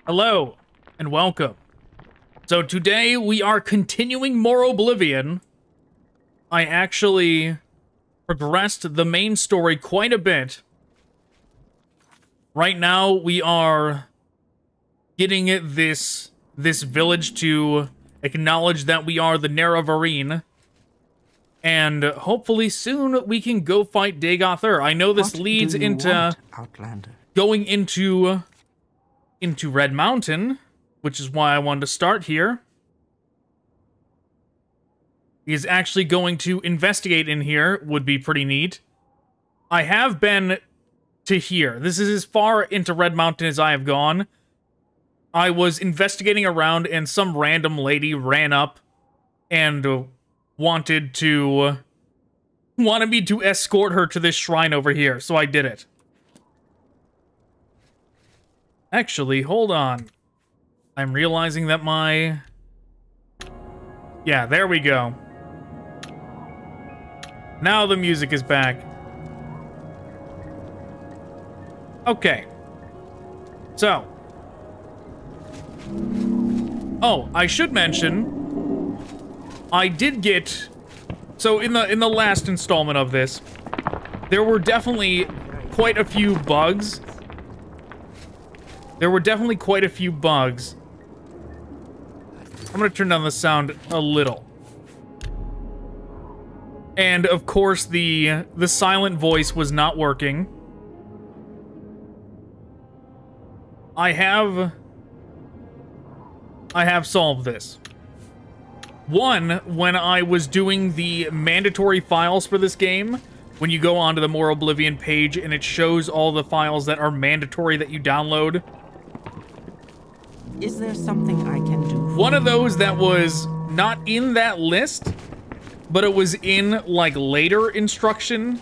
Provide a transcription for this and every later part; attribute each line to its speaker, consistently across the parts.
Speaker 1: Hello, and welcome. So today we are continuing Morroblivion. I actually progressed the main story quite a bit. Right now we are getting this village to acknowledge that we are the Nerevarine. And hopefully soon we can go fight Dagoth. I know this leads into
Speaker 2: Outlander?
Speaker 1: Going into Red Mountain, which is why I wanted to start here. Is actually going to investigate in here would be pretty neat. I have been to here. This is as far into Red Mountain as I have gone. I was investigating around and some random lady ran up and wanted me to escort her to this shrine over here, so I did it. Actually, hold on. I'm realizing that my... Yeah, there we go. Now the music is back. Okay. So. Oh, I should mention, I did get... So in the last installment of this, there were definitely quite a few bugs. I'm gonna turn down the sound a little. And of course the silent voice was not working. I have solved this. One, when I was doing the mandatory files for this game, when you go onto the Morroblivion page and it shows all the files that are mandatory that you download.
Speaker 2: Is there something I can do?
Speaker 1: One of those that was not in that list, but it was in, like, later installment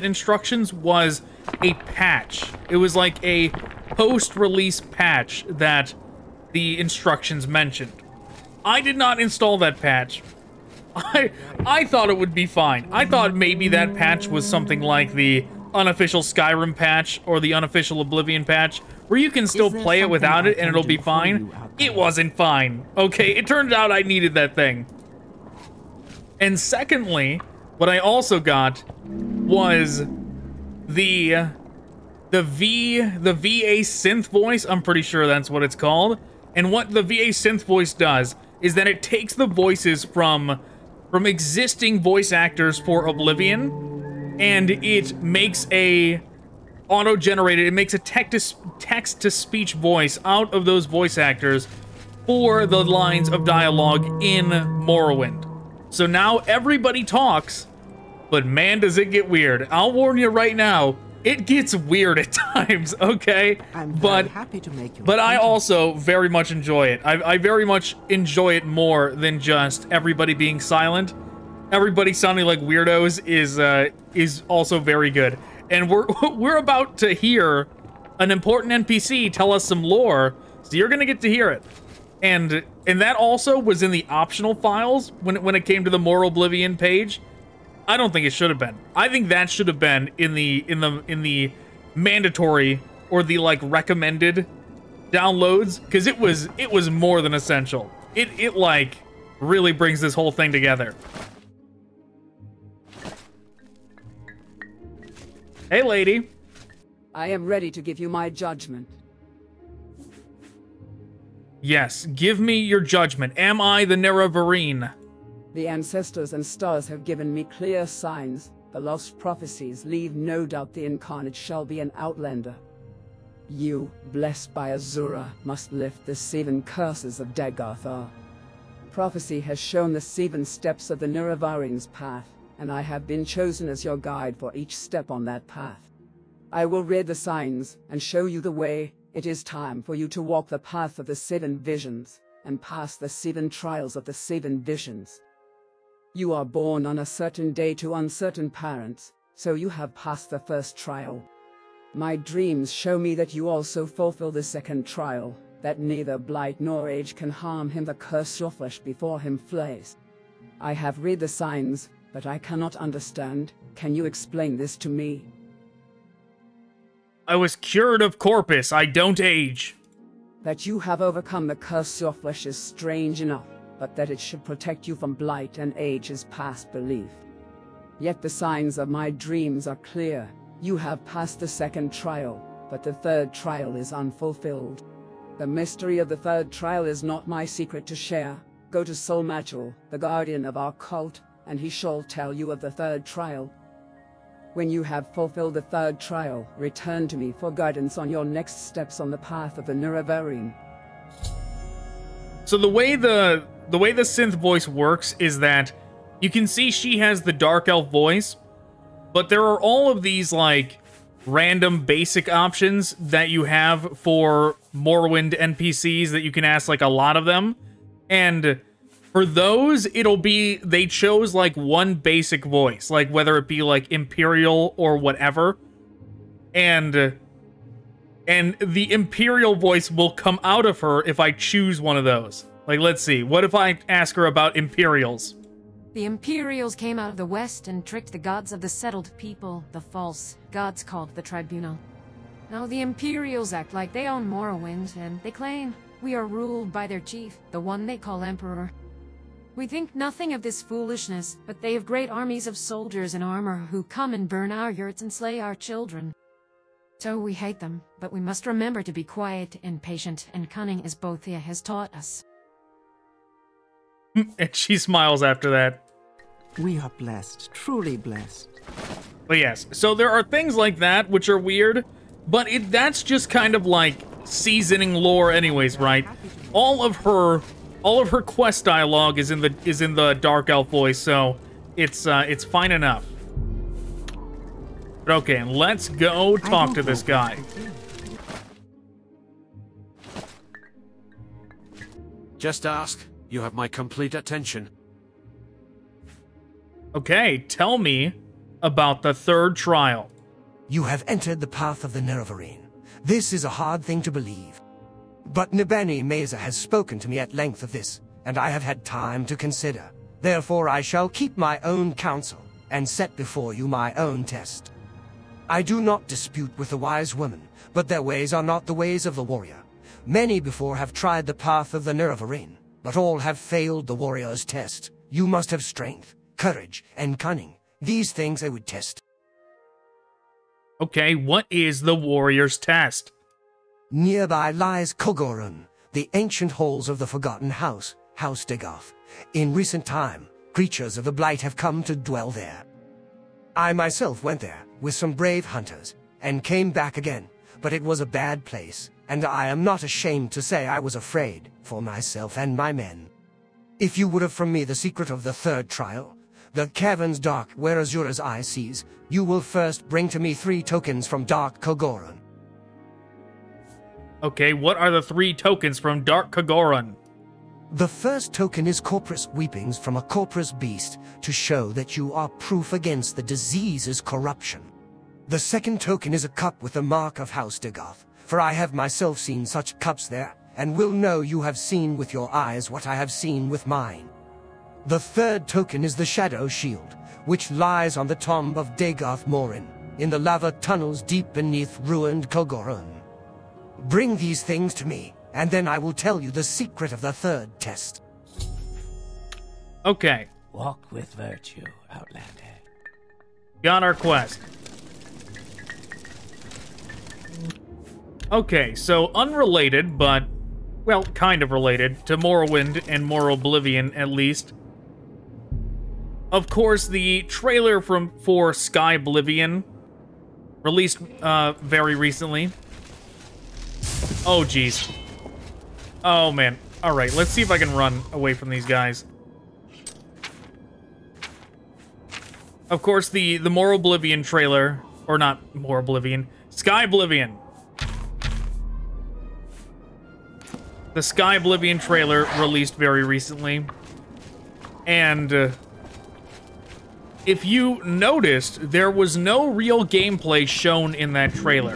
Speaker 1: instructions, was a patch. It was like a post-release patch that the instructions mentioned. I did not install that patch. I thought it would be fine. I thought maybe that patch was something like the unofficial Skyrim patch or the unofficial Oblivion patch, where you can still play it without it and it'll be fine. It wasn't fine. Okay, it turned out I needed that thing. And secondly, what I also got was the VA synth voice. I'm pretty sure that's what it's called. And what the VA synth voice does is that it takes the voices from existing voice actors for Oblivion, and it makes a auto-generated, it makes a text-to-speech voice out of those voice actors for the lines of dialogue in Morrowind. So now everybody talks, but man, does it get weird. I'll warn you right now, it gets weird at times, okay?
Speaker 2: I'm very happy to make you.
Speaker 1: But I also very much enjoy it. I very much enjoy it more than just everybody being silent. Everybody sounding like weirdos is also very good. And we're about to hear an important NPC tell us some lore, so you're gonna get to hear it. And that also was in the optional files when it came to the Morroblivion page. I don't think it should have been. I think that should have been in the mandatory or the like recommended downloads, because it was more than essential. It like really brings this whole thing together. Hey, lady.
Speaker 3: I am ready to give you my judgment.
Speaker 1: Yes, give me your judgment. Am I the Nerevarine?
Speaker 3: The ancestors and stars have given me clear signs. The lost prophecies leave no doubt the incarnate shall be an outlander. You, blessed by Azura, must lift the 7 curses of Dagoth. Prophecy has shown the 7 steps of the Nerevarines' path, and I have been chosen as your guide for each step on that path. I will read the signs and show you the way. It is time for you to walk the path of the 7 visions, and pass the 7 trials of the 7 visions. You are born on a certain day to uncertain parents, so you have passed the first trial. My dreams show me that you also fulfill the second trial, that neither blight nor age can harm him that curse your flesh before him flays. I have read the signs, but I cannot understand. Can you explain this to me?
Speaker 1: I was cured of corpus. I don't age.
Speaker 3: That you have overcome the curse your flesh is strange enough, but that it should protect you from blight and age is past belief. Yet the signs of my dreams are clear. You have passed the second trial, but the third trial is unfulfilled. The mystery of the third trial is not my secret to share. Go to Solmachel, the guardian of our cult, and he shall tell you of the third trial. When you have fulfilled the third trial, return to me for guidance on your next steps on the path of the Nerevarine.
Speaker 1: So the way the synth voice works is that you can see she has the dark elf voice, but there are all of these like random basic options that you have for Morrowind NPCs that you can ask like a lot of them. And for those, it'll be, they chose like one basic voice, like whether it be like Imperial or whatever. And the Imperial voice will come out of her if I choose one of those. Like, let's see, what if I ask her about Imperials?
Speaker 4: The Imperials came out of the west and tricked the gods of the settled people, the false gods called the Tribunal. Now the Imperials act like they own Morrowind, and they claim we are ruled by their chief, the one they call Emperor. We think nothing of this foolishness, but they have great armies of soldiers in armor who come and burn our yurts and slay our children. So we hate them, but we must remember to be quiet and patient and cunning as Bothia has taught us.
Speaker 1: And she smiles after that.
Speaker 2: We are blessed, truly blessed.
Speaker 1: But yes, so there are things like that which are weird, but that's just kind of like seasoning lore anyways, right? All of her quest dialogue is in the dark elf voice, so it's fine enough. But okay, let's go talk to this guy.
Speaker 5: Just ask. You have my complete attention.
Speaker 1: Okay, tell me about the third trial.
Speaker 6: You have entered the path of the Nerevarine. This is a hard thing to believe. But Nibeni Meza has spoken to me at length of this, and I have had time to consider. Therefore I shall keep my own counsel, and set before you my own test. I do not dispute with the wise woman, but their ways are not the ways of the warrior. Many before have tried the path of the Nerevarine, but all have failed the warrior's test. You must have strength, courage, and cunning. These things I would test.
Speaker 1: Okay, what is the warrior's test?
Speaker 6: Nearby lies Kogorun, the ancient halls of the Forgotten House, House Dagoth. In recent time, creatures of the Blight have come to dwell there. I myself went there with some brave hunters, and came back again, but it was a bad place, and I am not ashamed to say I was afraid for myself and my men. If you would have from me the secret of the third trial, the caverns dark where Azura's eye sees, you will first bring to me 3 tokens from Dark Kogorun.
Speaker 1: Okay, what are the 3 tokens from Dark Kogorun?
Speaker 6: The first token is corpus weepings from a corpus beast to show that you are proof against the disease's corruption. The second token is a cup with the mark of House Dagoth, for I have myself seen such cups there, and will know you have seen with your eyes what I have seen with mine. The third token is the Shadow Shield, which lies on the tomb of Dagoth Morin, in the lava tunnels deep beneath ruined Kogorun. Bring these things to me, and then I will tell you the secret of the third test.
Speaker 1: Okay.
Speaker 2: Walk with virtue, Outlander.
Speaker 1: Got our quest. Okay, so unrelated, but, well, kind of related, to Morrowind and Morroblivion, at least. Of course, the trailer for Skyblivion, released very recently. Oh, jeez. Oh, man. Alright, let's see if I can run away from these guys. Of course, the Morroblivion trailer, or not Morroblivion, Skyblivion. The Skyblivion trailer released very recently. And if you noticed, there was no real gameplay shown in that trailer.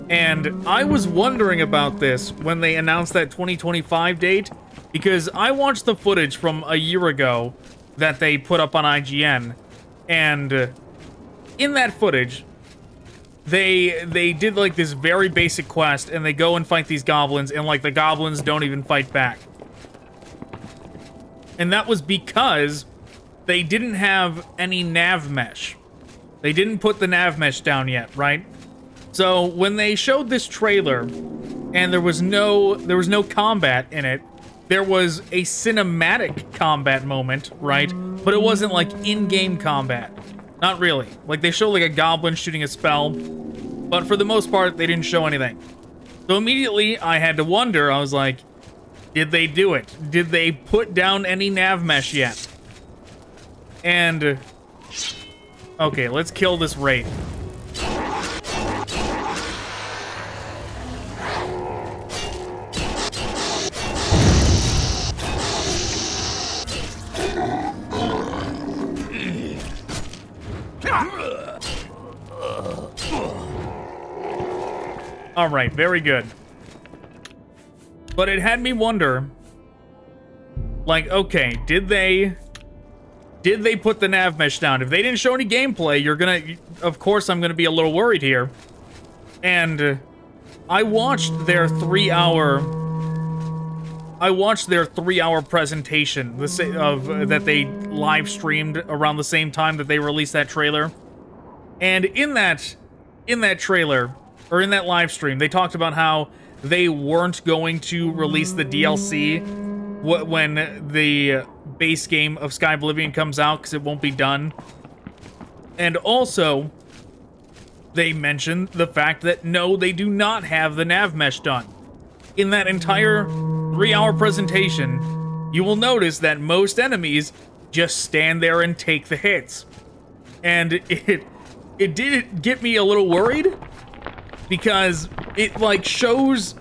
Speaker 1: And I was wondering about this when they announced that 2025 date, because I watched the footage from a year ago that they put up on IGN, and in that footage, they did like this very basic quest, and they go and fight these goblins, and like the goblins don't even fight back. And that was because they didn't have any nav mesh. They didn't put the nav mesh down yet, right? So when they showed this trailer, and there was no combat in it, there was a cinematic combat moment, right? But it wasn't like in-game combat. Not really. Like they show like a goblin shooting a spell, but for the most part, they didn't show anything. So immediately, I had to wonder, I was like, did they do it? Did they put down any nav mesh yet? And... okay, let's kill this wraith. Alright, very good. But it had me wonder, like, okay, did they put the nav mesh down? If they didn't show any gameplay, of course I'm gonna be a little worried here. And I watched their 3-hour presentation that they live streamed around the same time that they released that trailer. And in that trailer, or in that live stream, they talked about how they weren't going to release the DLC when the base game of Oblivion comes out, because it won't be done. And also, they mentioned the fact that no, they do not have the nav mesh done. In that entire 3-hour presentation, you will notice that most enemies just stand there and take the hits. And it did get me a little worried, because it, like, shows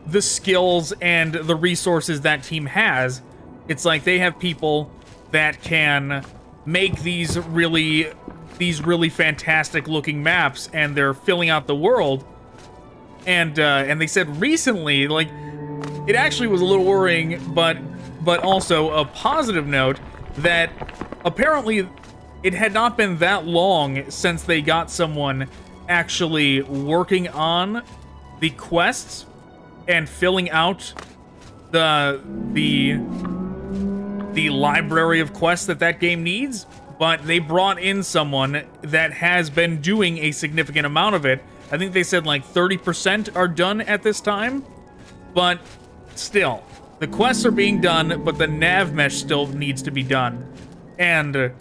Speaker 1: the skills and the resources that team has. It's like they have people that can make these really fantastic looking maps, and they're filling out the world. And they said recently, like, it actually was a little worrying, but also a positive note, that apparently it had not been that long since they got someone actually working on the quests and filling out the library of quests that game needs, but they brought in someone that has been doing a significant amount of it. I think they said like 30% are done at this time, but still, the quests are being done, but the nav mesh still needs to be done. And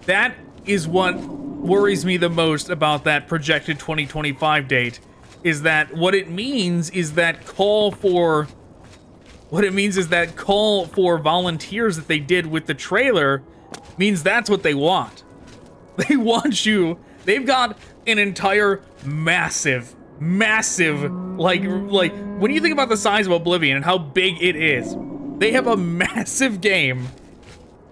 Speaker 1: that is what worries me the most about that projected 2025 date, is that what it means is that call for volunteers that they did with the trailer means that's what they want. They want you. They've got an entire massive, like when you think about the size of Oblivion and how big it is, they have a massive game,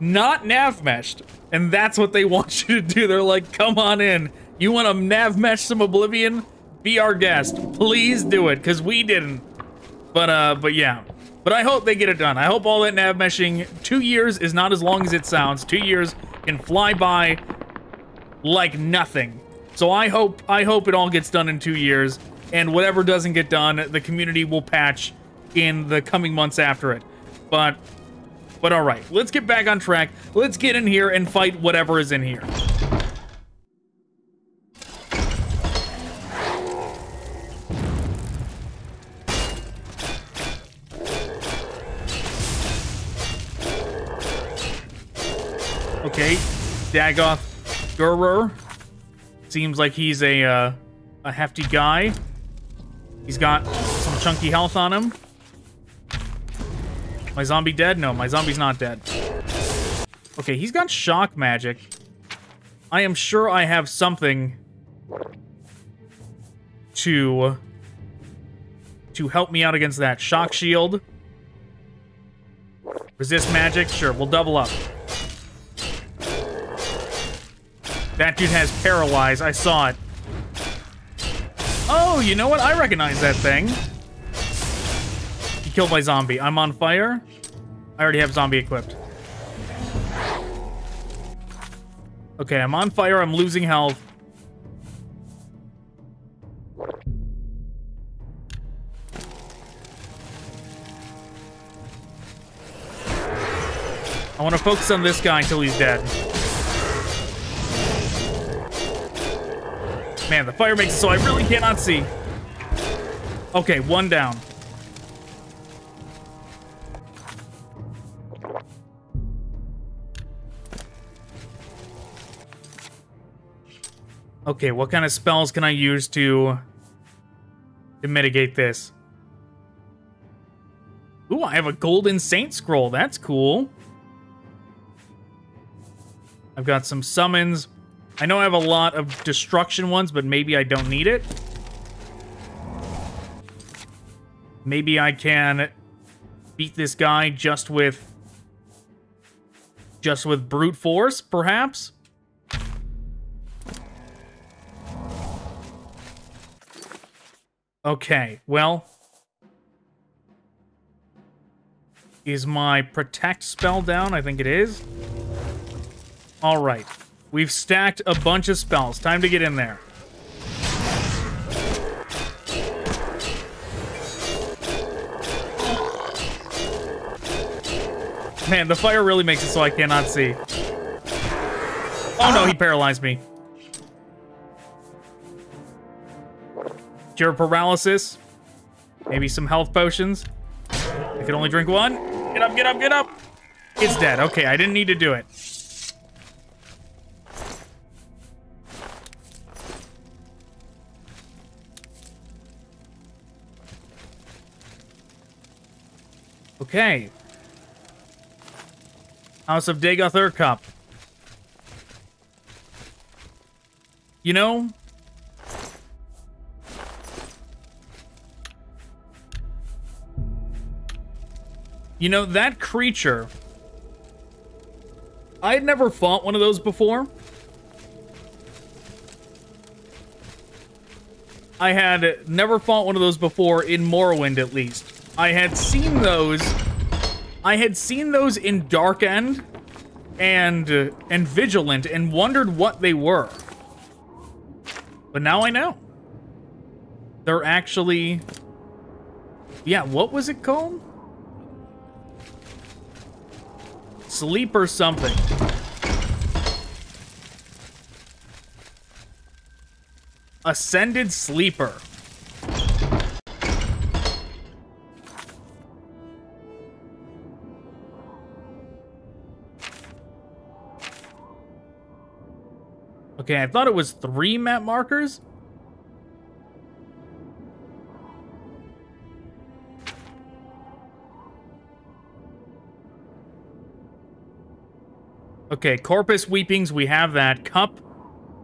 Speaker 1: not nav meshed. And that's what they want you to do. They're like, come on in. You want to nav mesh some Oblivion? Be our guest. Please do it, because we didn't. But yeah. But I hope they get it done. I hope all that nav meshing, 2 years is not as long as it sounds. 2 years can fly by like nothing. So I hope it all gets done in 2 years, and whatever doesn't get done, the community will patch in the coming months after it. But all right, let's get back on track. Let's get in here and fight whatever is in here. Okay, Dagoth Gurur. Seems like he's a hefty guy. He's got some chunky health on him. My zombie dead? No, my zombie's not dead. Okay, he's got shock magic. I am sure I have something to help me out against that. Shock shield. Resist magic? Sure, we'll double up. That dude has paralyze. I saw it. Oh, you know what? I recognize that thing. He killed my zombie. I'm on fire. I already have zombie equipped. Okay, I'm on fire. I'm losing health. I want to focus on this guy until he's dead. Man, the fire makes it so I really cannot see. Okay, one down. Okay, what kind of spells can I use to mitigate this? Ooh, I have a golden saint scroll. That's cool. I've got some summons. I know I have a lot of destruction ones, but maybe I don't need it. Maybe I can beat this guy just with brute force, perhaps? Okay, well, is my protect spell down? I think it is. All right, we've stacked a bunch of spells. Time to get in there. Man, the fire really makes it so I cannot see. Oh no, he paralyzed me. Cure paralysis. Maybe some health potions. I can only drink one. Get up, get up, get up. It's dead. Okay, I didn't need to do it. Okay. House of Dagoth Urcup. You know, that creature, I had never fought one of those before. I had never fought one of those before in Morrowind, at least. I had seen those in Dark End and Vigilant and wondered what they were. But now I know. They're actually... Yeah, what was it called? Sleep or something. Ascended Sleeper. Okay, I thought it was 3 map markers. Okay, Corpus Weepings, we have that. Cup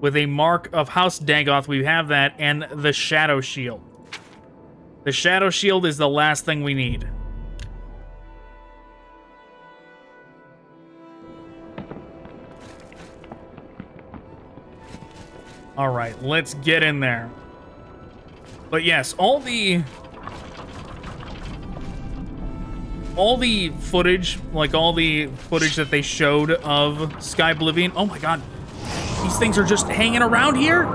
Speaker 1: with a mark of House Dagoth, we have that. And the Shadow Shield. The Shadow Shield is the last thing we need. Alright, let's get in there. But yes, all the footage, like all the footage that they showed of Skyblivion. Oh my god. These things are just hanging around here?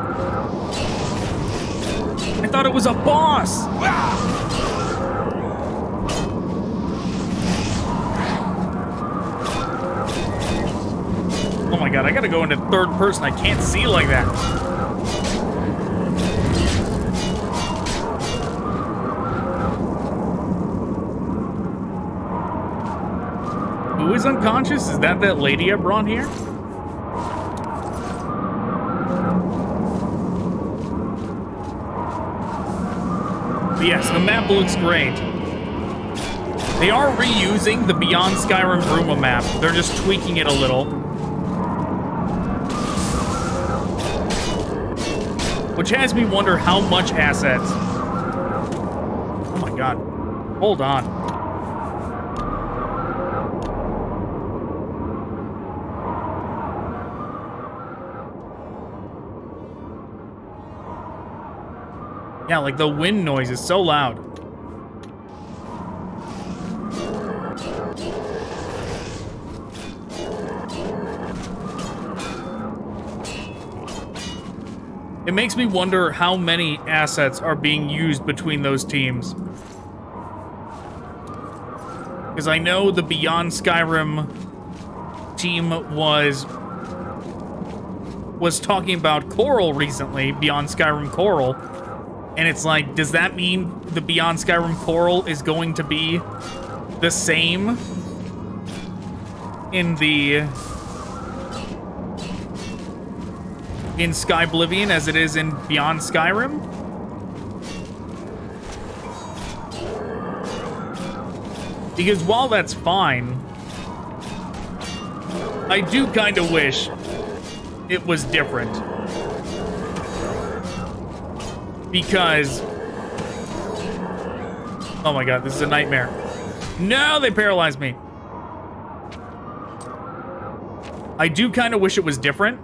Speaker 1: I thought it was a boss. Oh my god, I gotta go into third person. I can't see like that. Who is unconscious? Is that lady I brought here? But yes, the map looks great. They are reusing the Beyond Skyrim Bruma map. They're just tweaking it a little. Which has me wonder how much assets. Oh my god. Hold on. Yeah, like the wind noise is so loud. It makes me wonder how many assets are being used between those teams. Because I know the Beyond Skyrim team was talking about Coral recently, Beyond Skyrim Coral, and it's like, does that mean the Beyond Skyrim Coral is going to be the same in Skyblivion as it is in Beyond Skyrim? Because while that's fine, I do kind of wish it was different. Because... oh my god, this is a nightmare. No, they paralyzed me. I do kind of wish it was different.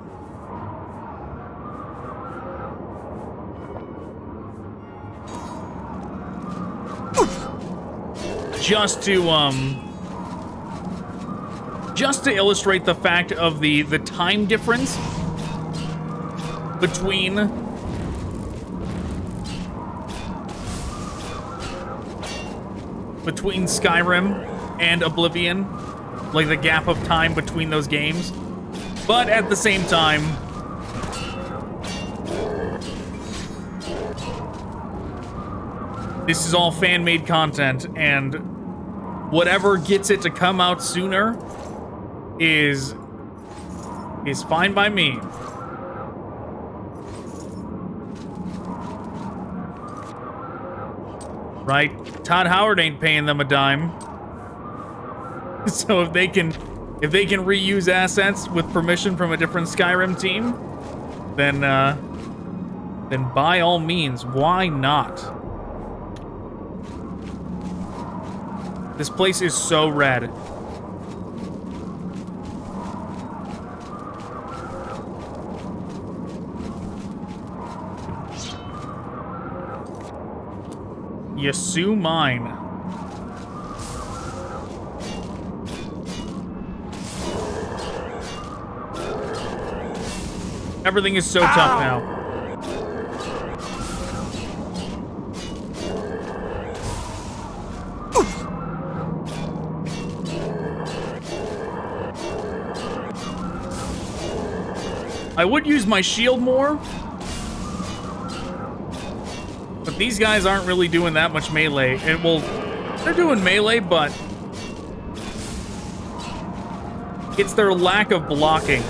Speaker 1: Just to illustrate the fact of the time difference between Skyrim and Oblivion, like the gap of time between those games. But at the same time, this is all fan-made content, and whatever gets it to come out sooner is fine by me. Right? Todd Howard ain't paying them a dime. So if they can reuse assets with permission from a different Skyrim team, then by all means, why not? This place is so red. You sue mine. Everything is so tough now. I would use my shield more, but these guys aren't really doing that much melee. And well, they're doing melee, but it's their lack of blocking.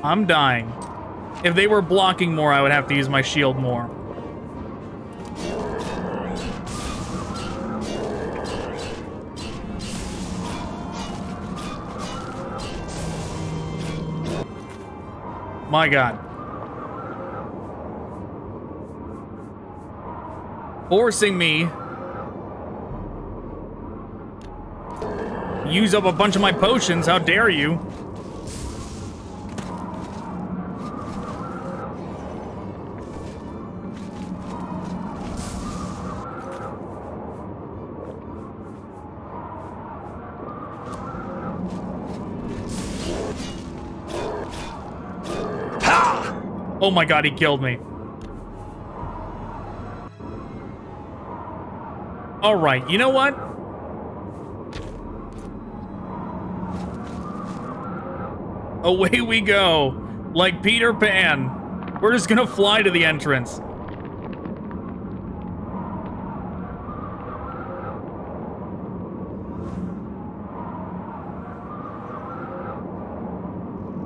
Speaker 1: I'm dying. If they were blocking more, I would have to use my shield more. My god. Forcing me to use up a bunch of my potions, how dare you? Oh my god, he killed me. Alright, you know what? Away we go. Like Peter Pan. We're just gonna fly to the entrance.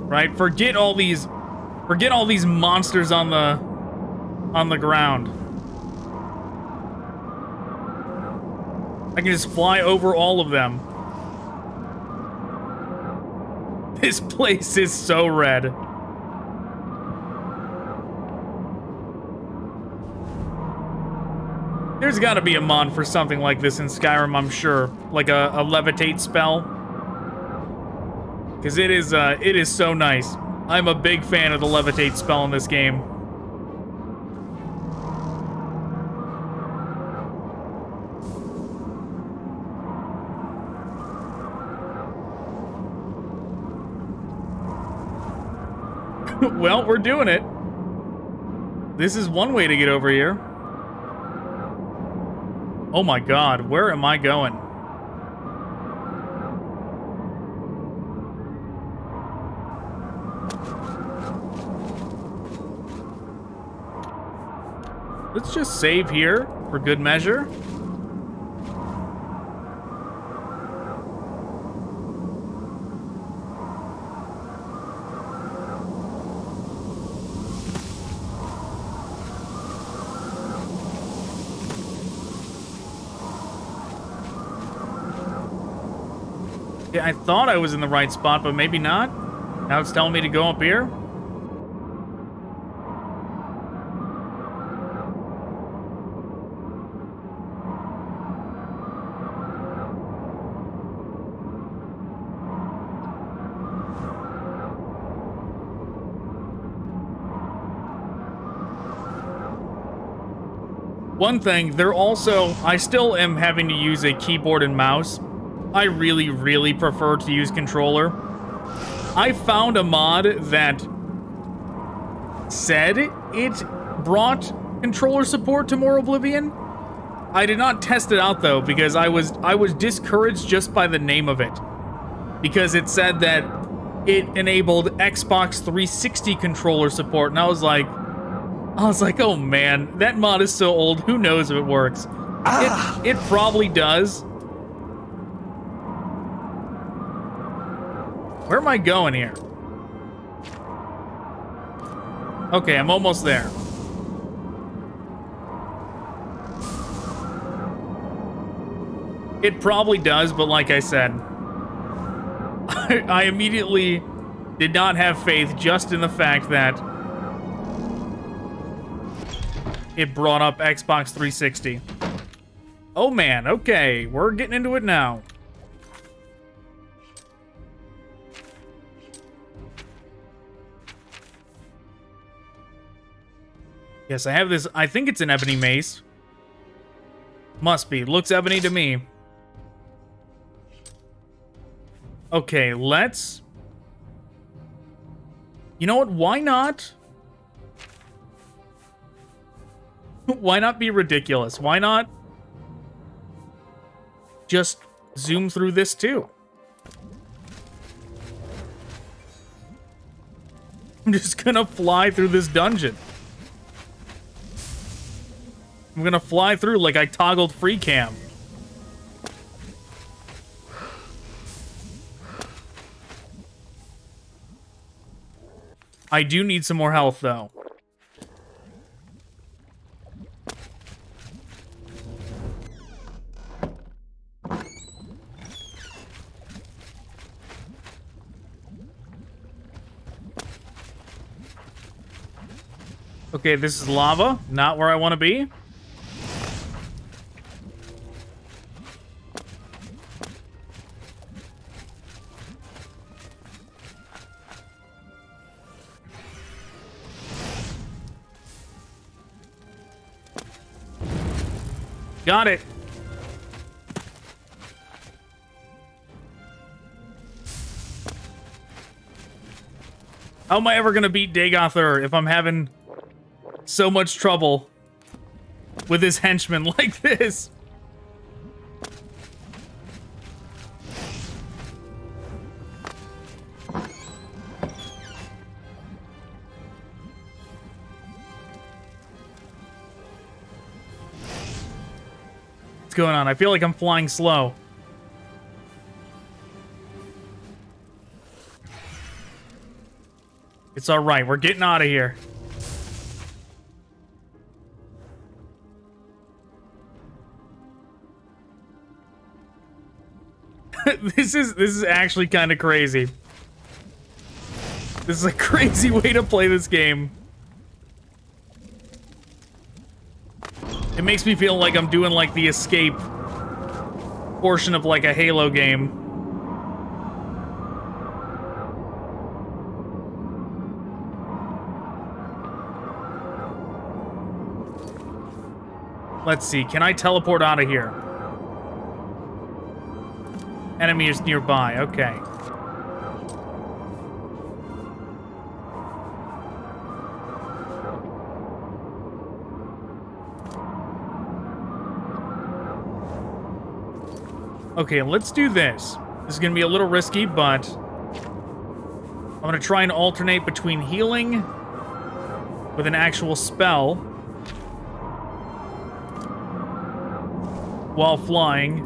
Speaker 1: Right, forget all these monsters on the ground. I can just fly over all of them. This place is so red. There's gotta be a mod for something like this in Skyrim, I'm sure. Like a levitate spell. Because it is so nice. I'm a big fan of the levitate spell in this game. Well, we're doing it. This is one way to get over here. Oh my god, where am I going? Let's just save here for good measure. Yeah, I thought I was in the right spot, but maybe not. Now it's telling me to go up here. One thing, I still am having to use a keyboard and mouse. I really, really prefer to use controller. I found a mod that said it brought controller support to Morroblivion. I did not test it out though, because I was discouraged just by the name of it. Because it said that it enabled Xbox 360 controller support, and I was like, oh man, that mod is so old, who knows if it works. It probably does. Where am I going here? Okay, I'm almost there. It probably does, but like I said, I immediately did not have faith just in the fact that it brought up Xbox 360. Oh man, okay, we're getting into it now. Yes, I have this. I think it's an ebony mace. Must be. Looks ebony to me. Okay, let's... You know what? Why not? Why not be ridiculous? Why not just zoom through this too? I'm just gonna fly through this dungeon. I'm gonna fly through like I toggled free cam. I do need some more health though. Okay, this is lava, not where I want to be. Got it. How am I ever gonna beat Dagoth if I'm having so much trouble with his henchmen like this? What's going on? I feel like I'm flying slow. It's alright, we're getting out of here. This is actually kind of crazy. This is a crazy way to play this game. It makes me feel like I'm doing like the escape portion of like a Halo game. Let's see, can I teleport out of here? Enemy is nearby, okay. Okay, let's do this. This is gonna be a little risky, but I'm gonna try and alternate between healing with an actual spell while flying,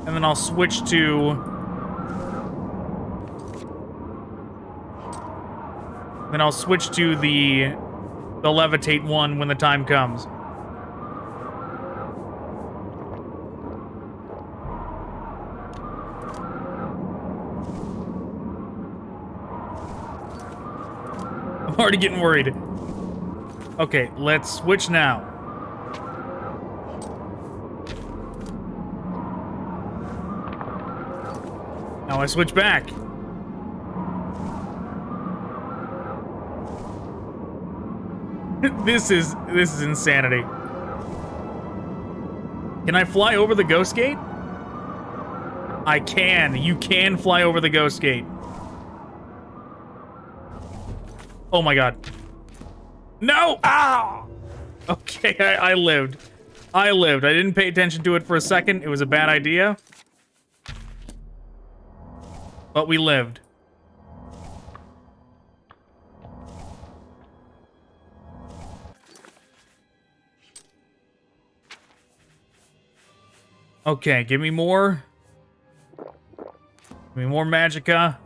Speaker 1: and then I'll switch to the levitate one when the time comes. I'm already getting worried. Okay, let's switch now. Now I switch back. This is insanity. Can I fly over the Ghost Gate? I can. You can fly over the Ghost Gate. Oh my god. No! Ow! Okay, I lived. I lived. I didn't pay attention to it for a second. It was a bad idea. But we lived. Okay, give me more. Give me more magicka.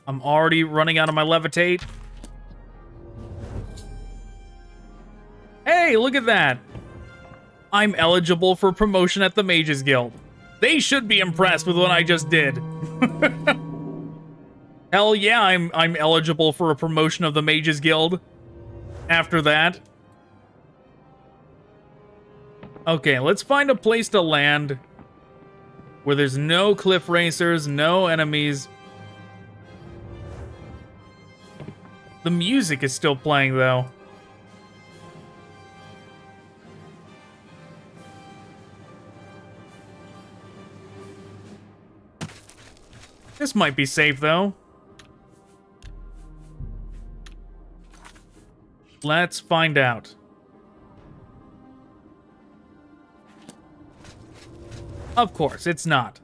Speaker 1: I'm already running out of my levitate. Hey, look at that. I'm eligible for promotion at the Mages Guild. They should be impressed with what I just did. Hell yeah, I'm eligible for a promotion of the Mages Guild after that. Okay, let's find a place to land where there's no cliff racers, no enemies. The music is still playing, though. This might be safe, though. Let's find out. Of course, it's not.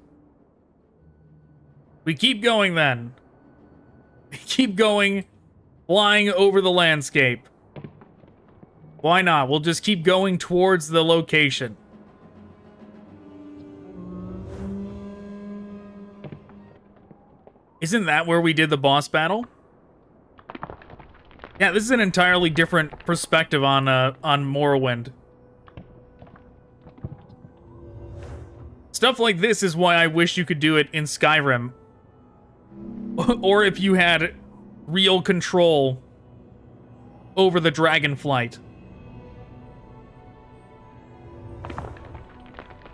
Speaker 1: We keep going, then. We keep going, flying over the landscape. Why not? We'll just keep going towards the location. Isn't that where we did the boss battle? Yeah, this is an entirely different perspective on Morrowind. Stuff like this is why I wish you could do it in Skyrim. Or if you had real control over the dragonflight.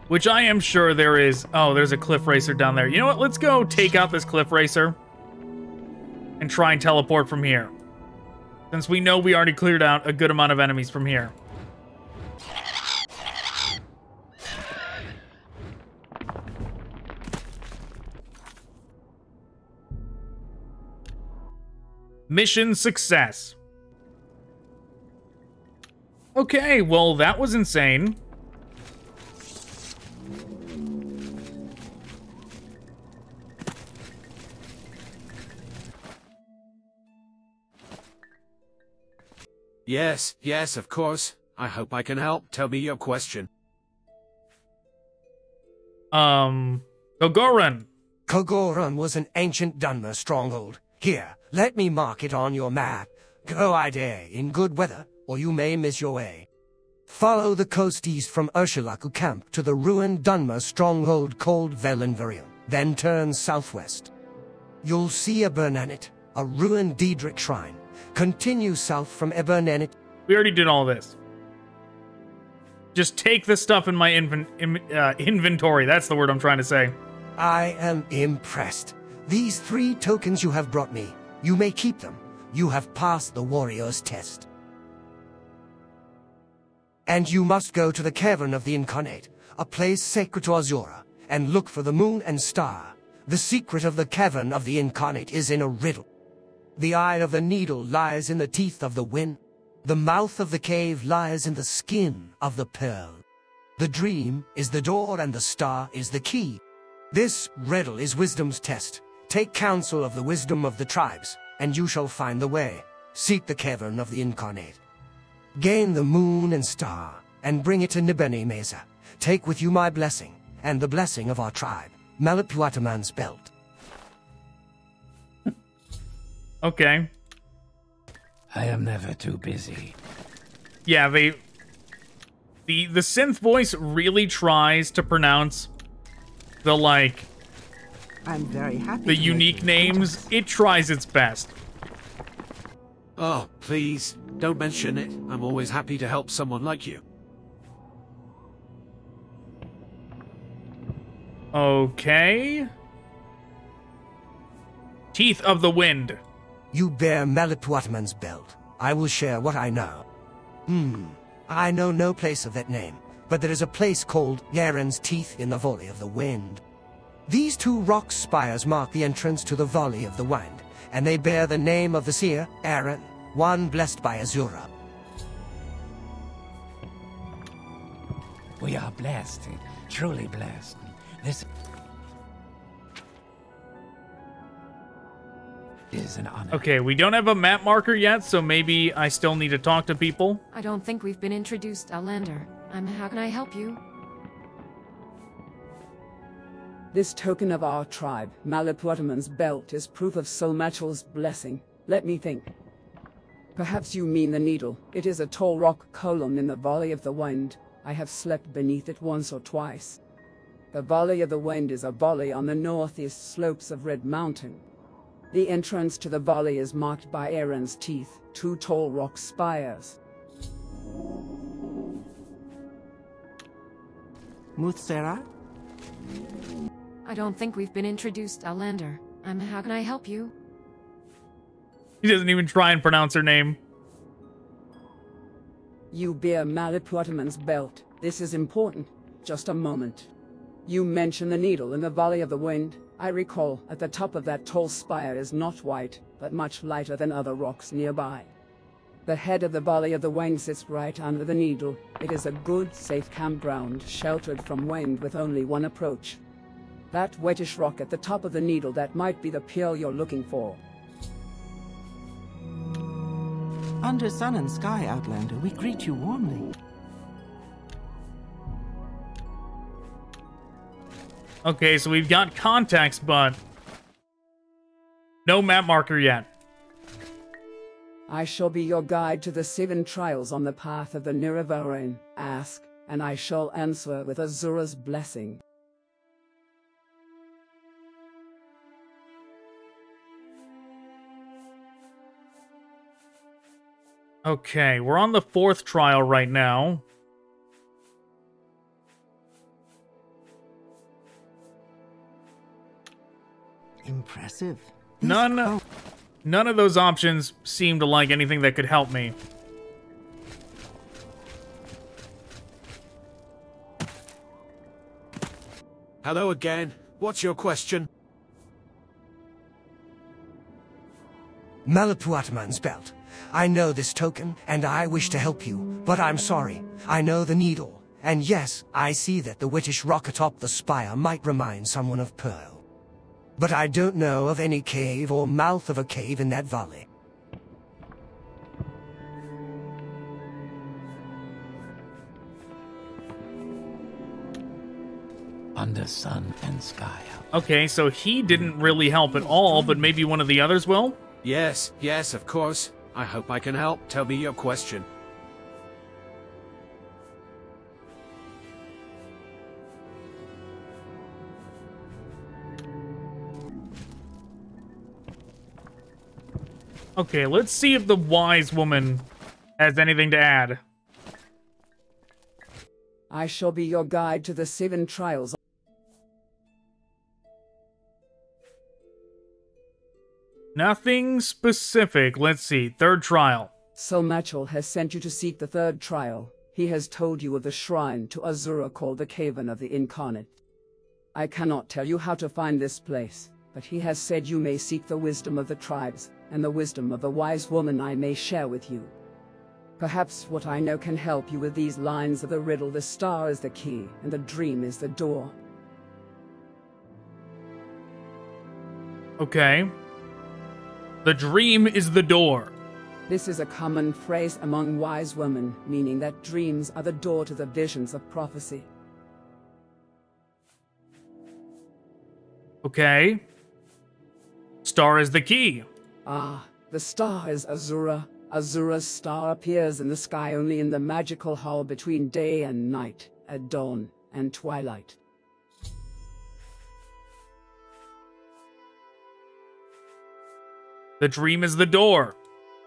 Speaker 1: Which I am sure there is. Oh, there's a cliff racer down there. You know what? Let's go take out this cliff racer and try and teleport from here. Since we know we already cleared out a good amount of enemies from here. Mission success. Okay, well, that was insane.
Speaker 5: Yes, of course. I hope I can help. Tell me your question.
Speaker 1: Kogoran.
Speaker 6: Kogoran was an ancient Dunmer stronghold. Here, let me mark it on your map. Go, I dare, in good weather, or you may miss your way. Follow the coast east from Urshulaku Camp to the ruined Dunmer stronghold called Velenverion. Then turn southwest. You'll see Ebernanet, a ruined Daedric shrine. Continue south from Ebernanet.
Speaker 1: We already did all this. Just take the stuff in my inventory. That's the word I'm trying to say.
Speaker 6: I am impressed. These 3 tokens you have brought me. You may keep them. You have passed the warrior's test. And you must go to the Cavern of the Incarnate, a place sacred to Azura, and look for the moon and star. The secret of the Cavern of the Incarnate is in a riddle. The eye of the needle lies in the teeth of the wind. The mouth of the cave lies in the skin of the pearl. The dream is the door and the star is the key. This riddle is wisdom's test. Take counsel of the wisdom of the tribes, and you shall find the way. Seek the cavern of the incarnate. Gain the moon and star, and bring it to Nibeni Mesa. Take with you my blessing, and the blessing of our tribe, Malapuataman's belt.
Speaker 1: Okay.
Speaker 2: I am never too busy.
Speaker 1: Yeah, the synth voice really tries to pronounce the, like,
Speaker 2: I'm very happy.
Speaker 1: the unique names. It tries its best.
Speaker 5: Oh, please, don't mention it. I'm always happy to help someone like you.
Speaker 1: Okay. Teeth of the Wind.
Speaker 6: You bear Malapuataman's belt. I will share what I know. I know no place of that name, but there is a place called Yaren's Teeth in the Valley of the Wind. These two rock spires mark the entrance to the Valley of the Wind, and they bear the name of the seer, Aaron, one blessed by Azura.
Speaker 2: We are blessed, truly blessed. This is an honor.
Speaker 1: Okay, we don't have a map marker yet, so maybe I still need to talk to people.
Speaker 4: I don't think we've been introduced, Outlander. How can I help you?
Speaker 3: This token of our tribe, Malapuataman's belt, is proof of Solmachel's blessing. Let me think. Perhaps you mean the needle. It is a tall rock column in the Valley of the Wind. I have slept beneath it once or twice. The Valley of the Wind is a valley on the northeast slopes of Red Mountain. The entrance to the valley is marked by Aaron's Teeth, two tall rock spires.
Speaker 2: Muthsera?
Speaker 4: I don't think we've been introduced, Outlander. How can I help you?
Speaker 1: He doesn't even try and pronounce her name.
Speaker 3: You bear Malapuataman's belt. This is important. Just a moment. You mention the needle in the Valley of the Wind. I recall, at the top of that tall spire is not white, but much lighter than other rocks nearby. The head of the Valley of the Wind sits right under the needle. It is a good, safe campground, sheltered from wind with only one approach. That whitish rock at the top of the needle, that might be the pill you're looking for.
Speaker 2: Under sun and sky, Outlander, we greet you warmly.
Speaker 1: Okay, so we've got contacts, but no map marker yet.
Speaker 3: I shall be your guide to the 7 trials on the path of the Niravarin. Ask, and I shall answer with Azura's blessing.
Speaker 1: Okay, we're on the 4th trial right now.
Speaker 2: Impressive.
Speaker 1: None of those options seem to like anything that could help me.
Speaker 5: Hello again. What's your question?
Speaker 6: Malapuataman's belt. I know this token, and I wish to help you, but I'm sorry. I know the needle, and yes, I see that the whitish rock atop the spire might remind someone of Pearl. But I don't know of any cave or mouth of a cave in that valley.
Speaker 2: Under sun and sky.
Speaker 1: Okay, so he didn't really help at all, but maybe one of the others will?
Speaker 5: Yes, of course. I hope I can help. Tell me your question.
Speaker 1: Okay, let's see if the wise woman has anything to add.
Speaker 3: I shall be your guide to the 7 trials.
Speaker 1: Nothing specific. Let's see. 3rd trial.
Speaker 3: Solmachel has sent you to seek the 3rd trial. He has told you of the shrine to Azura called the Cavern of the Incarnate. I cannot tell you how to find this place, but he has said you may seek the wisdom of the tribes, and the wisdom of the wise woman I may share with you. Perhaps what I know can help you with these lines of the riddle. The star is the key, and the dream is the door.
Speaker 1: Okay. The dream is the door.
Speaker 3: This is a common phrase among wise women, meaning that dreams are the door to the visions of prophecy.
Speaker 1: Okay. Star is the key.
Speaker 3: Ah, the star is Azura. Azura's star appears in the sky only in the magical hall between day and night, at dawn and twilight.
Speaker 1: The dream is the door.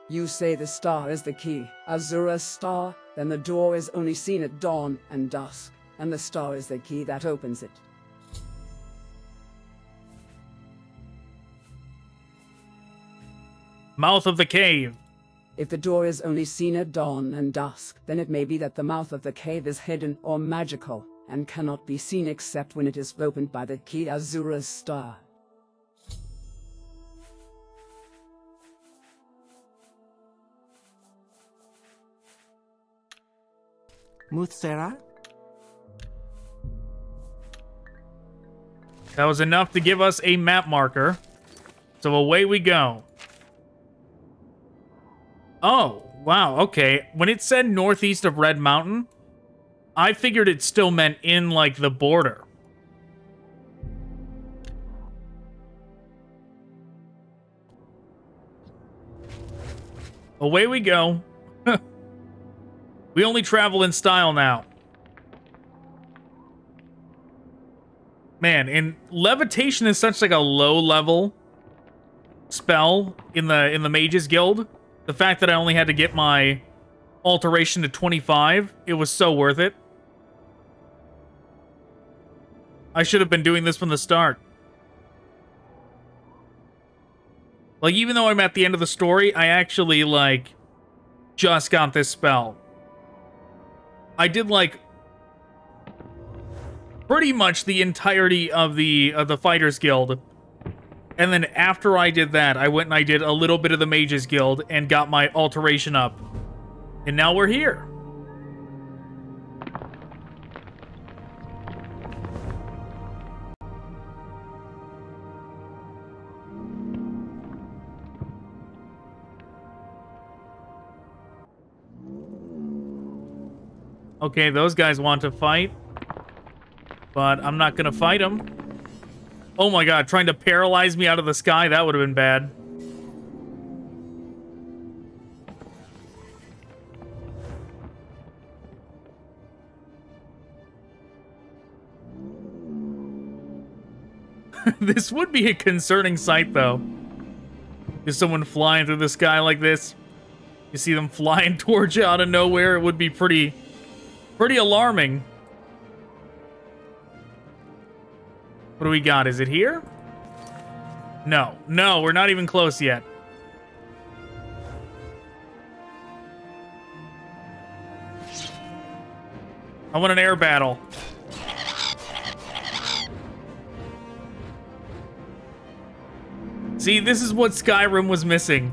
Speaker 3: You say the star is the key. Azura's star, then the door is only seen at dawn and dusk, and the star is the key that opens it.
Speaker 1: Mouth of the cave.
Speaker 3: If the door is only seen at dawn and dusk, then it may be that the mouth of the cave is hidden or magical, and cannot be seen except when it is opened by the key Azura's star.
Speaker 2: Muthsera?
Speaker 1: That was enough to give us a map marker. So away we go. Oh, wow, okay. When it said northeast of Red Mountain, I figured it still meant in, like, the border. Away we go. We only travel in style now. Man, and levitation is such like a low level spell in the Mages Guild. The fact that I only had to get my alteration to 25, it was so worth it. I should have been doing this from the start. Like, even though I'm at the end of the story, I actually, like, just got this spell. I did, like, pretty much the entirety of the Fighters Guild. And then after I did that, I went and I did a little bit of the Mages Guild and got my alteration up. And now we're here. Okay, those guys want to fight. But I'm not gonna fight them. Oh my god, trying to paralyze me out of the sky, that would have been bad. This would be a concerning sight, though. Is someone flying through the sky like this? You see them flying towards you out of nowhere, it would be pretty alarming. What do we got? Is it here? No. No, we're not even close yet. I want an air battle. See, this is what Skyrim was missing.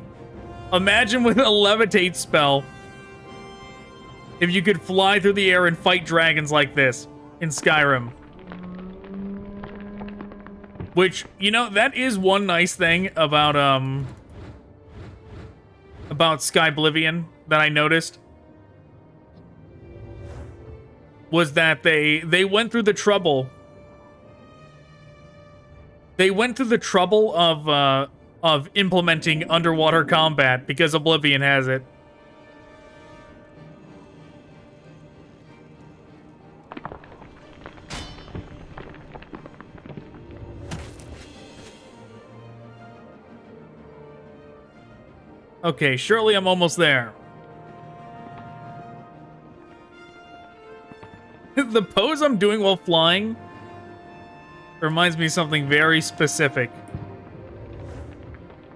Speaker 1: Imagine with a levitate spell, if you could fly through the air and fight dragons like this in Skyrim. Which, you know, that is one nice thing about Skyblivion that I noticed. Was that they went through the trouble. They went through the trouble of implementing underwater combat because Oblivion has it. Okay, surely I'm almost there. The pose I'm doing while flying reminds me of something very specific.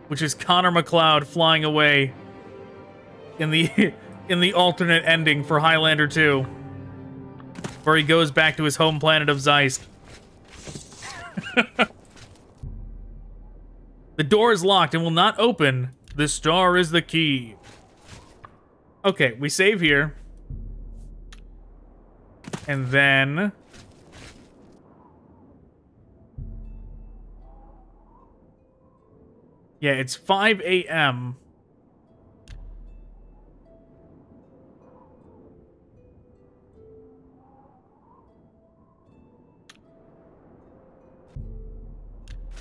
Speaker 1: Which is Connor McLeod flying away in the alternate ending for Highlander 2. Where he goes back to his home planet of Zeist. The door is locked and will not open. The star is the key. Okay, we save here. And then... yeah, it's 5 a.m.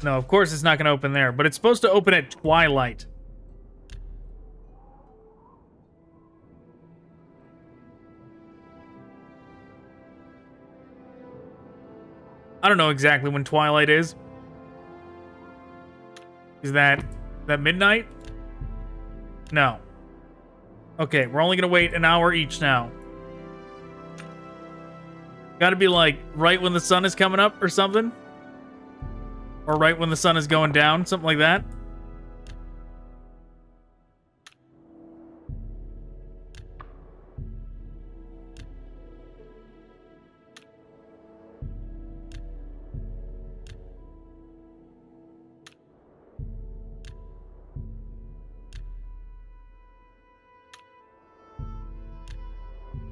Speaker 1: No, of course it's not going to open there, but it's supposed to open at twilight. I don't know exactly when twilight is. Is that midnight? No. Okay, we're only gonna wait an hour each now. Gotta be like right when the sun is coming up or something? Or right when the sun is going down, something like that.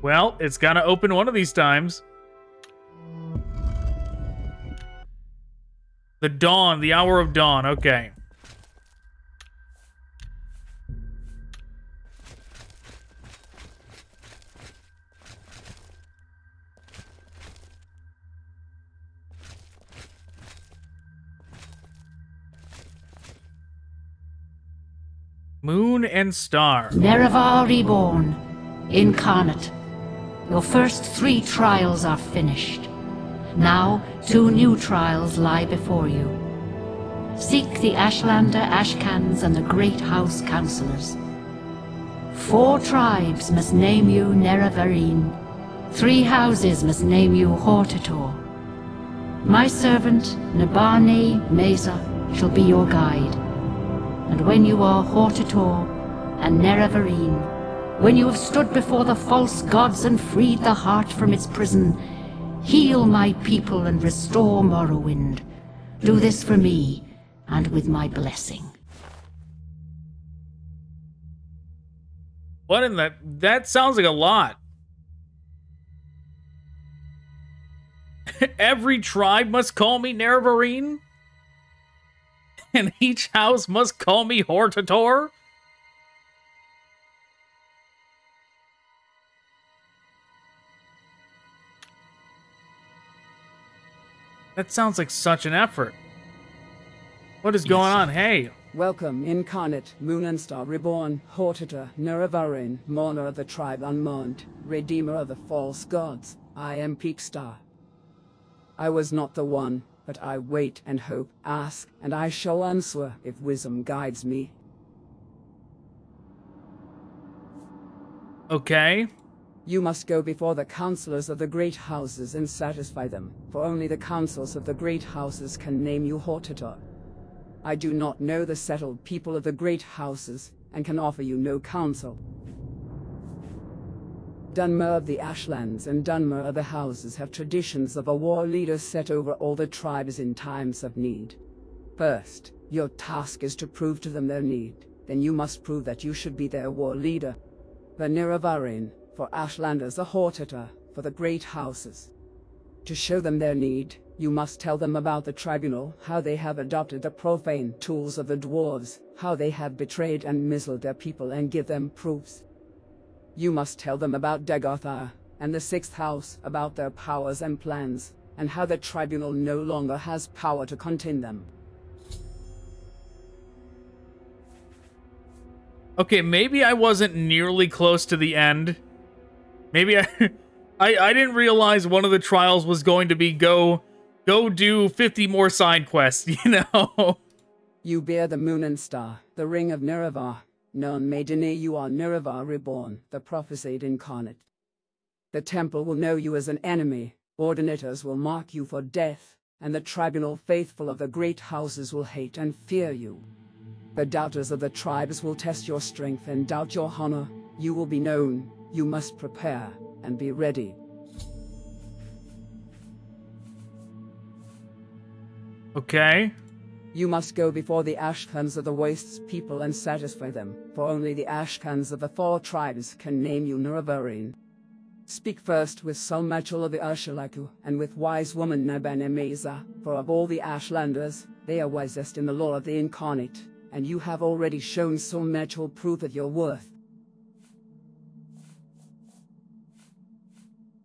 Speaker 1: Well, it's gotta open one of these times. The dawn, the hour of dawn, okay. Moon and star.
Speaker 7: Nerevar reborn, incarnate. Your first 3 trials are finished. Now, 2 new trials lie before you. Seek the Ashlander, Ashcans, and the Great House Councillors. 4 tribes must name you Nerevarine. 3 houses must name you Hortator. My servant, Nabane Mesa, shall be your guide. And when you are Hortator and Nerevarine, when you have stood before the false gods and freed the heart from its prison, heal my people and restore Morrowind. Do this for me, and with my blessing.
Speaker 1: What in that? That sounds like a lot. Every tribe must call me Nerevarine? And each house must call me Hortator? That sounds like such an effort. What is going on? Hey.
Speaker 3: Welcome, incarnate, Moon and Star reborn, Hortator, Nerevarine, mourner of the tribe unmourned, redeemer of the false gods. I am Peakstar. I was not the one, but I wait and hope, ask, and I shall answer if wisdom guides me.
Speaker 1: Okay.
Speaker 3: You must go before the councillors of the great houses and satisfy them, for only the councils of the great houses can name you Hortator. I do not know the settled people of the great houses, and can offer you no counsel. Dunmer of the Ashlands and Dunmer of the houses have traditions of a war leader set over all the tribes in times of need. First, your task is to prove to them their need, then you must prove that you should be their war leader. The Nerevarine, for Ashlanders, a Hortator, for the great houses. To show them their need, you must tell them about the tribunal, how they have adopted the profane tools of the dwarves, how they have betrayed and misled their people, and give them proofs. You must tell them about Dagoth and the 6th house, about their powers and plans, and how the tribunal no longer has power to contain them.
Speaker 1: Okay, maybe I wasn't nearly close to the end. Maybe I didn't realize one of the trials was going to be go do 50 more side quests, you know?
Speaker 3: You bear the Moon and Star, the Ring of Nerevar. None may deny you are Nerevar reborn, the prophesied incarnate. The temple will know you as an enemy, ordinators will mark you for death, and the tribunal faithful of the great houses will hate and fear you. The doubters of the tribes will test your strength and doubt your honor. You will be known. You must prepare and be ready.
Speaker 1: Okay.
Speaker 3: You must go before the Ashkans of the Wastes people and satisfy them, for only the Ashkans of the 4 tribes can name you Nuravarine. Speak first with Sulmachel of the Ursulaku, and with wise woman Nabanemeza, for of all the Ashlanders, they are wisest in the lore of the Incarnate, and you have already shown Sulmachel proof of your worth.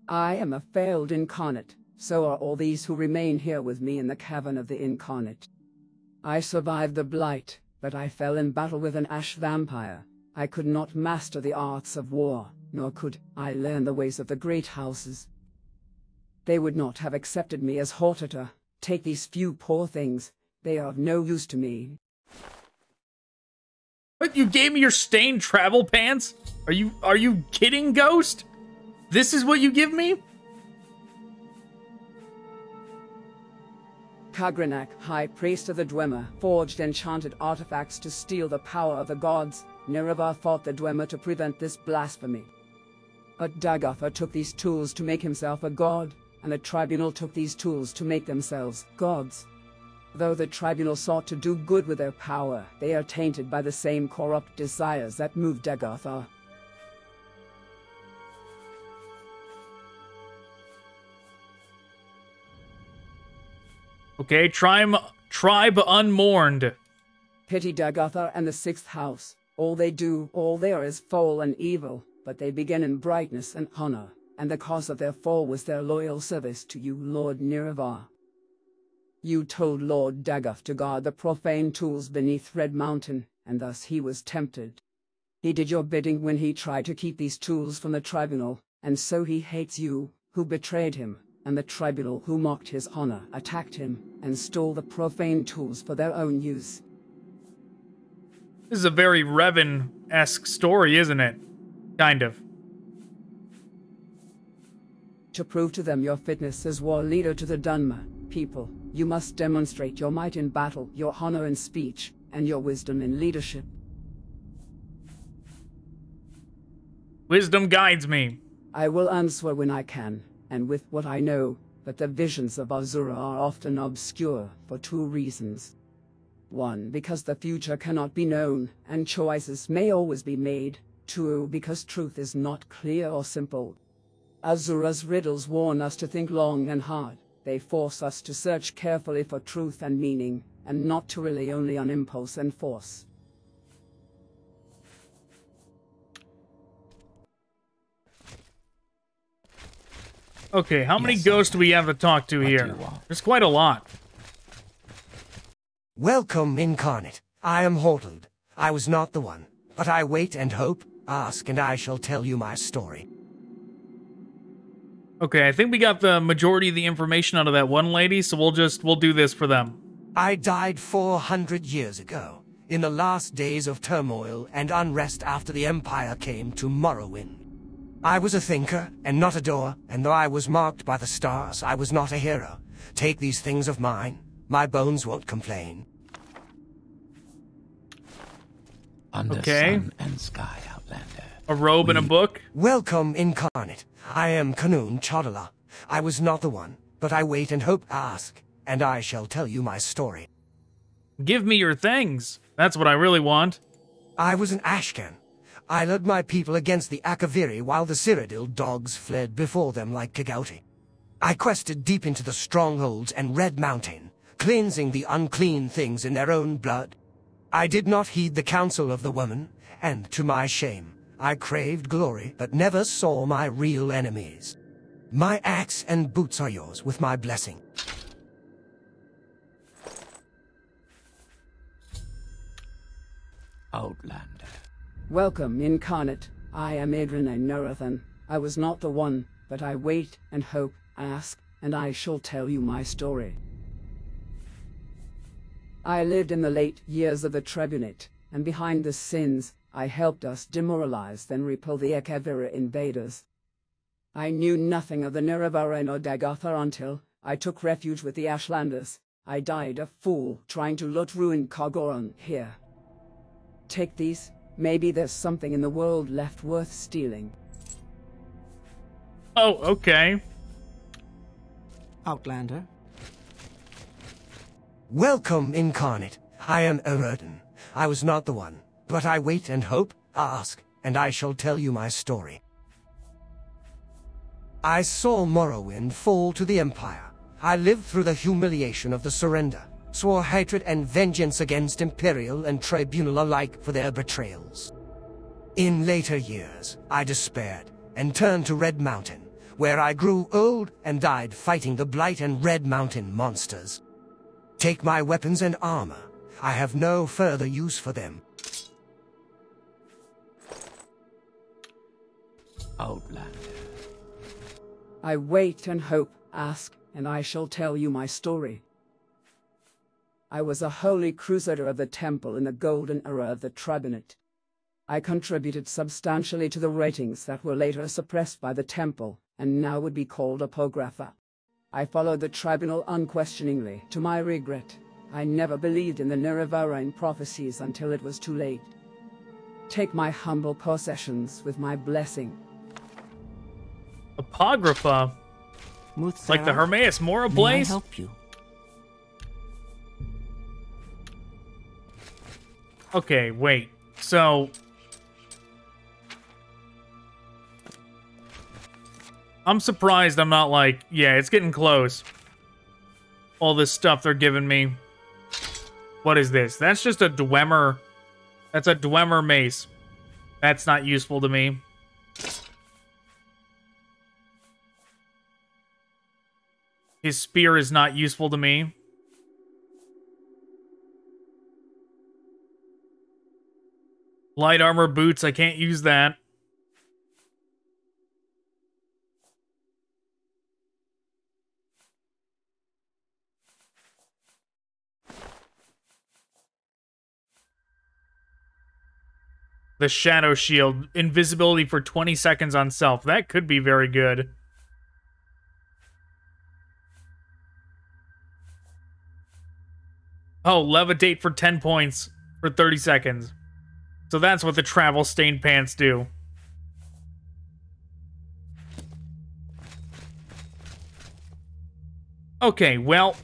Speaker 3: I am a failed Incarnate, so are all these who remain here with me in the Cavern of the Incarnate. I survived the Blight, but I fell in battle with an Ash vampire. I could not master the arts of war, nor could I learn the ways of the great houses. They would not have accepted me as Hortator. Take these few poor things, they are of no use to me.
Speaker 1: What, you gave me your stained travel pants? Are you kidding, Ghost? This is what you give me?
Speaker 3: Kagranak, High Priest of the Dwemer, forged enchanted artifacts to steal the power of the gods. Nerevar fought the Dwemer to prevent this blasphemy. But Dagoth took these tools to make himself a god, and the Tribunal took these tools to make themselves gods. Though the Tribunal sought to do good with their power, they are tainted by the same corrupt desires that moved Dagoth.
Speaker 1: Okay, tribe unmourned.
Speaker 3: Pity Dagoth and the 6th house. All they do, all there is foul and evil, but they begin in brightness and honor, and the cause of their fall was their loyal service to you, Lord Nerevar. You told Lord Dagoth to guard the profane tools beneath Red Mountain, and thus he was tempted. He did your bidding when he tried to keep these tools from the Tribunal, and so he hates you, who betrayed him, and the Tribunal who mocked his honor, attacked him, and stole the profane tools for their own use.
Speaker 1: This is a very Revan-esque story, isn't it? Kind of.
Speaker 3: To prove to them your fitness as war leader to the Dunmer people, you must demonstrate your might in battle, your honor in speech, and your wisdom in leadership.
Speaker 1: Wisdom guides me.
Speaker 3: I will answer when I can, and with what I know, but the visions of Azura are often obscure for 2 reasons. 1, because the future cannot be known, and choices may always be made. 2, because truth is not clear or simple. Azura's riddles warn us to think long and hard. They force us to search carefully for truth and meaning, and not to rely only on impulse and force.
Speaker 1: Okay, how many ghosts do we have to talk to here? There's quite a lot.
Speaker 6: Welcome, Incarnate. I am Hortald. I was not the one, but I wait and hope. Ask, and I shall tell you my story.
Speaker 1: Okay, I think we got the majority of the information out of that one lady, so we'll do this for them.
Speaker 6: I died 400 years ago, in the last days of turmoil and unrest after the Empire came to Morrowind. I was a thinker, and not a doer, and though I was marked by the stars, I was not a hero. Take these things of mine, my bones won't complain.
Speaker 8: Under sun and sky, Outlander.
Speaker 1: A robe and a book?
Speaker 6: Welcome, Incarnate. I am Kanun Chodala. I was not the one, but I wait and hope. Ask, and I shall tell you my story.
Speaker 1: Give me your things. That's what I really want.
Speaker 6: I was an Ashcan. I led my people against the Akaviri while the Citadel dogs fled before them like Kagauti. I quested deep into the strongholds and Red Mountain, cleansing the unclean things in their own blood. I did not heed the counsel of the woman, and to my shame, I craved glory but never saw my real enemies. My axe and boots are yours with my blessing.
Speaker 8: Outlander.
Speaker 3: Welcome, Incarnate. I am Adrina Nerathan. I was not the one, but I wait and hope, ask, and I shall tell you my story. I lived in the late years of the Tribunate, and behind the sins, I helped us demoralize then repel the Akavira invaders. I knew nothing of the Nerevarine or Dagoth until I took refuge with the Ashlanders. I died a fool trying to loot ruined Kogoron here. Take these. Maybe there's something in the world left worth stealing.
Speaker 1: Oh, okay.
Speaker 2: Outlander.
Speaker 6: Welcome, Incarnate. I am Eredin. I was not the one, but I wait and hope, ask, and I shall tell you my story. I saw Morrowind fall to the Empire. I lived through the humiliation of the surrender, swore hatred and vengeance against Imperial and Tribunal alike for their betrayals. In later years, I despaired and turned to Red Mountain, where I grew old and died fighting the Blight and Red Mountain monsters. Take my weapons and armor. I have no further use for them.
Speaker 8: Outlander.
Speaker 3: I wait and hope, ask, and I shall tell you my story. I was a holy crusader of the temple in the golden era of the tribunate. I contributed substantially to the ratings that were later suppressed by the temple, and now would be called apocrypha. I followed the tribunal unquestioningly, to my regret. I never believed in the Nerevarine prophecies until it was too late. Take my humble possessions with my blessing.
Speaker 1: Apocrypha? Like the Hermaeus Morroblivion?
Speaker 2: May I help you?
Speaker 1: Okay, wait. So... I'm surprised I'm not like, yeah, it's getting close. All this stuff they're giving me. What is this? That's just a Dwemer. That's a Dwemer mace. That's not useful to me. His spear is not useful to me. Light armor boots, I can't use that. The Shadow Shield. Invisibility for 20 seconds on self. That could be very good. Oh, levitate for 10 points for 30 seconds. So that's what the travel stained pants do. Okay, well,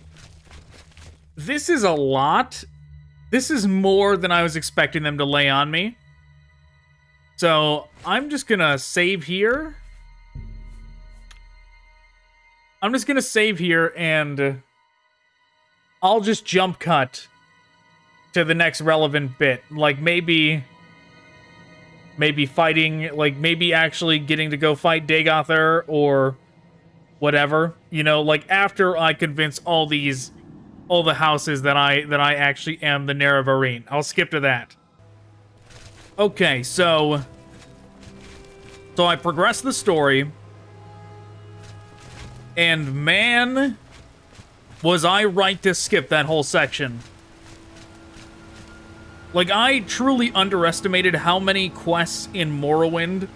Speaker 1: this is a lot. This is more than I was expecting them to lay on me. So, I'm just gonna save here. I'm just gonna save here, and I'll just jump cut to the next relevant bit. Like, maybe fighting, like, maybe actually getting to go fight Dagoth or whatever. You know, like, after I convince all the houses that I actually am the Nerevarine. I'll skip to that. Okay, so I progressed the story, and man, was I right to skip that whole section. Like, I truly underestimated how many quests in Morrowind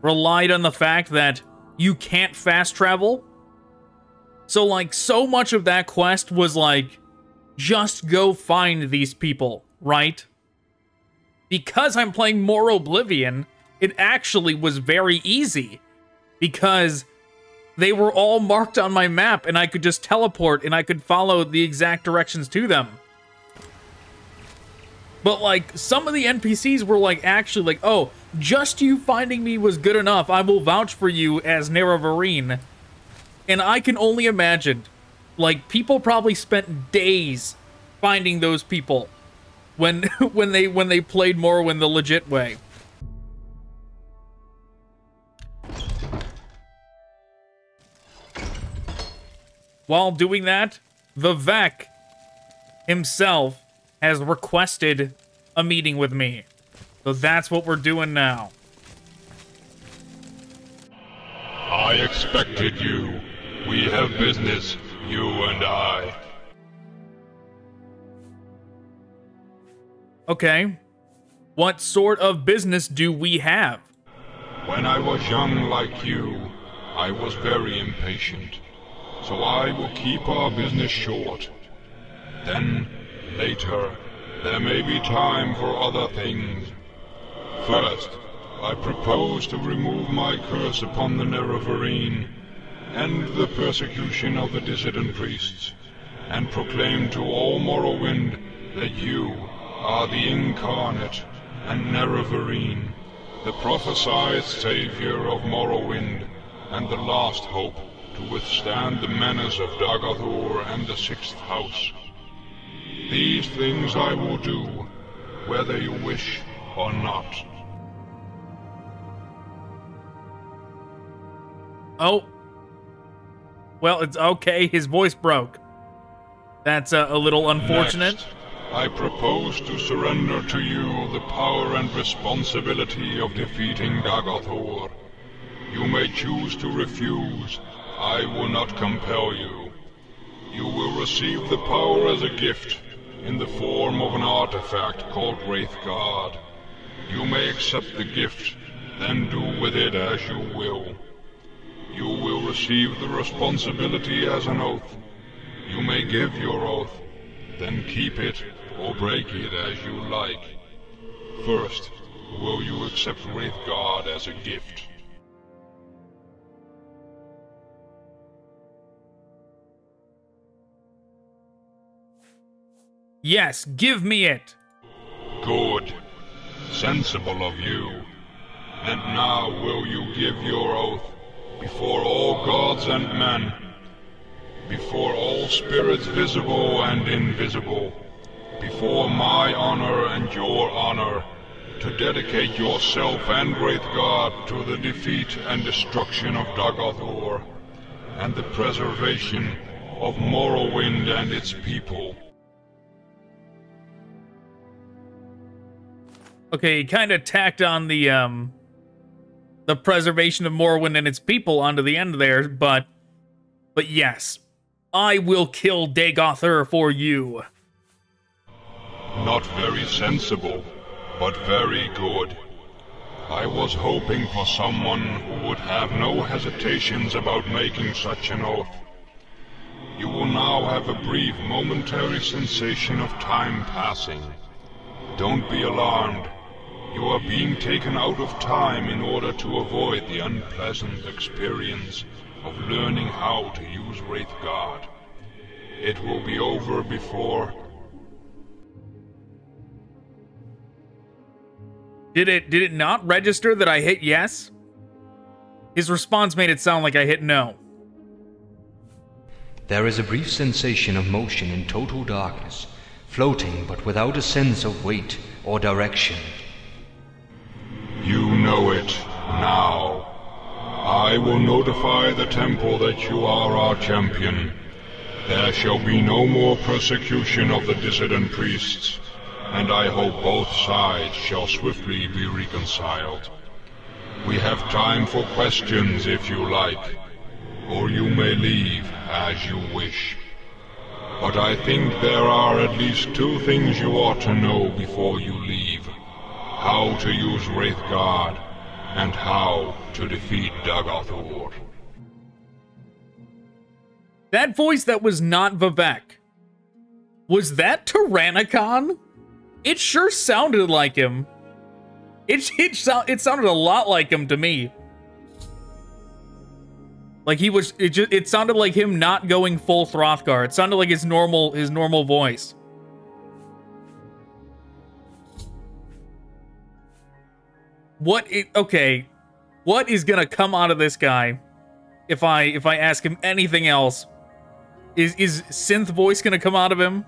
Speaker 1: relied on the fact that you can't fast travel. So, like, so much of that quest was like, just go find these people, right? Because I'm playing Morroblivion, it actually was very easy. Because they were all marked on my map, and I could just teleport, and I could follow the exact directions to them. But, like, some of the NPCs were, like, actually like, oh, just you finding me was good enough. I will vouch for you as Nerevarine. And I can only imagine, like, people probably spent days finding those people when they played Morrowind the legit way. While doing that, Vivek himself has requested a meeting with me. So that's what we're doing now.
Speaker 9: I expected you. We have business, you and I.
Speaker 1: Okay. What sort of business do we have?
Speaker 9: When I was young like you, I was very impatient. So I will keep our business short. Then, later, there may be time for other things. First, I propose to remove my curse upon the Nerevarine, end the persecution of the dissident priests, and proclaim to all Morrowind that you are the Incarnate and Nerevarine, the prophesied savior of Morrowind and the last hope to withstand the menace of Dagoth and the Sixth House. These things I will do, whether you wish or not.
Speaker 1: Oh. Well, it's okay. His voice broke. That's a little unfortunate.
Speaker 9: Next, I propose to surrender to you the power and responsibility of defeating Dagoth. You may choose to refuse. I will not compel you. You will receive the power as a gift, in the form of an artifact called Wraithguard. You may accept the gift, then do with it as you will. You will receive the responsibility as an oath. You may give your oath, then keep it or break it as you like. First, will you accept Wraithguard as a gift?
Speaker 1: Yes, give me it.
Speaker 9: Good. Sensible of you. And now will you give your oath before all gods and men, before all spirits visible and invisible, before my honor and your honor, to dedicate yourself and Wraithguard to the defeat and destruction of Dagoth and the preservation of Morrowind and its people.
Speaker 1: Okay, he kind of tacked on the preservation of Morrowind and its people onto the end there, but yes, I will kill Dagoth for you.
Speaker 9: Not very sensible, but very good. I was hoping for someone who would have no hesitations about making such an oath. You will now have a brief momentary sensation of time passing. Don't be alarmed. You are being taken out of time in order to avoid the unpleasant experience of learning how to use Wraithguard. It will be over before...
Speaker 1: Did it not register that I hit yes? His response made it sound like I hit no.
Speaker 10: There is a brief sensation of motion in total darkness, floating but without a sense of weight or direction.
Speaker 9: You know it now. I will notify the temple that you are our champion. There shall be no more persecution of the dissident priests, and I hope both sides shall swiftly be reconciled. We have time for questions if you like, or you may leave as you wish. But I think there are at least two things you ought to know before you leave. How to use Wraithguard, and how to defeat Dagoth.
Speaker 1: That voice that was not Vivek. Was that Tyrannicon? It sure sounded like him. It sounded a lot like him to me. Like he was, it sounded like him not going full Throthgar. It sounded like his normal voice. Okay, what is gonna come out of this guy if I ask him anything else? Is synth voice gonna come out of him?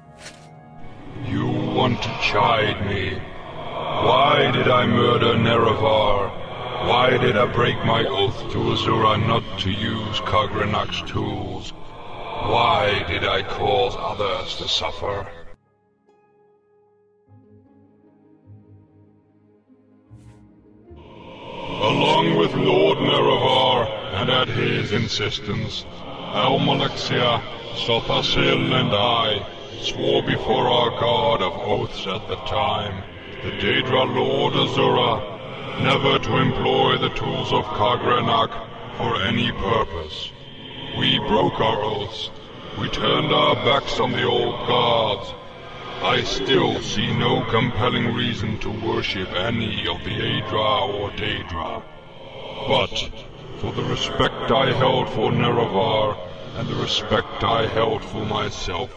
Speaker 9: You want to chide me. Why did I murder Nerevar? Why did I break my oath to Azura not to use Khagrenak's tools? Why did I cause others to suffer? Along with Lord Nerevar, and at his insistence, Almalexia, Sothasil and I swore before our god of oaths at the time, the Daedra Lord Azura, never to employ the tools of Khagrenak for any purpose. We broke our oaths. We turned our backs on the old gods. I still see no compelling reason to worship any of the Aedra or Daedra. But, for the respect I held for Nerevar, and the respect I held for myself,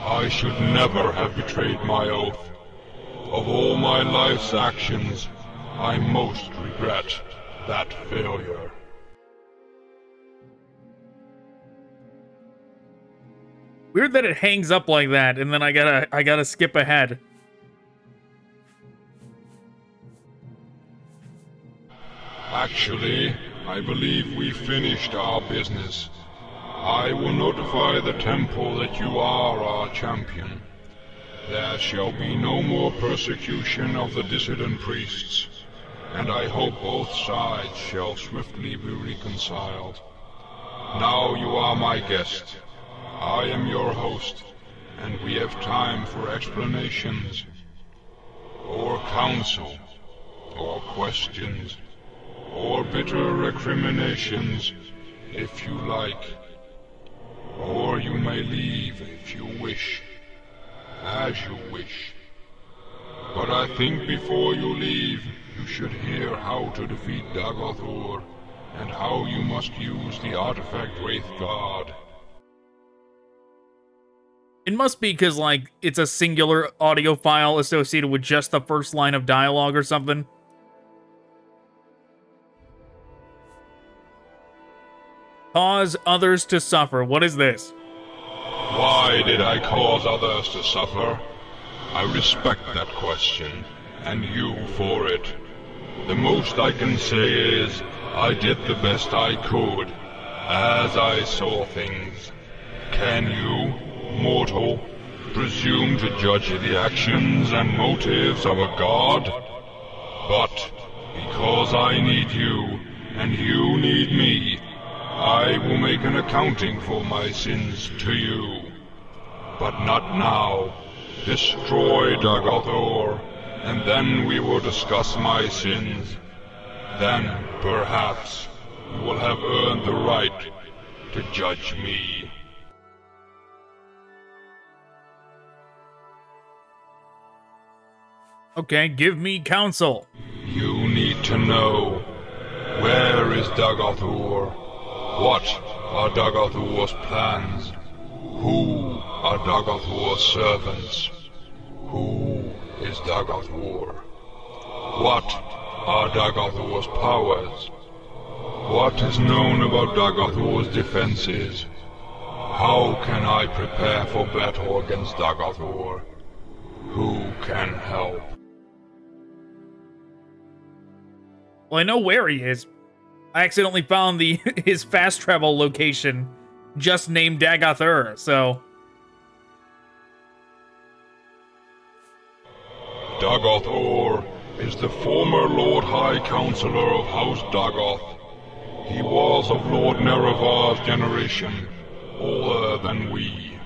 Speaker 9: I should never have betrayed my oath. Of all my life's actions, I most regret that failure.
Speaker 1: Weird that it hangs up like that, and then I gotta skip ahead.
Speaker 9: Actually, I believe we finished our business. I will notify the temple that you are our champion. There shall be no more persecution of the dissident priests, and I hope both sides shall swiftly be reconciled. Now you are my guest. I am your host, and we have time for explanations, or counsel, or questions, or bitter recriminations, if you like. Or you may leave if you wish, as you wish. But I think before you leave, you should hear how to defeat Dagoth, and how you must use the artifact Wraith Guard.
Speaker 1: It must be because, like, it's a singular audio file associated with just the first line of dialogue or something. Cause others to suffer. What is this?
Speaker 9: Why did I cause others to suffer? I respect that question, and you for it. The most I can say is, I did the best I could, as I saw things. Can you, mortal, presume to judge the actions and motives of a god? But, because I need you, and you need me, I will make an accounting for my sins to you. But not now. Destroy Dagoth, and then we will discuss my sins. Then, perhaps, you will have earned the right to judge me.
Speaker 1: Okay, give me counsel.
Speaker 9: You need to know, where is Dagoth? What are Dagoth's plans? Who are Dagoth's servants? Who is Dagoth? What are Dagoth's powers? What is known about Dagoth's defenses? How can I prepare for battle against Dagoth? Who can help?
Speaker 1: Well, I know where he is. I accidentally found his fast travel location, just named Dagoth, so...
Speaker 9: Dagoth is the former Lord High Counselor of House Dagoth. He was of Lord Nerevar's generation, older than we,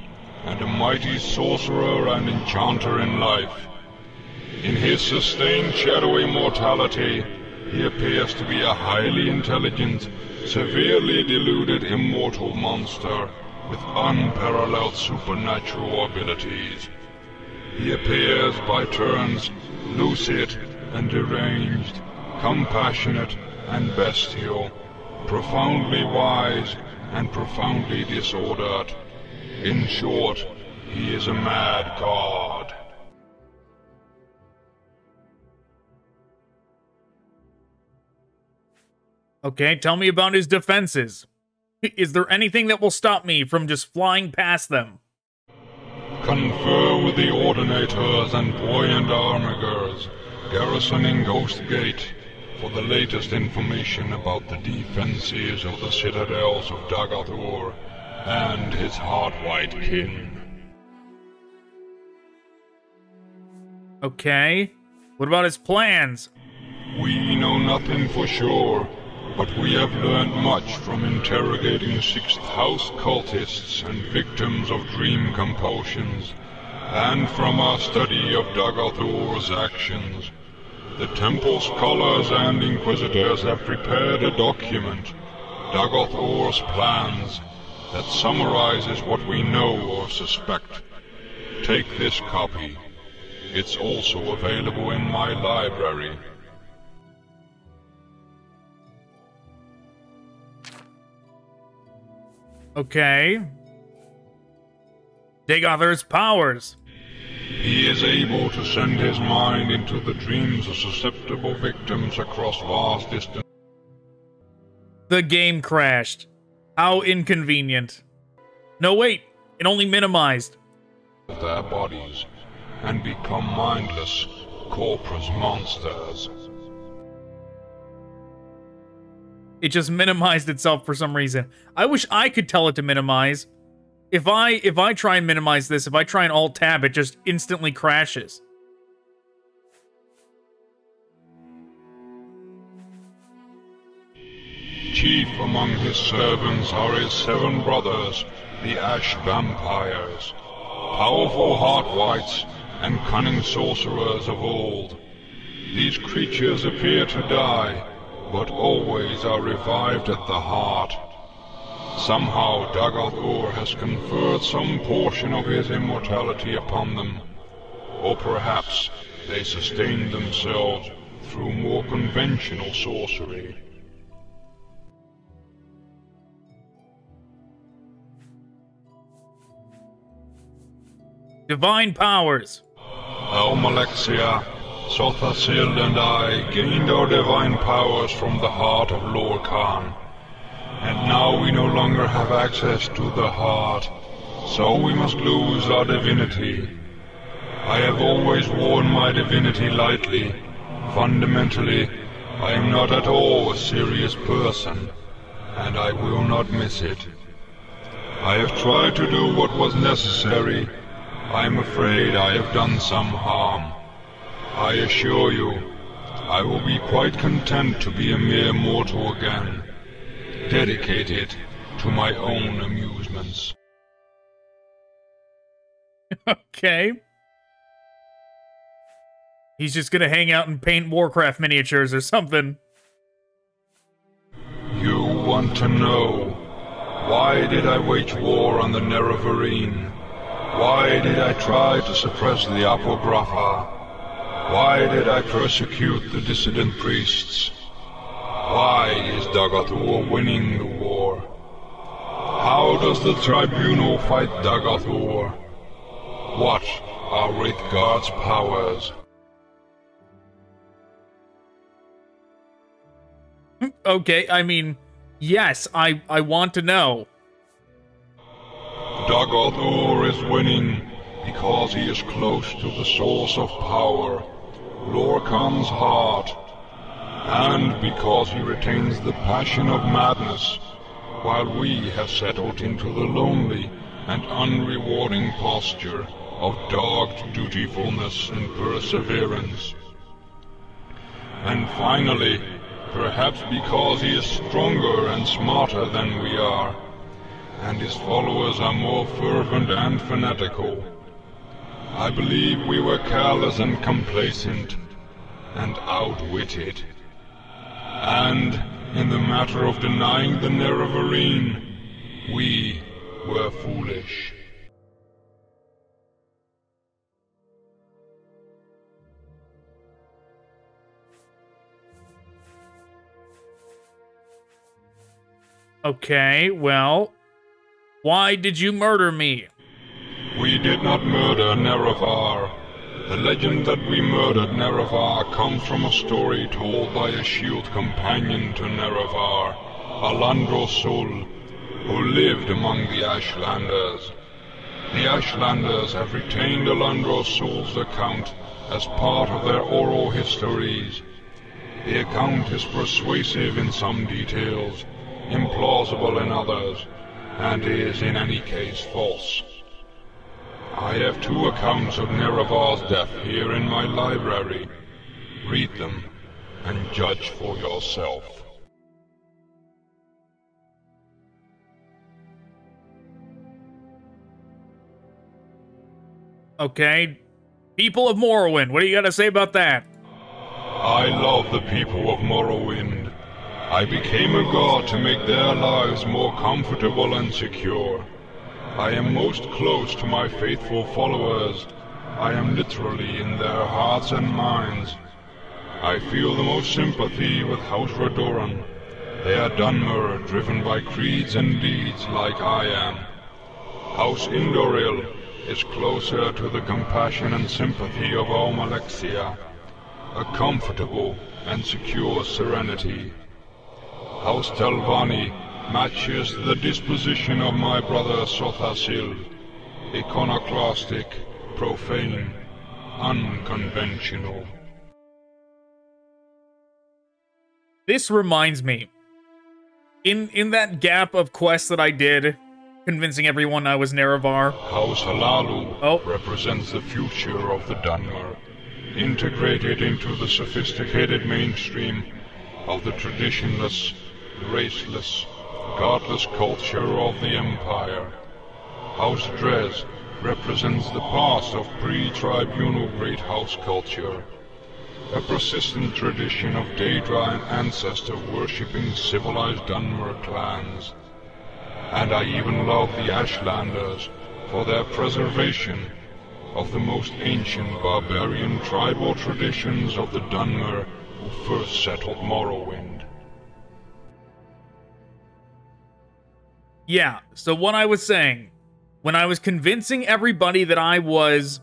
Speaker 9: and a mighty sorcerer and enchanter in life. In his sustained shadowy mortality, he appears to be a highly intelligent, severely deluded immortal monster with unparalleled supernatural abilities. He appears by turns lucid and deranged, compassionate and bestial, profoundly wise and profoundly disordered. In short, he is a mad god.
Speaker 1: Okay, tell me about his defenses. Is there anything that will stop me from just flying past them?
Speaker 9: Confer with the Ordinators and Buoyant Armigers, garrisoning Ghost Gate, for the latest information about the defenses of the Citadels of Dagoth and his hard-white kin.
Speaker 1: Okay. What about his plans?
Speaker 9: We know nothing for sure, but we have learned much from interrogating Sixth House cultists and victims of dream compulsions, and from our study of Dagoth's actions. The Temple Scholars and Inquisitors have prepared a document, Dagoth's Plans, that summarizes what we know or suspect. Take this copy. It's also available in my library.
Speaker 1: Okay. Dagoth's powers.
Speaker 9: He is able to send his mind into the dreams of susceptible victims across vast distances.
Speaker 1: The game crashed. How inconvenient. No, wait. It only minimized.
Speaker 9: Their bodies and become mindless, corpus monsters.
Speaker 1: It just minimized itself for some reason. I wish I could tell it to minimize. If I try and minimize this, if I try and alt-tab, it just instantly crashes.
Speaker 9: Chief among his servants are his 7 brothers, the Ash Vampires, powerful heart-wights and cunning sorcerers of old. These creatures appear to die, but always are revived at the heart. Somehow Dagoth has conferred some portion of his immortality upon them, or perhaps they sustain themselves through more conventional sorcery.
Speaker 1: Divine powers.
Speaker 9: Almalexia, Sothasil and I gained our divine powers from the heart of Lorcan. And now we no longer have access to the heart, so we must lose our divinity. I have always worn my divinity lightly. Fundamentally, I am not at all a serious person, and I will not miss it. I have tried to do what was necessary. I am afraid I have done some harm. I assure you, I will be quite content to be a mere mortal again, dedicated to my own amusements.
Speaker 1: Okay. He's just gonna hang out and paint Warcraft miniatures or something.
Speaker 9: You want to know, why did I wage war on the Nerevarine? Why did I try to suppress the Apocrypha? Why did I persecute the dissident priests? Why is Dagoth winning the war? How does the tribunal fight Dagoth? What are Wraithguard's powers?
Speaker 1: Okay, I mean, yes, I want to know.
Speaker 9: Dagoth is winning because he is close to the source of power, Lorcan's heart, and because he retains the passion of madness, while we have settled into the lonely and unrewarding posture of dogged dutifulness and perseverance. And finally, perhaps because he is stronger and smarter than we are, and his followers are more fervent and fanatical, I believe we were careless and complacent, and outwitted. And, in the matter of denying the Nerevarine, we were foolish.
Speaker 1: Okay, well, why did you murder me?
Speaker 9: We did not murder Nerevar. The legend that we murdered Nerevar comes from a story told by a shield companion to Nerevar, Alandro Sol, who lived among the Ashlanders. The Ashlanders have retained Alandro Sol's account as part of their oral histories. The account is persuasive in some details, implausible in others, and is in any case false. I have 2 accounts of Nerevar's death here in my library. Read them, and judge for yourself.
Speaker 1: Okay. People of Morrowind, what do you got to say about that?
Speaker 9: I love the people of Morrowind. I became a god to make their lives more comfortable and secure. I am most close to my faithful followers. I am literally in their hearts and minds. I feel the most sympathy with House Radoran. They are Dunmer, driven by creeds and deeds like I am. House Indoril, is closer to the compassion and sympathy of Om Alexia, a comfortable and secure serenity. House Telvanni matches the disposition of my brother Sothasil, iconoclastic, profane, unconventional.
Speaker 1: This reminds me, in that gap of quests that I did, convincing everyone I was Nerevar.
Speaker 9: House Halalu represents the future of the Dunmer, integrated into the sophisticated mainstream of the traditionless, raceless, godless culture of the Empire. House Drez represents the past of pre-tribunal great house culture, a persistent tradition of Daedra and ancestor worshipping civilized Dunmer clans. And I even love the Ashlanders for their preservation of the most ancient barbarian tribal traditions of the Dunmer who first settled Morrowind.
Speaker 1: Yeah, so what I was saying, when I was convincing everybody that I was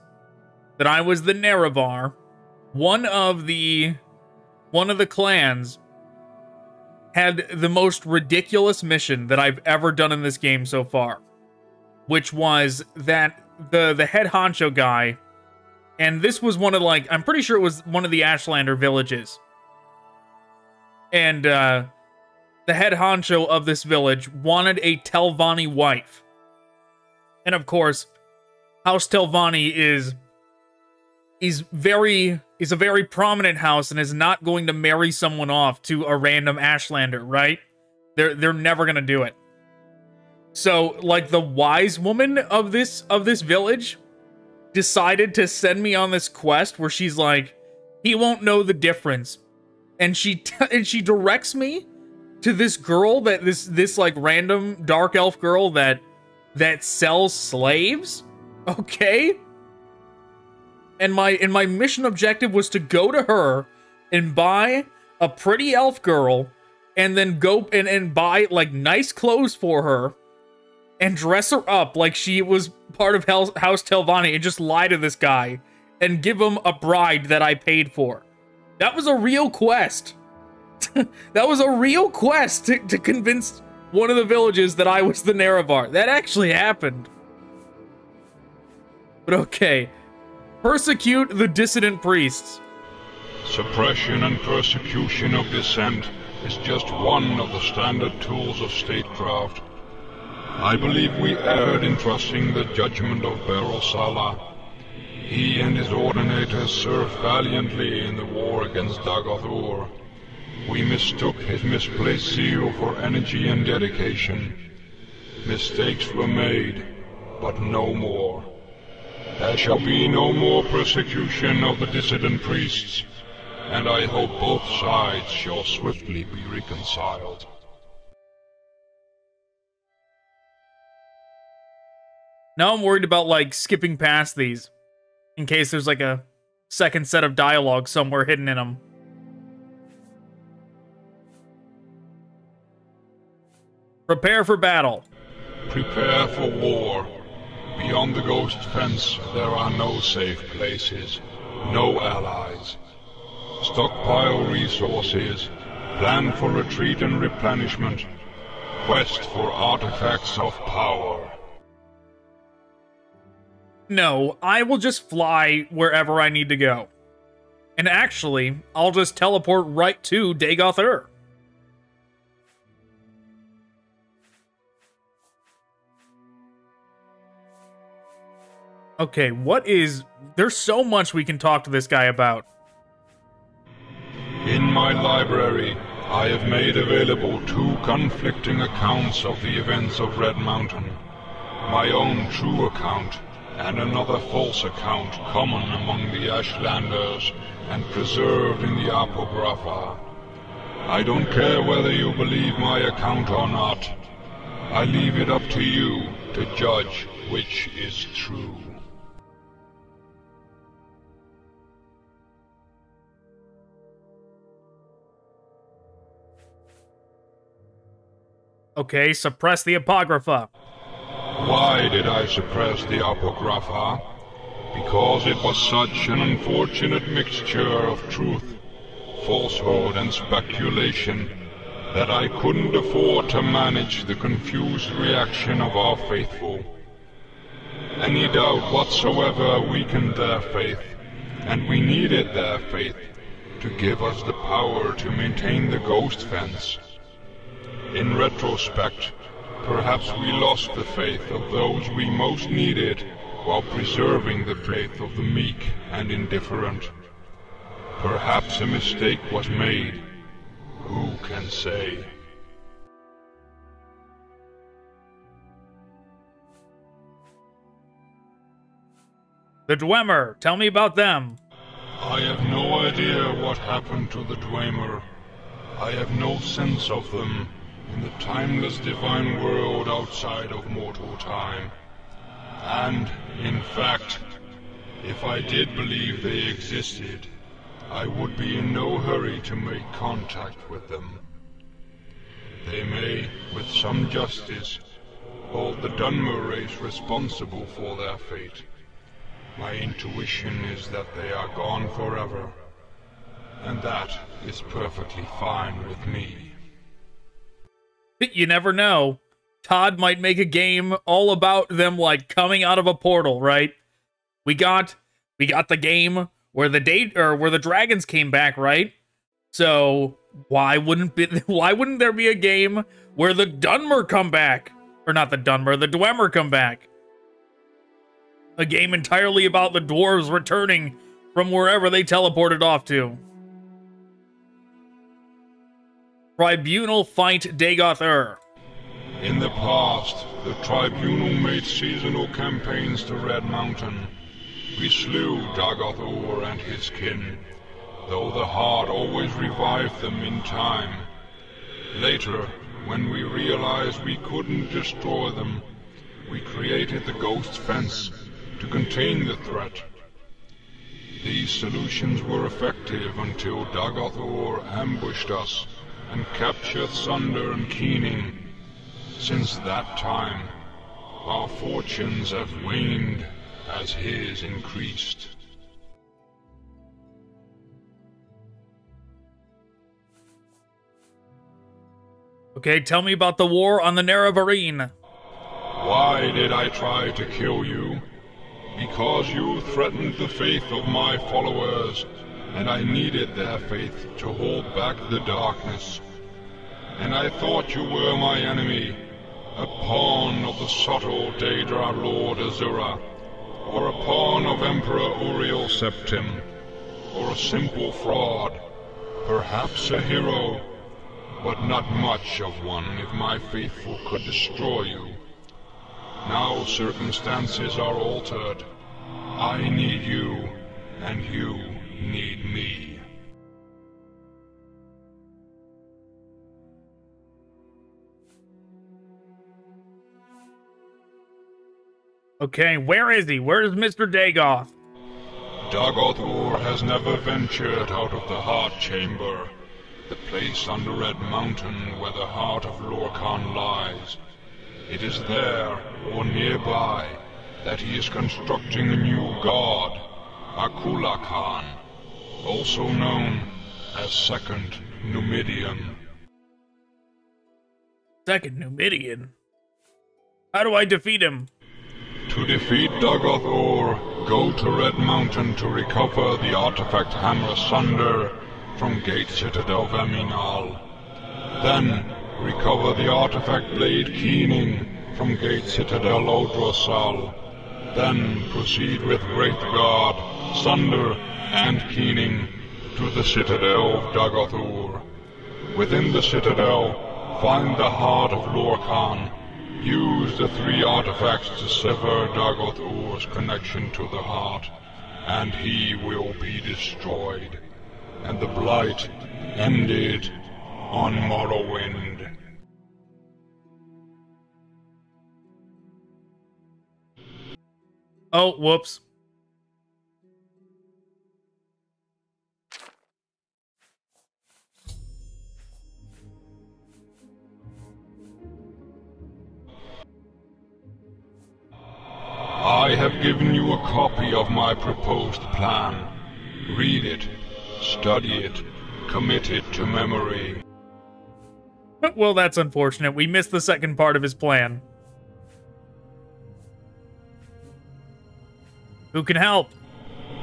Speaker 1: the Nerevar, one of the clans had the most ridiculous mission that I've ever done in this game so far, which was that the head honcho guy, and this was one of, like, I'm pretty sure it was one of the Ashlander villages, and the head honcho of this village wanted a Telvanni wife. And of course, House Telvanni is a very prominent house and is not going to marry someone off to a random Ashlander, right? They're never gonna do it. So, like, the wise woman of this village decided to send me on this quest where she's like, he won't know the difference, and she directs me to this girl this like random dark elf girl that sells slaves. Okay. And my mission objective was to go to her and buy a pretty elf girl, and then go and buy, like, nice clothes for her and dress her up like she was part of House Telvanni and just lie to this guy and give him a bride that I paid for. That was a real quest. That was a real quest to convince one of the villages that I was the Nerevar. That actually happened. But okay. Persecute the dissident priests.
Speaker 9: Suppression and persecution of dissent is just one of the standard tools of statecraft. I believe we erred in trusting the judgment of Beryl Sala. He and his ordinators served valiantly in the war against Dagoth. We mistook his misplaced zeal for energy and dedication. Mistakes were made, but no more. There shall be no more persecution of the dissident priests, and I hope both sides shall swiftly be reconciled.
Speaker 1: Now I'm worried about, like, skipping past these, in case there's, like, a second set of dialogue somewhere hidden in them. Prepare for battle.
Speaker 9: Prepare for war. Beyond the ghost fence, there are no safe places, no allies. Stockpile resources, plan for retreat and replenishment, quest for artifacts of power.
Speaker 1: No, I will just fly wherever I need to go. And actually, I'll just teleport right to Dagoth. Okay, there's so much we can talk to this guy about.
Speaker 9: In my library, I have made available 2 conflicting accounts of the events of Red Mountain. My own true account, and another false account common among the Ashlanders and preserved in the Apocrypha. I don't care whether you believe my account or not. I leave it up to you to judge which is true.
Speaker 1: Okay, suppress the Apocrypha.
Speaker 9: Why did I suppress the Apocrypha? Because it was such an unfortunate mixture of truth, falsehood, and speculation that I couldn't afford to manage the confused reaction of our faithful. Any doubt whatsoever weakened their faith, and we needed their faith to give us the power to maintain the ghost fence. In retrospect, perhaps we lost the faith of those we most needed while preserving the faith of the meek and indifferent. Perhaps a mistake was made. Who can say?
Speaker 1: The Dwemer, tell me about them.
Speaker 9: I have no idea what happened to the Dwemer. I have no sense of them in the timeless divine world outside of mortal time. And, in fact, if I did believe they existed, I would be in no hurry to make contact with them. They may, with some justice, hold the Dunmer race responsible for their fate. My intuition is that they are gone forever, and that is perfectly fine with me.
Speaker 1: You never know. Todd might make a game all about them, like, coming out of a portal, right? We got the game where the dragons came back, right? So why wouldn't there be a game where the Dunmer come back? Or not the Dunmer, the Dwemer come back. A game entirely about the dwarves returning from wherever they teleported off to. Tribunal fight Dagoth.
Speaker 9: In the past, the Tribunal made seasonal campaigns to Red Mountain. We slew Dagoth and his kin, though the Heart always revived them in time. Later, when we realized we couldn't destroy them, we created the Ghost Fence to contain the threat. These solutions were effective until Dagoth ambushed us and captured Sunder and Keening. Since that time, our fortunes have waned as his increased.
Speaker 1: Okay, tell me about the war on the Nerevarine.
Speaker 9: Why did I try to kill you? Because you threatened the faith of my followers, and I needed their faith to hold back the darkness. And I thought you were my enemy, a pawn of the subtle Daedra Lord Azura, or a pawn of Emperor Uriel Septim, or a simple fraud, perhaps a hero, but not much of one if my faithful could destroy you. Now circumstances are altered. I need you, and you need me.
Speaker 1: Okay, where is he? Where is Mr. Dagoth?
Speaker 9: Dagoth has never ventured out of the Heart Chamber, the place on the Red Mountain where the heart of Lorkhan lies. It is there, or nearby, that he is constructing a new god, Akula Khan, also known as Second Numidian.
Speaker 1: Second Numidian? How do I defeat him?
Speaker 9: To defeat Dagoth, go to Red Mountain to recover the artifact Hammer Sunder from Gate Citadel Vaminal. Then, recover the artifact Blade Keening from Gate Citadel Odrosal. Then proceed with Great God, Sunder, and Keening to the Citadel of Dagoth. Within the Citadel, find the heart of Lorkhan. Use the 3 artifacts to sever Dagoth connection to the heart, and he will be destroyed, and the blight ended on Morrowind.
Speaker 1: Oh, whoops.
Speaker 9: have given you a copy of my proposed plan. Read it, study it, commit it to memory.
Speaker 1: Well, that's unfortunate. We missed the second part of his plan. Who can help?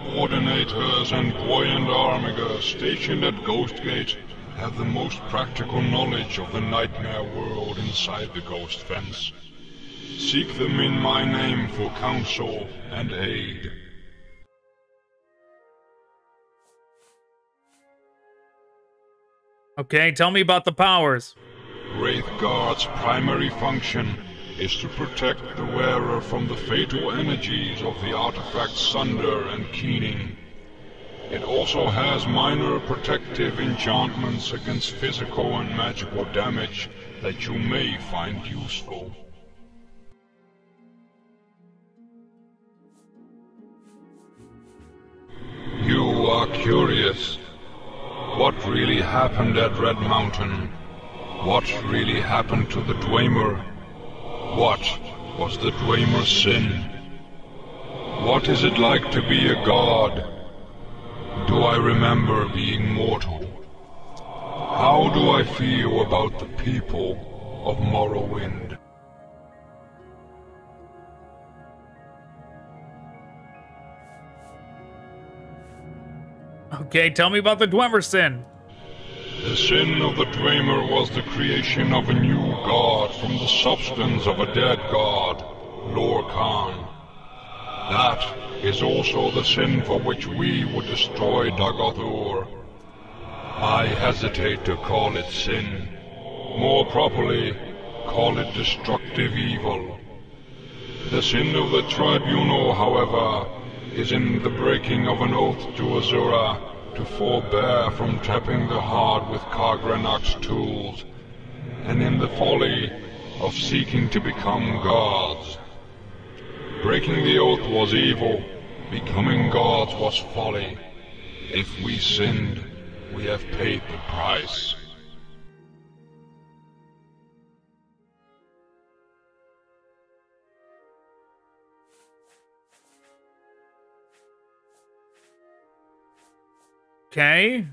Speaker 9: Coordinators and Buoyant Armiger stationed at Ghostgate have the most practical knowledge of the nightmare world inside the Ghost Fence. Seek them in my name for counsel and aid.
Speaker 1: Okay, tell me about the powers.
Speaker 9: Wraithguard's primary function is to protect the wearer from the fatal energies of the artifacts Sunder and Keening. It also has minor protective enchantments against physical and magical damage that you may find useful. You are curious. What really happened at Red Mountain? What really happened to the Dwemer? What was the Dwemer's sin? What is it like to be a god? Do I remember being mortal? How do I feel about the people of Morrowind?
Speaker 1: Okay, tell me about the Dwemer sin.
Speaker 9: The sin of the Dwemer was the creation of a new god from the substance of a dead god, Lorcan. That is also the sin for which we would destroy Dagoth. I hesitate to call it sin. More properly, call it destructive evil. The sin of the Tribunal, however, is in the breaking of an oath to Azura to forbear from tapping the heart with Kargranak's tools, and in the folly of seeking to become gods. Breaking the oath was evil, becoming gods was folly. If we sinned, we have paid the price.
Speaker 1: Okay.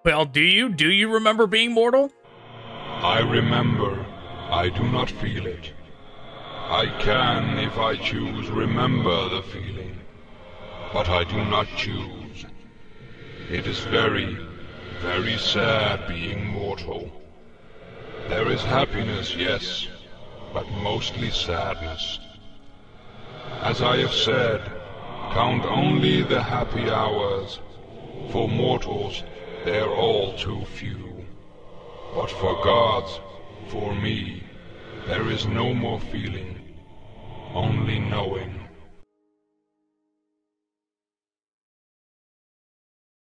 Speaker 1: Well, do you remember being mortal?
Speaker 9: I remember. I do not feel it. I can, if I choose, remember the feeling. But I do not choose. It is very, very sad being mortal. There is happiness, yes, but mostly sadness. As I have said, count only the happy hours. For mortals, they are all too few. But for gods, for me, there is no more feeling, only knowing.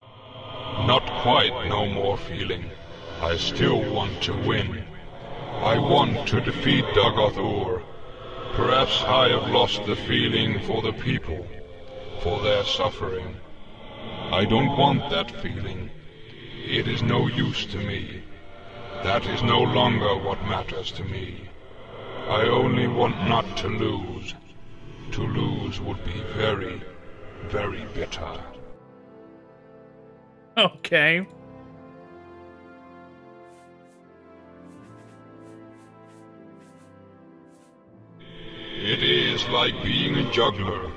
Speaker 9: Not quite no more feeling. I still want to win. I want to defeat Dagoth. Perhaps I have lost the feeling for the people, for their suffering. I don't want that feeling. It is no use to me. That is no longer what matters to me. I only want not to lose. To lose would be very, very bitter.
Speaker 1: Okay.
Speaker 9: It is like being a juggler.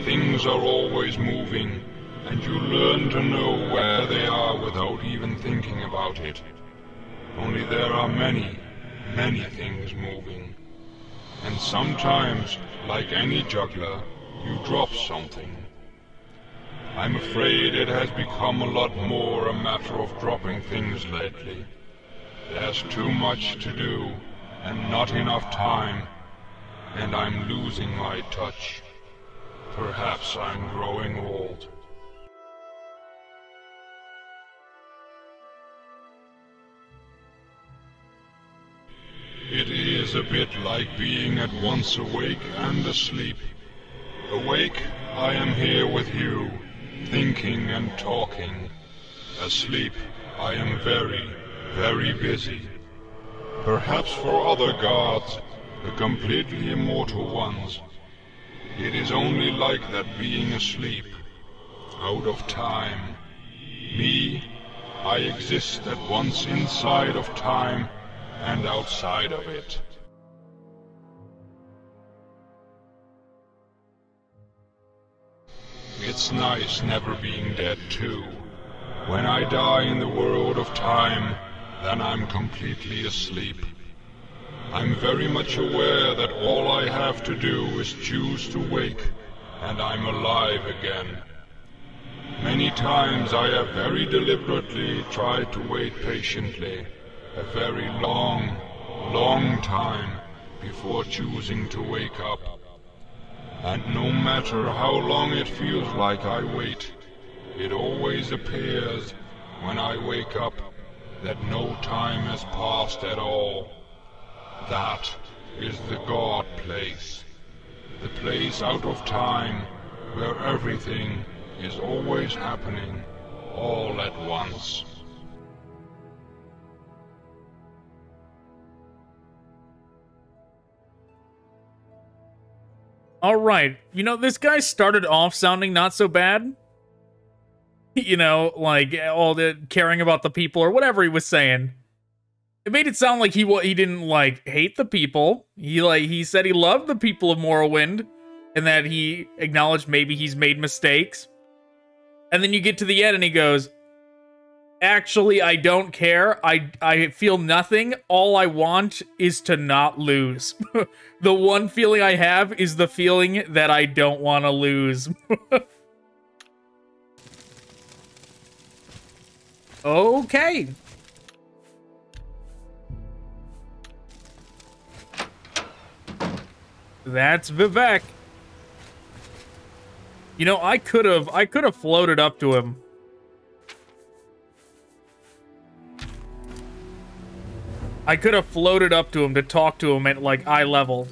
Speaker 9: Things are always moving, and you learn to know where they are without even thinking about it. Only there are many, many things moving. And sometimes, like any juggler, you drop something. I'm afraid it has become a lot more a matter of dropping things lately. There's too much to do, and not enough time, and I'm losing my touch. Perhaps I'm growing old. It is a bit like being at once awake and asleep. Awake, I am here with you, thinking and talking. Asleep, I am very, very busy. Perhaps for other gods, the completely immortal ones, It is only like that being asleep, out of time. Me, I exist at once inside of time and outside of it. It's nice never being dead too. When I die in the world of time, then I'm completely asleep. I'm very much aware that all I have to do is choose to wake, and I'm alive again. Many times I have very deliberately tried to wait patiently, a very long, long time, before choosing to wake up. And no matter how long it feels like I wait, it always appears, when I wake up, that no time has passed at all. That is the God place. The place out of time, where everything is always happening, all at once.
Speaker 1: Alright, you know, this guy started off sounding not so bad. You know, like, all the caring about the people or whatever he was saying. It made it sound like he didn't, like, hate the people. He said he loved the people of Morrowind, and that he acknowledged maybe he's made mistakes. And then you get to the end and he goes, actually, I don't care. I feel nothing. All I want is to not lose. The one feeling I have is the feeling that I don't want to lose. Okay. That's Vivek. You know, I could have floated up to him. I could have floated up to him to talk to him at, like, eye level.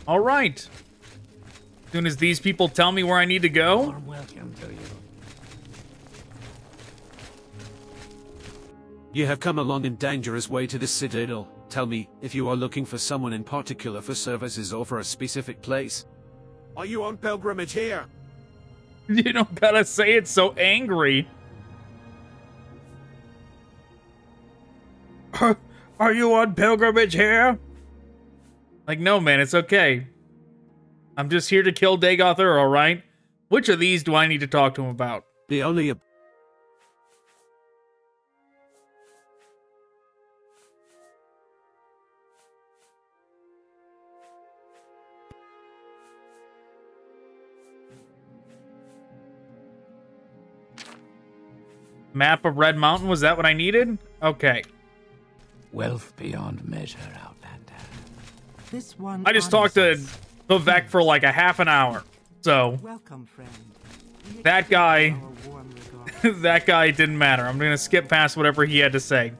Speaker 1: All right. As soon as these people tell me where I need to go.
Speaker 8: Welcome to you.
Speaker 5: You have come a long and dangerous way to the Citadel. Tell me, if you are looking for someone in particular for services or for a specific place.
Speaker 11: Are you on pilgrimage here?
Speaker 1: You don't gotta say it so angry. Are you on pilgrimage here? Like, no, man, it's okay. I'm just here to kill Dagoth, alright? Which of these do I need to talk to him about?
Speaker 5: The only...
Speaker 1: Map of Red Mountain, was that what I needed? Okay.
Speaker 8: Wealth beyond measure, Outlander.
Speaker 2: This one
Speaker 1: I just talked to Vivek for like a half an hour. So,
Speaker 2: welcome, friend.
Speaker 1: That guy, that guy didn't matter. I'm gonna skip past whatever he had to say.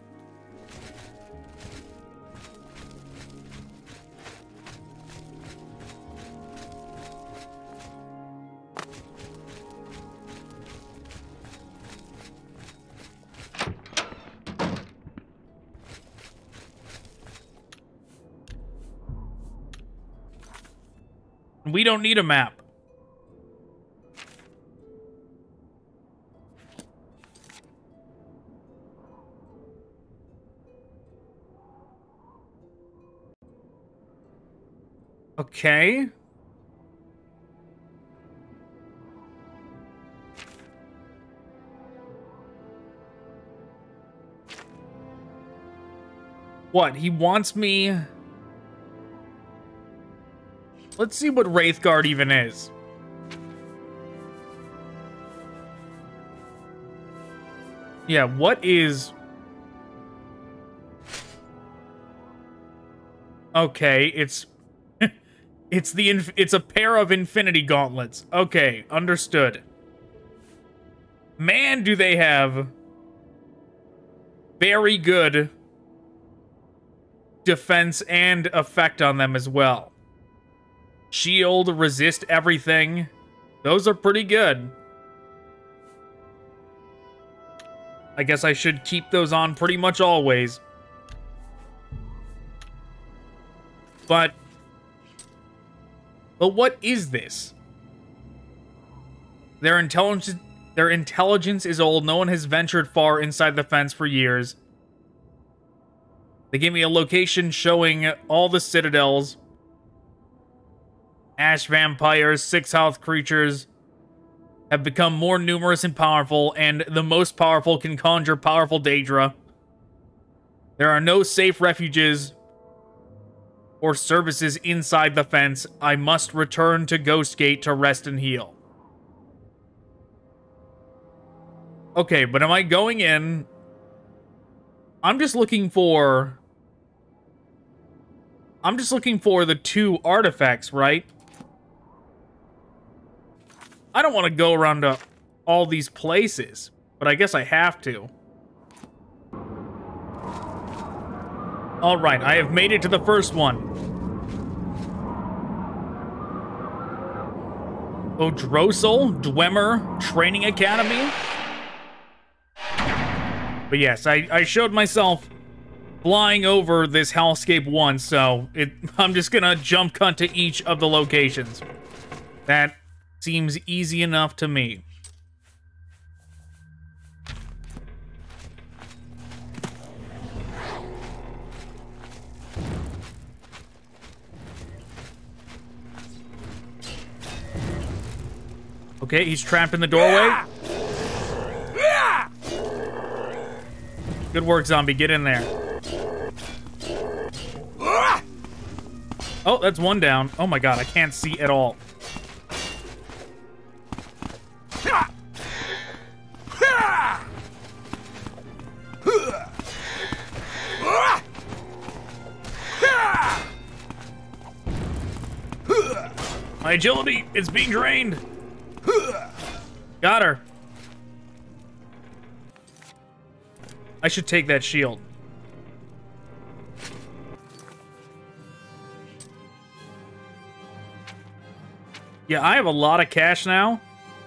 Speaker 1: We don't need a map. Okay. What? He wants me... Let's see what Wraithguard even is. Yeah, what is... Okay, it's... it's a pair of infinity gauntlets. Okay, understood. Man, do they have very good defense and effect on them as well. Shield, resist everything. Those are pretty good. I guess I should keep those on pretty much always. But what is this? Their intelligence is old. No one has ventured far inside the fence for years. They gave me a location showing all the citadels. Ash vampires, 6 health creatures have become more numerous and powerful, and the most powerful can conjure powerful Daedra. There are no safe refuges or services inside the fence. I must return to Ghostgate to rest and heal. Okay, but am I going in? I'm just looking for the 2 artifacts, right? I don't want to go around to all these places, but I guess I have to. Alright, I have made it to the first one. Odrosel Dwemer Training Academy? But yes, I showed myself flying over this hellscape once, so I'm just gonna jump cut to each of the locations. That seems easy enough to me. Okay, he's trapped in the doorway. Good work, zombie. Get in there. Oh, that's one down. Oh my god, I can't see at all. My agility, it's being drained. Got her. I should take that shield. Yeah, I have a lot of cash now.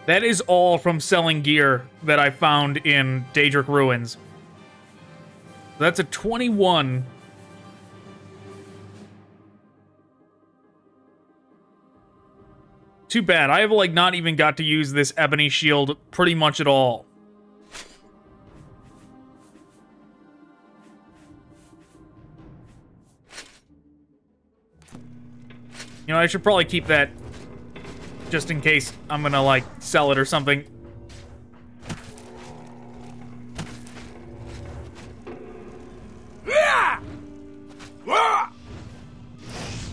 Speaker 1: That is all from selling gear that I found in Daedric Ruins. That's a 21. Too bad. I have, like, not even got to use this ebony shield pretty much at all. You know, I should probably keep that just in case I'm gonna, like, sell it or something.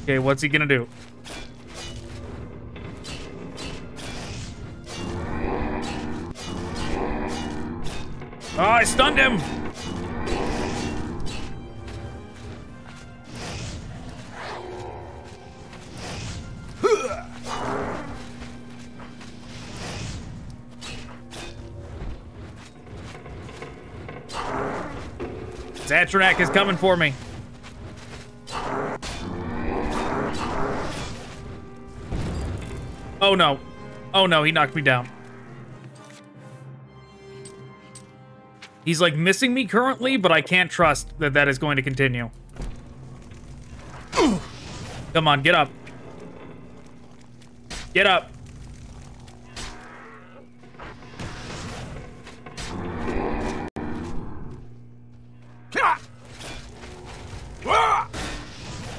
Speaker 1: Okay, what's he gonna do? Oh, I stunned him! Zatranak is coming for me. Oh no. Oh no, he knocked me down. He's like missing me currently, but I can't trust that that is going to continue. Come on, get up. Get up.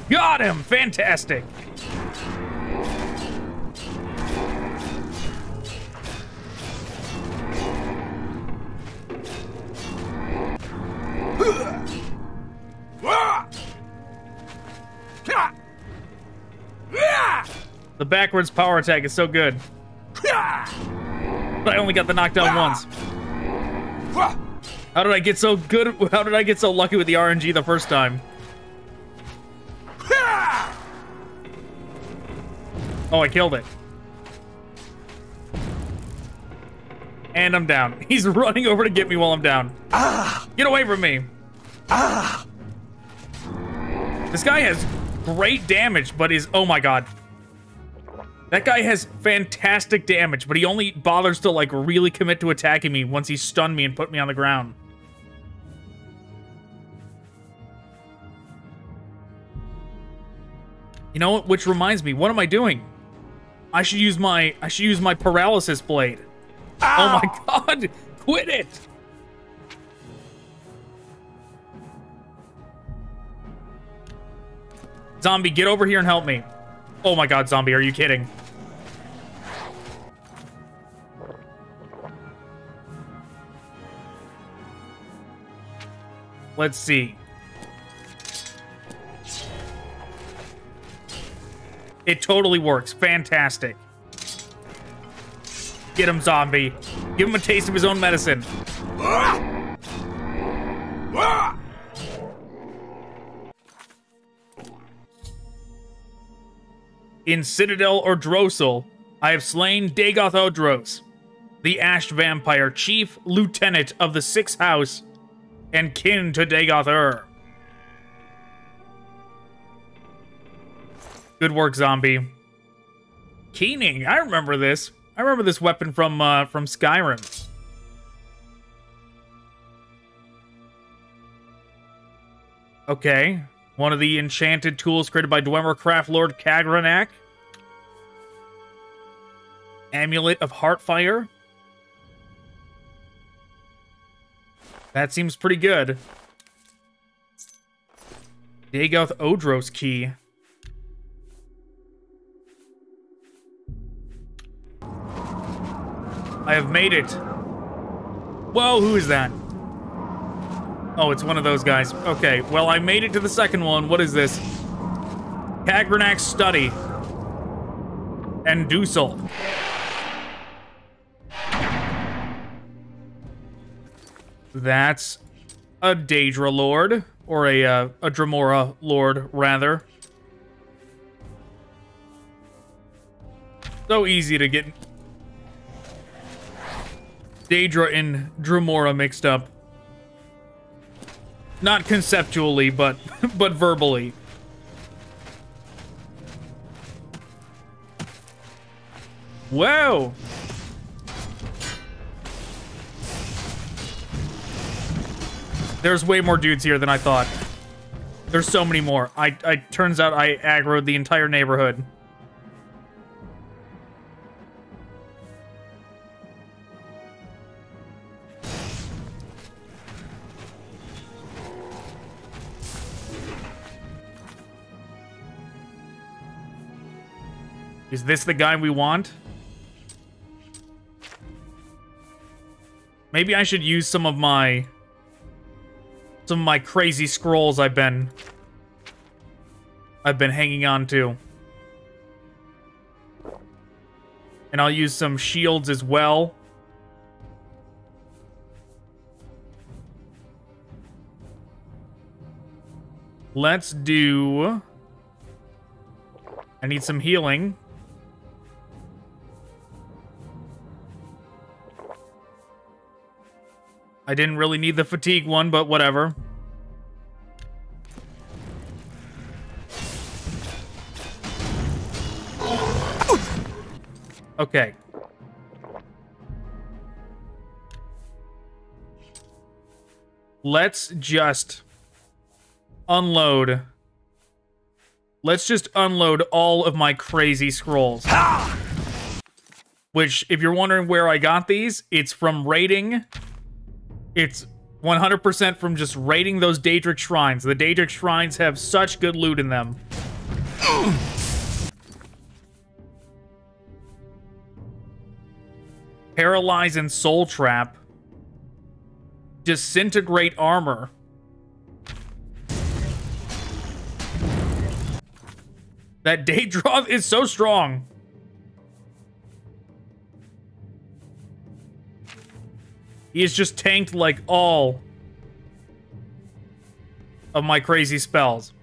Speaker 1: Got him! Fantastic! The backwards power attack is so good. But I only got the knockdown once. How did I get so good? How did I get so lucky with the RNG the first time? Oh, I killed it. And I'm down. He's running over to get me while I'm down. Get away from me. This guy has great damage, but is... Oh my god. That guy has fantastic damage, but he only bothers to, like, really commit to attacking me once he's stunned me and put me on the ground. You know what? Which reminds me, what am I doing? I should use my paralysis blade. Ow! Oh my god! Quit it! Zombie, get over here and help me. Oh my god, zombie, are you kidding? Let's see. It totally works. Fantastic. Get him, zombie. Give him a taste of his own medicine. In Citadel or Drossel, I have slain Dagoth Odros, the Ashed Vampire, Chief Lieutenant of the Sixth House, and kin to Dagoth. Good work, zombie. Keening, I remember this. I remember this weapon from Skyrim. Okay. One of the enchanted tools created by Dwemer Craft Lord Kagranak. Amulet of Heartfire. That seems pretty good. Dagoth Odros key. I have made it. Whoa, who is that? Oh, it's one of those guys. Okay, well, I made it to the second one. What is this? Kagranak's Study. And Dusel. That's a Daedra Lord. Or a Dremora Lord, rather. So easy to get Daedra and Dremora mixed up. Not conceptually, but verbally. Whoa! There's way more dudes here than I thought. There's so many more. Turns out I aggroed the entire neighborhood. Is this the guy we want? Maybe I should use some of my crazy scrolls I've been hanging on to. And I'll use some shields as well. Let's do... I need some healing. I didn't really need the fatigue one, but whatever. Okay. Let's just unload. Let's just unload all of my crazy scrolls. Which, if you're wondering where I got these, it's from raiding. It's 100% from just raiding those Daedric Shrines. The Daedric Shrines have such good loot in them. Paralyze and Soul Trap. Disintegrate Armor. That Daedroth is so strong. He has just tanked, like, all of my crazy spells.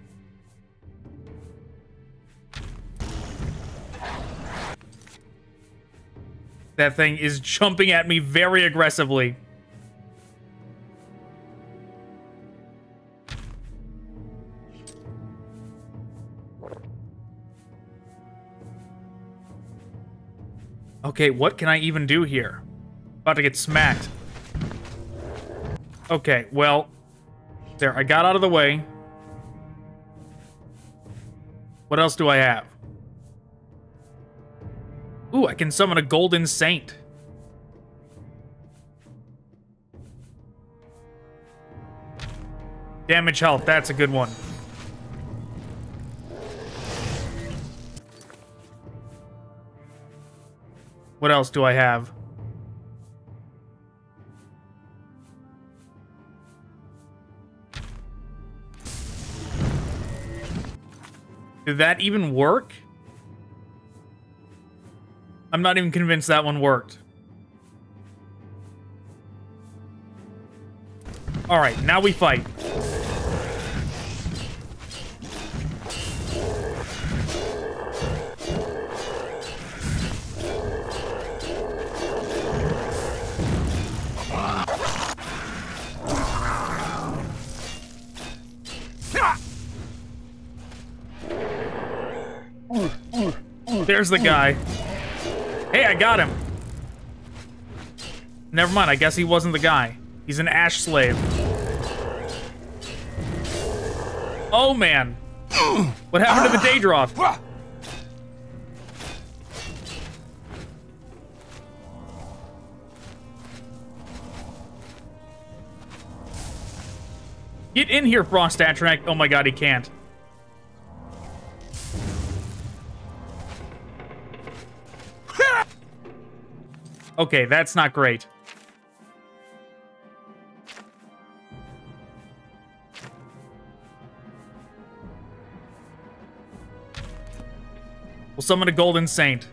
Speaker 1: That thing is jumping at me very aggressively. Okay, what can I even do here? About to get smacked. Okay, well, there, I got out of the way. What else do I have? Ooh, I can summon a golden saint. Damage health, that's a good one. What else do I have? Did that even work? I'm not even convinced that one worked. Alright, now we fight. There's the guy. Hey, I got him. Never mind, I guess he wasn't the guy. He's an ash slave. Oh, man. What happened to the Dagoth? Get in here, Frost Atronach. Oh my god, he can't. Okay, that's not great. We'll summon a golden saint.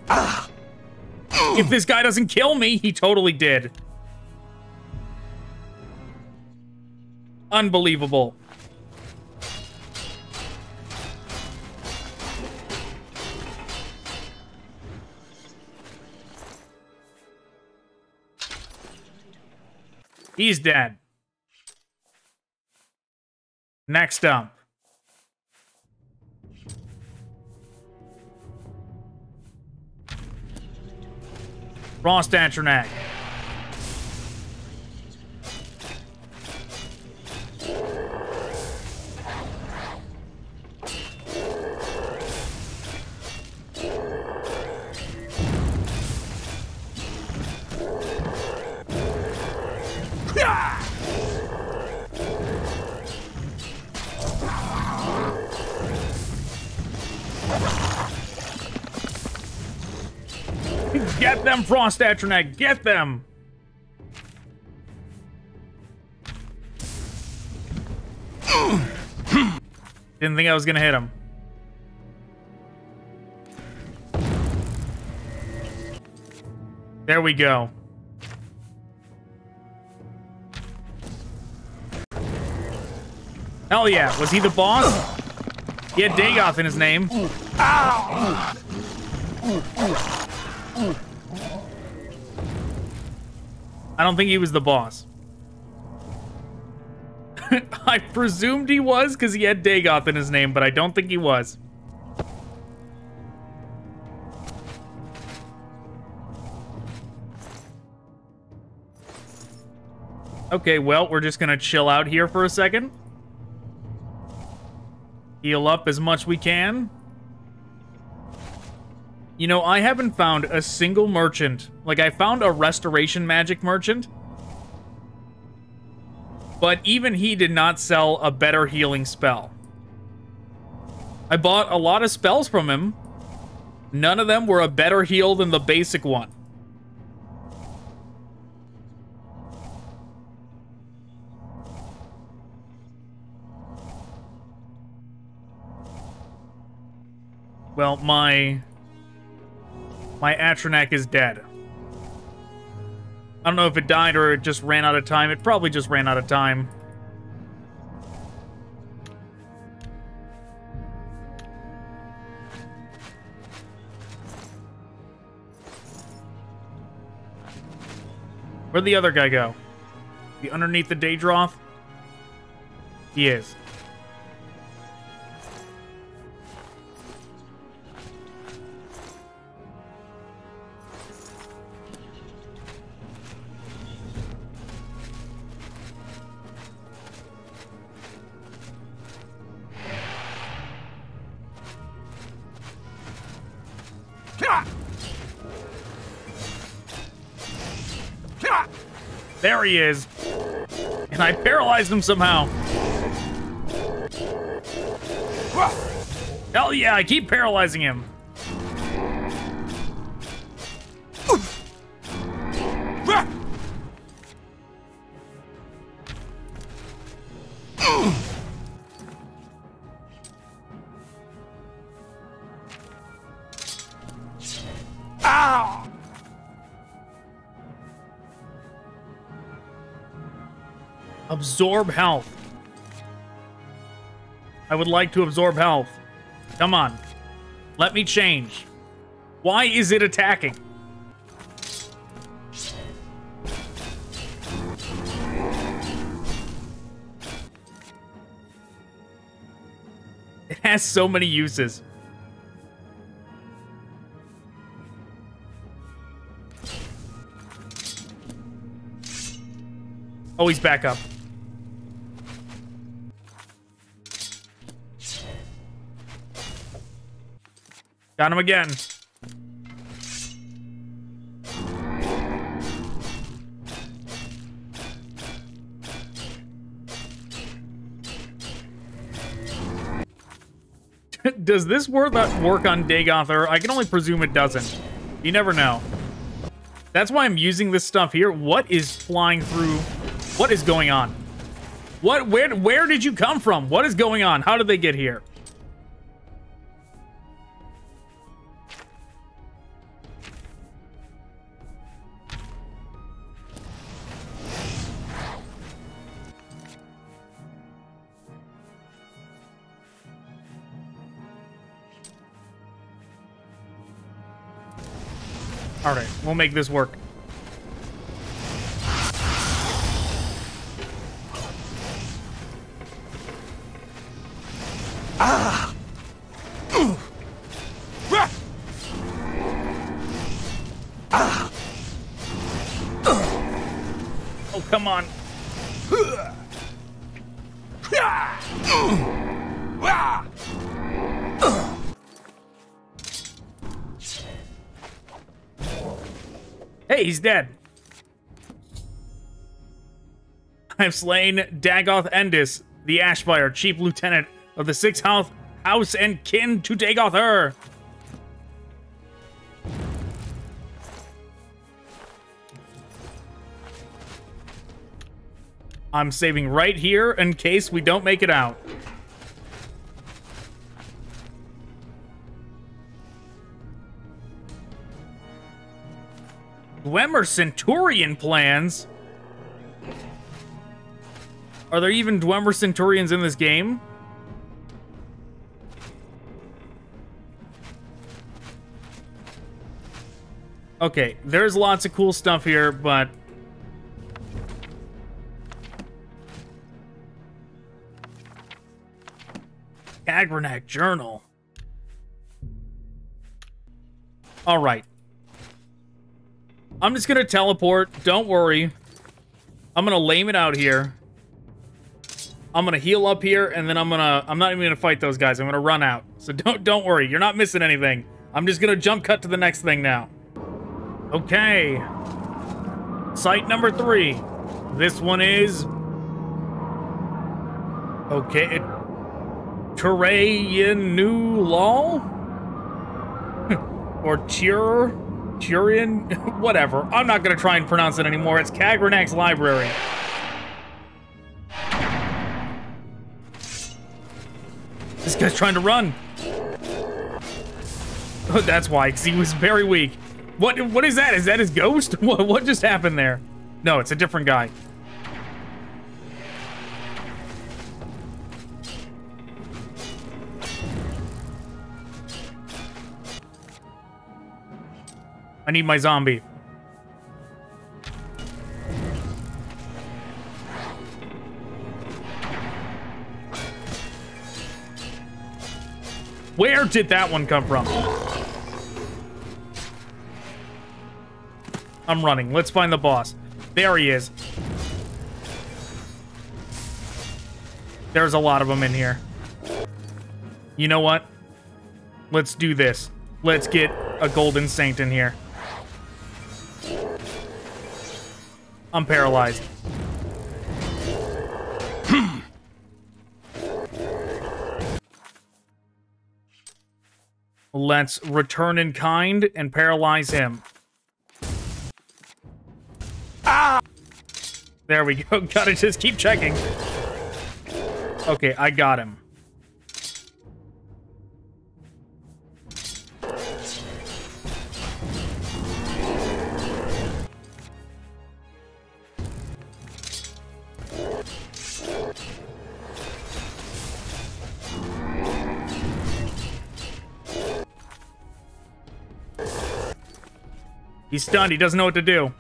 Speaker 1: If this guy doesn't kill me, he totally did. Unbelievable. He's dead. Next up. Frost Atronach. Get them, Frost Atronach! Get them! Didn't think I was gonna hit him. There we go. Hell yeah. Was he the boss? He had Dagoth in his name. I don't think he was the boss. I presumed he was because he had Dagoth in his name, but I don't think he was. Okay, well, we're just gonna chill out here for a second. Heal up as much we can. You know, I haven't found a single merchant. Like, I found a restoration magic merchant. But even he did not sell a better healing spell. I bought a lot of spells from him. None of them were a better heal than the basic one. Well, my Atronach is dead. I don't know if it died or it just ran out of time. It probably just ran out of time. Where'd the other guy go? He underneath the Daedroth? He is. There he is. And I paralyzed him somehow. Hell yeah, I keep paralyzing him. Ow! Absorb health. I would like to absorb health. Come on. Let me change. Why is it attacking? It has so many uses. Oh, he's back up. Got him again. Does this work on Dagoth? Or I can only presume it doesn't. You never know. That's why I'm using this stuff here. What is flying through? What is going on? Where did you come from? What is going on? How did they get here? All right, we'll make this work. Ah! Ah! Oh, come on. Hey, he's dead. I've slain Dagoth Endis, the Ashfire, Chief Lieutenant of the 6th House and kin to Dagoth. I'm saving right here in case we don't make it out. Dwemer Centurion plans? Are there even Dwemer Centurions in this game? Okay, there's lots of cool stuff here, but... Agranac Journal. Alright. I'm just gonna teleport. Don't worry. I'm gonna lame it out here. I'm gonna heal up here, and then I'm not even gonna fight those guys. I'm gonna run out. So don't worry. You're not missing anything. I'm just gonna jump cut to the next thing now. Okay. Site number 3. This one is... Okay. Turayan Law? Or Turian? Whatever. I'm not gonna try and pronounce it anymore. It's Kagranak's library. This guy's trying to run. Oh, that's why, because he was very weak. What is that? Is that his ghost? What just happened there? No, it's a different guy. I need my zombie. Where did that one come from? I'm running. Let's find the boss. There he is. There's a lot of them in here. You know what? Let's do this. Let's get a Golden Saint in here. I'm paralyzed. Let's return in kind and paralyze him. Ah! There we go. Gotta just keep checking. Okay, I got him. He's stunned. He doesn't know what to do.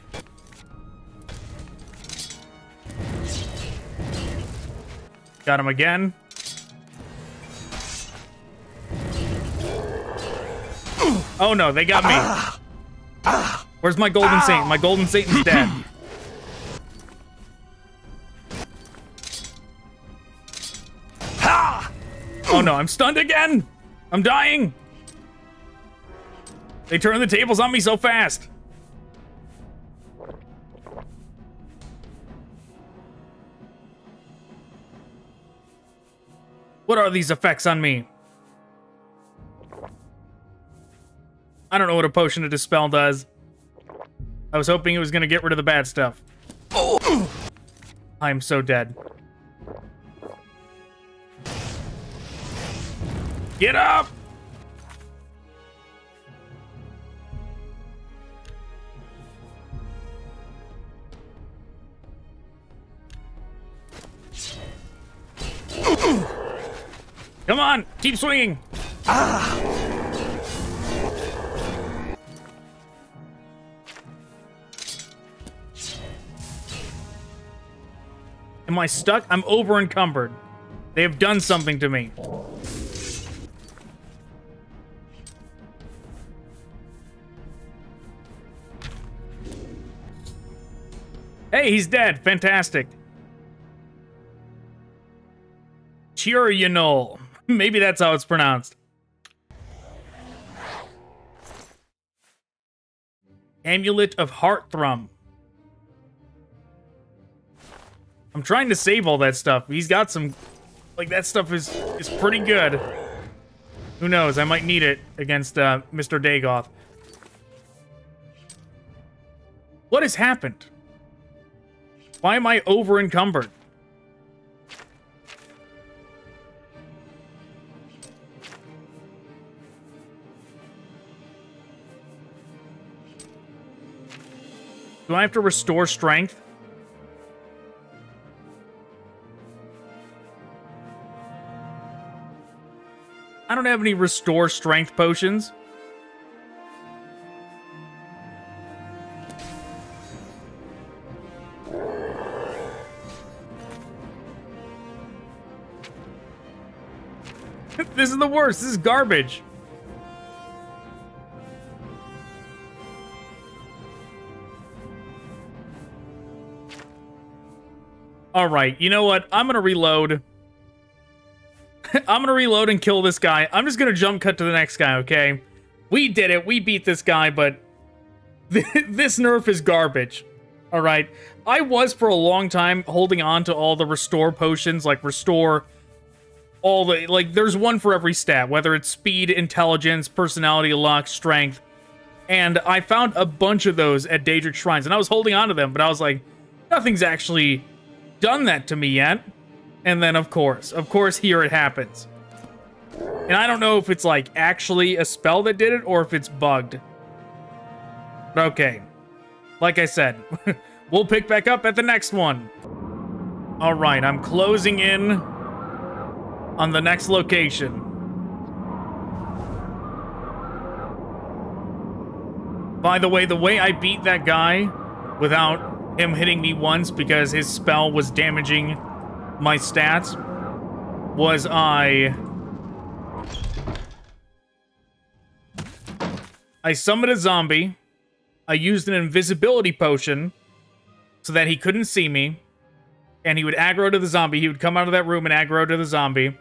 Speaker 1: Got him again. Oh no, they got me. Where's my Golden Saint? My Golden Saint is dead. Oh no, I'm stunned again. I'm dying. They turn the tables on me so fast. What are these effects on me? I don't know what a potion to dispel does. I was hoping it was going to get rid of the bad stuff. Oh. I'm so dead. Get up! Come on, keep swinging. Ah. Am I stuck? I'm over encumbered. They have done something to me. Hey, he's dead. Fantastic. Chirionol. Maybe that's how it's pronounced. Amulet of Heartthrum. I'm trying to save all that stuff. He's got some... Like, that stuff is pretty good. Who knows? I might need it against Mr. Dagoth. What has happened? Why am I over-encumbered? Do I have to restore strength? I don't have any restore strength potions. This is the worst. This is garbage. All right, you know what? I'm gonna reload. I'm gonna reload and kill this guy. I'm just gonna jump cut to the next guy, okay? We did it. We beat this guy, but this nerf is garbage. All right. I was for a long time holding on to all the restore potions, like restore all the, like, there's one for every stat, whether it's speed, intelligence, personality, luck, strength. And I found a bunch of those at Daedric Shrines, and I was holding on to them, but I was like, nothing's actually done that to me yet. And then, of course, here it happens. And I don't know if it's, like, actually a spell that did it, or if it's bugged. But okay. Like I said, we'll pick back up at the next one. Alright, I'm closing in on the next location. By the way I beat that guy without him hitting me once because his spell was damaging my stats was I I summoned a zombie. I used an invisibility potion so that he couldn't see me. And he would aggro to the zombie. He would come out of that room and aggro to the zombie.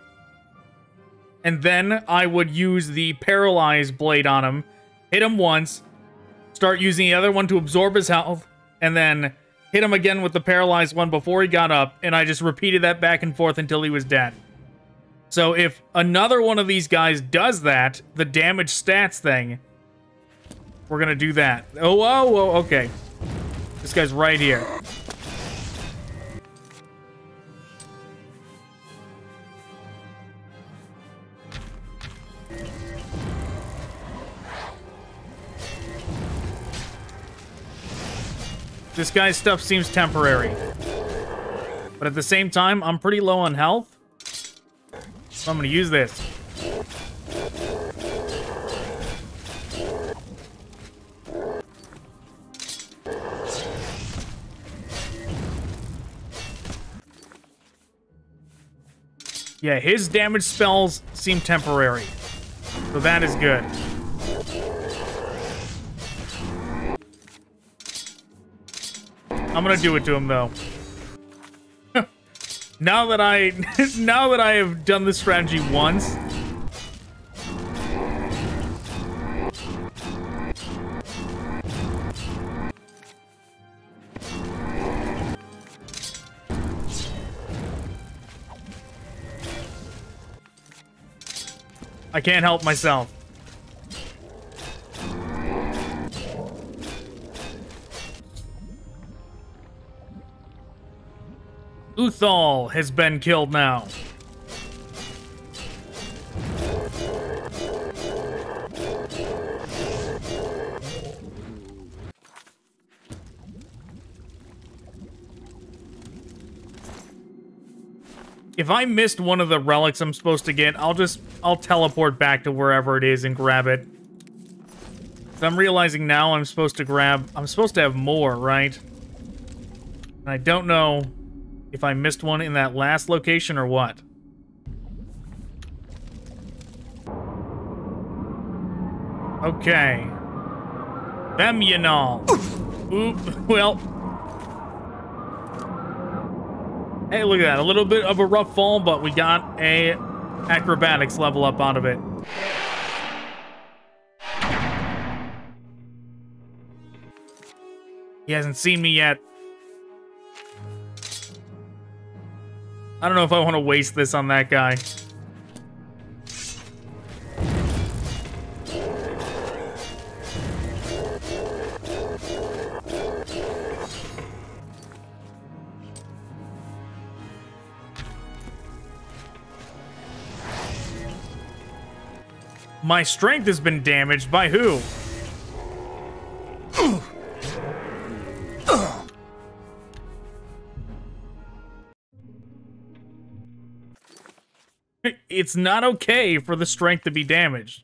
Speaker 1: And then I would use the paralyze blade on him. Hit him once. Start using the other one to absorb his health. And then hit him again with the paralyzed one before he got up. And I just repeated that back and forth until he was dead. So if another one of these guys does that, the damage stats thing, we're going to do that. Oh, whoa, whoa, okay. This guy's right here. This guy's stuff seems temporary. But at the same time, I'm pretty low on health. So I'm going to use this. Yeah, his damage spells seem temporary. So that is good. I'm gonna do it to him though. now that I have done this strategy once. I can't help myself. Uthal has been killed now. If I missed one of the relics I'm supposed to get, I'll teleport back to wherever it is and grab it. So I'm realizing now I'm supposed to have more, right? And I don't know if I missed one in that last location or what. Okay. Them you know. Oop, well. Hey, look at that. A little bit of a rough fall, but we got a acrobatics level up out of it. He hasn't seen me yet. I don't know if I want to waste this on that guy. My strength has been damaged by who? It's not okay for the strength to be damaged.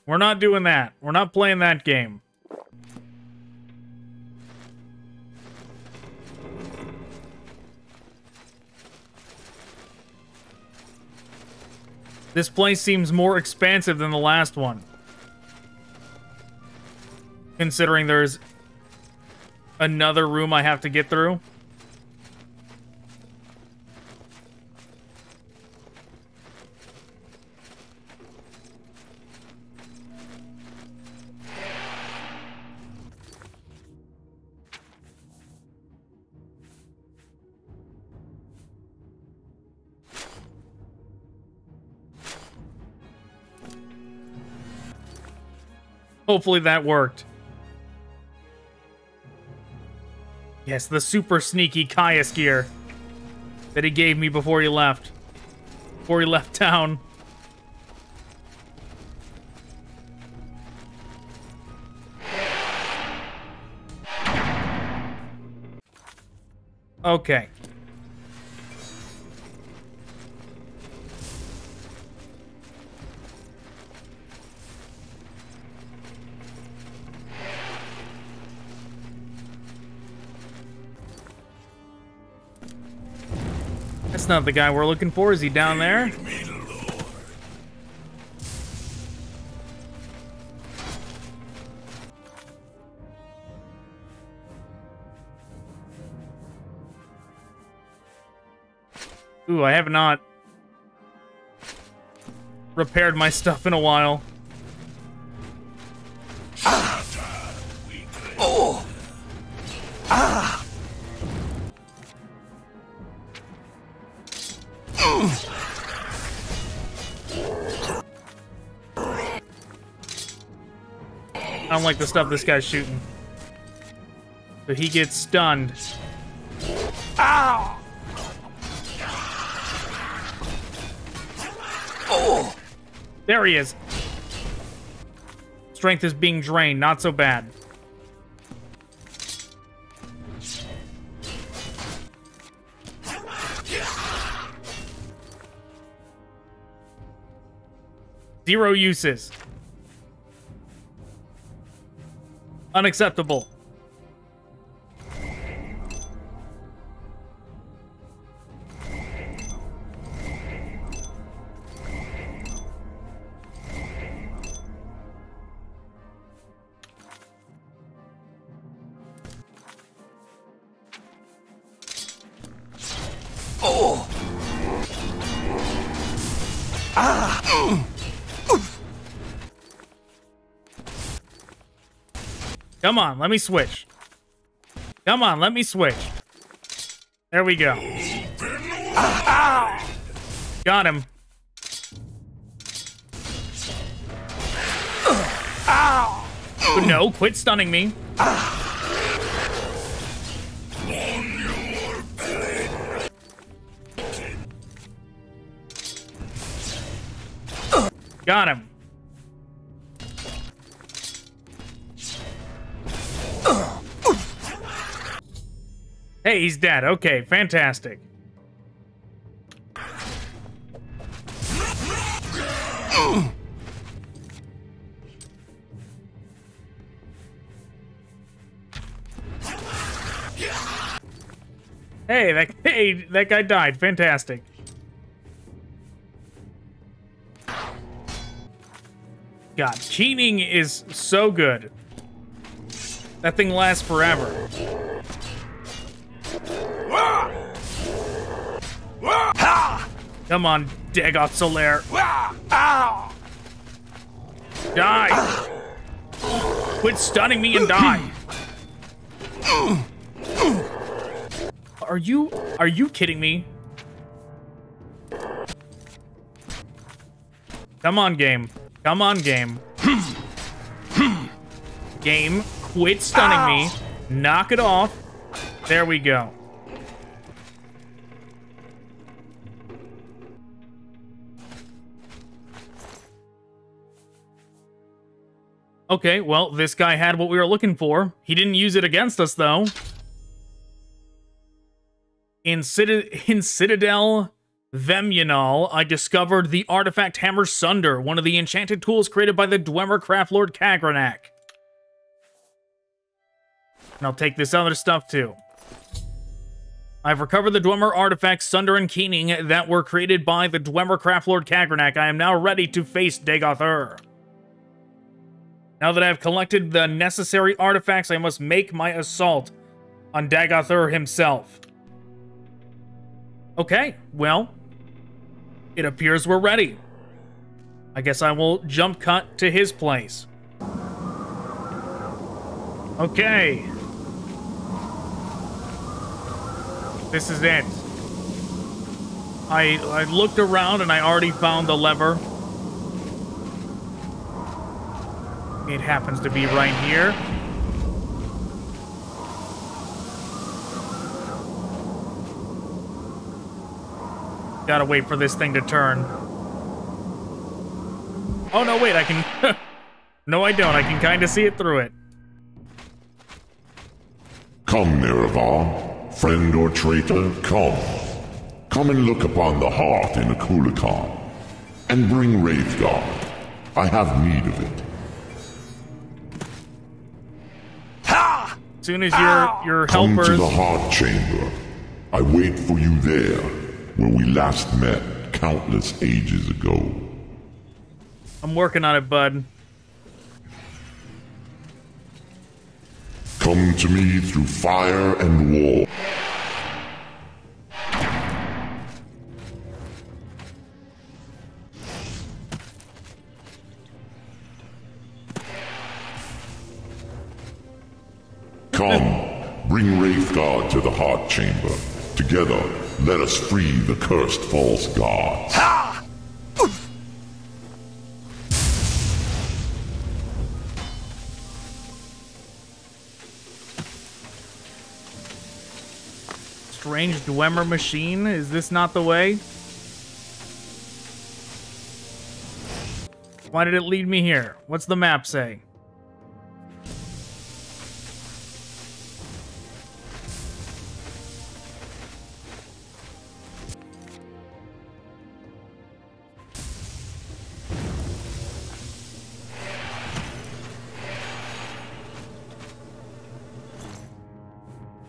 Speaker 1: We're not doing that. We're not playing that game. This place seems more expansive than the last one. Considering there's another room I have to get through. Hopefully that worked. Yes, the super sneaky Caius gear that he gave me before he left. Before he left town. Okay. That's not the guy we're looking for. Is he down there? Ooh, I have not repaired my stuff in a while.
Speaker 6: Oh! Ah!
Speaker 1: I don't like the stuff this guy's shooting. So he gets stunned.
Speaker 6: Ow! Oh!
Speaker 1: There he is. Strength is being drained. Not so bad. Zero uses. Unacceptable.
Speaker 6: Oh! Ah!
Speaker 1: Come on, let me switch. Come on, let me switch. There we go. Got him. No, quit stunning me. Got him. Hey, he's dead. Okay, fantastic. Hey, that guy died. Fantastic. God, keening is so good. That thing lasts forever. Come on, Dagoth Solaire. Die! Quit stunning me and die. Are you kidding me? Come on, game. Come on, game. Game, quit stunning me. Knock it off. There we go. Okay, well, this guy had what we were looking for. He didn't use it against us, though. In Citadel Vemyanal, I discovered the artifact Hammer Sunder, one of the enchanted tools created by the Dwemer Craftlord Kagranak. And I'll take this other stuff, too. I've recovered the Dwemer artifacts Sunder and Keening that were created by the Dwemer Craftlord Kagranak. I am now ready to face Dagoth. Now that I have collected the necessary artifacts, I must make my assault on Dagoth himself. Okay, well, it appears we're ready. I guess I will jump cut to his place. Okay. This is it. I looked around and I already found the lever. It happens to be right here. Gotta wait for this thing to turn. Oh, no, wait, I can... No, I don't. I can kind of see it through it.
Speaker 12: Come, Miravar, friend or traitor, come. Come and look upon the hearth in Akulikan, and bring Wraithguard. I have need of it.
Speaker 1: As soon as your
Speaker 12: Come
Speaker 1: helpers...
Speaker 12: to the heart chamber. I wait for you there, where we last met countless ages ago.
Speaker 1: I'm working on it, bud.
Speaker 12: Come to me through fire and war. Come, bring Wraithguard to the Heart Chamber. Together, let us free the cursed false gods.
Speaker 6: Ha!
Speaker 1: Strange Dwemer machine? Is this not the way? Why did it lead me here? What's the map say?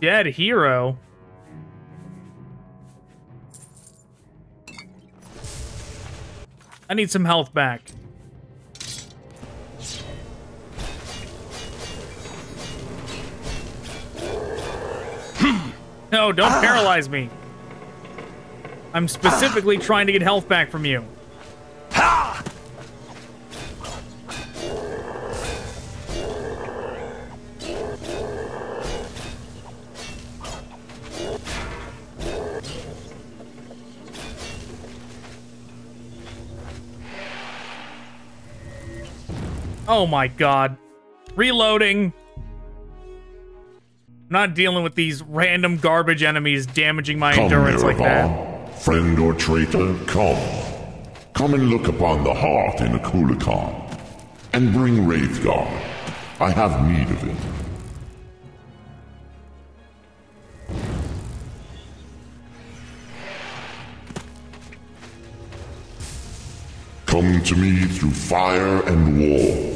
Speaker 1: Dead hero? I need some health back. No, don't paralyze me. I'm specifically trying to get health back from you. Oh my god. Reloading. I'm not dealing with these random garbage enemies damaging my endurance like that.
Speaker 12: Friend or traitor, come. Come and look upon the heart in a Kulikan. And bring Wraithguard. I have need of it. Come to me through fire and war.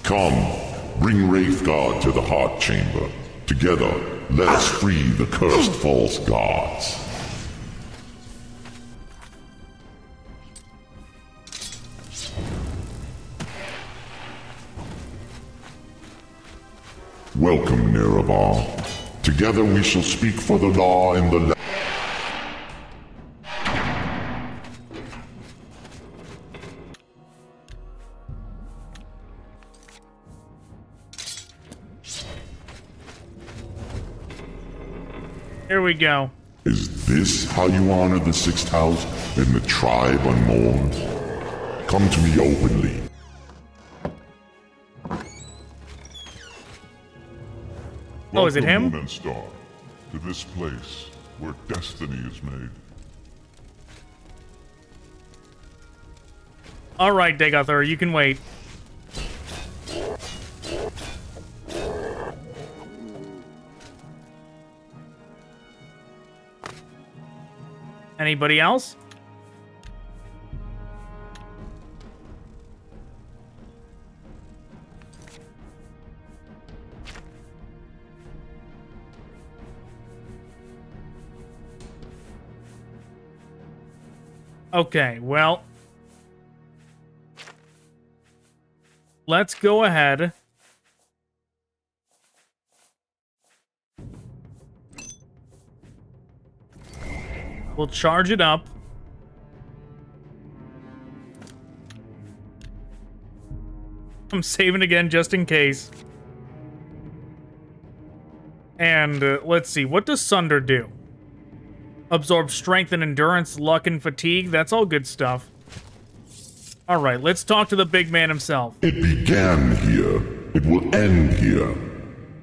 Speaker 12: Come, bring Wraithguard to the Heart Chamber. Together, let us free the cursed false gods. Welcome, Nerevar. Together we shall speak for the law in the land.
Speaker 1: Here we go.
Speaker 12: Is this how you honor the Sixth House and the tribe unmourned? Come to me openly.
Speaker 1: Oh, is it him?
Speaker 12: Welcome, Moon and Star, to this place where destiny is made.
Speaker 1: All right, Dagoth, you can wait. Anybody else? Okay, well, let's go ahead. We'll charge it up. I'm saving again just in case. And let's see, what does Sunder do? Absorb strength and endurance, luck and fatigue. That's all good stuff. Alright, let's talk to the big man himself.
Speaker 12: It began here. It will end here.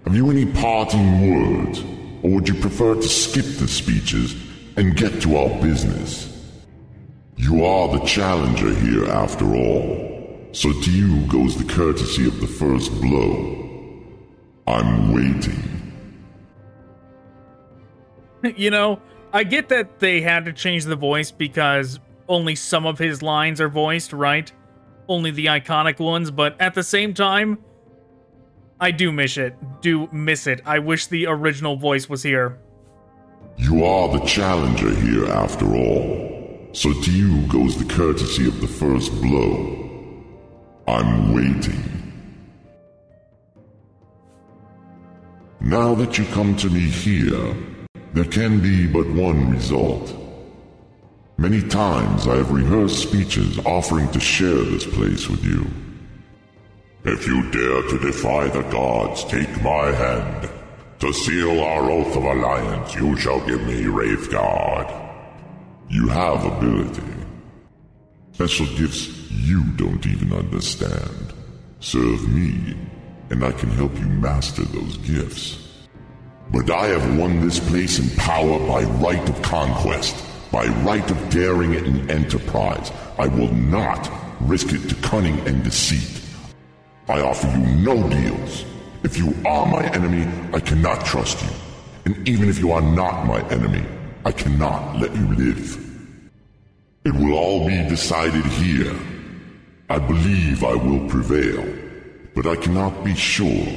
Speaker 12: Have you any parting words? Or would you prefer to skip the speeches and get to our business? You are the challenger here after all. So to you goes the courtesy of the first blow. I'm waiting.
Speaker 1: You know, I get that they had to change the voice because only some of his lines are voiced, right? Only the iconic ones, but at the same time, I do miss it. I wish the original voice was here.
Speaker 12: You are the challenger here after all. So to you goes the courtesy of the first blow. I'm waiting. Now that you come to me here, there can be but one result. Many times I have rehearsed speeches offering to share this place with you. If you dare to defy the gods, take my hand. To seal our oath of alliance, you shall give me Wraithguard. You have ability. Special gifts you don't even understand. Serve me, and I can help you master those gifts. But I have won this place in power by right of conquest, by right of daring and enterprise. I will not risk it to cunning and deceit. I offer you no deals. If you are my enemy, I cannot trust you. And even if you are not my enemy, I cannot let you live. It will all be decided here. I believe I will prevail, but I cannot be sure,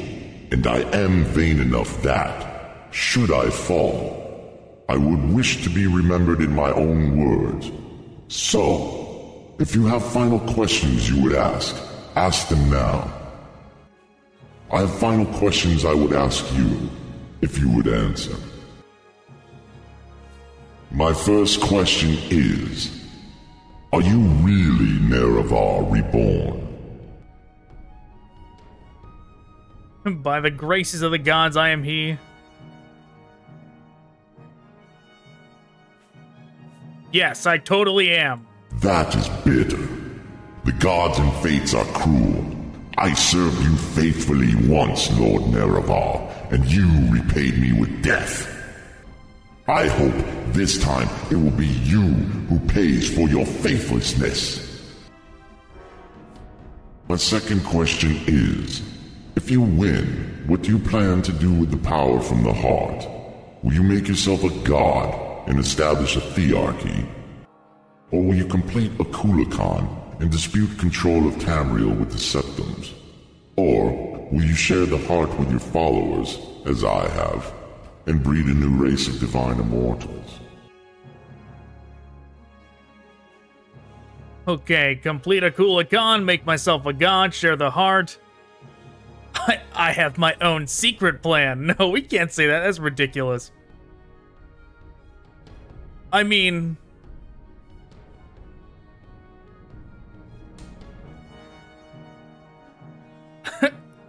Speaker 12: and I am vain enough that, should I fall, I would wish to be remembered in my own words. So, if you have final questions you would ask them now. I have final questions I would ask you, if you would answer. My first question is, are you really Nerevar reborn?
Speaker 1: By the graces of the gods, I am he. Yes, I totally am.
Speaker 12: That is bitter. The gods and fates are cruel. I served you faithfully once, Lord Nerevar, and you repaid me with death. I hope this time it will be you who pays for your faithlessness. My second question is, if you win, what do you plan to do with the power from the heart? Will you make yourself a god and establish a thearchy? Or will you complete a Kulakan and dispute control of Tamriel with the Septums? Or will you share the heart with your followers, as I have, and breed a new race of divine immortals?
Speaker 1: Okay, complete a Kulakan, make myself a god, share the heart. I have my own secret plan. No, we can't say that. That's ridiculous. I mean...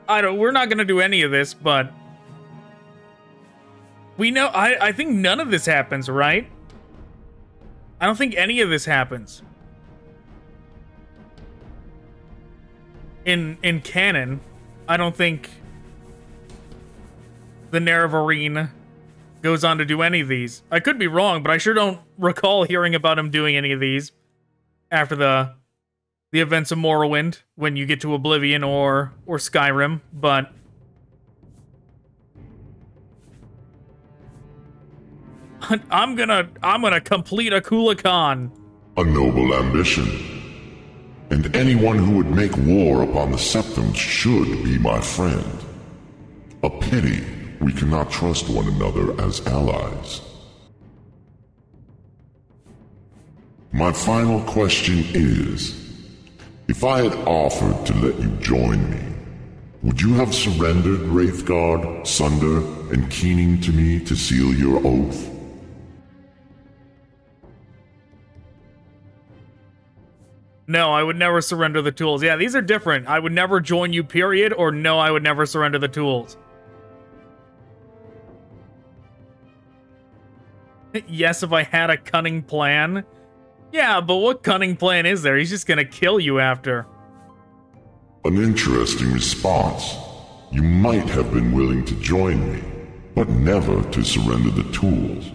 Speaker 1: we're not gonna do any of this, but... We know, I think none of this happens, right? I don't think any of this happens. In canon, I don't think the Nerevarine goes on to do any of these. I could be wrong, but I sure don't recall hearing about him doing any of these after the events of Morrowind, when you get to Oblivion or Skyrim, but... I'm gonna complete a Kulakan.
Speaker 12: A noble ambition. And anyone who would make war upon the Septums should be my friend. A pity we cannot trust one another as allies. My final question is, if I had offered to let you join me, would you have surrendered Wraithguard, Sunder, and Keening to me to seal your oath?
Speaker 1: No, I would never surrender the tools. Yeah, these are different. I would never join you, period, or no, I would never surrender the tools. Yes, if I had a cunning plan. Yeah, but what cunning plan is there? He's just gonna kill you after.
Speaker 12: An interesting response. You might have been willing to join me, but never to surrender the tools.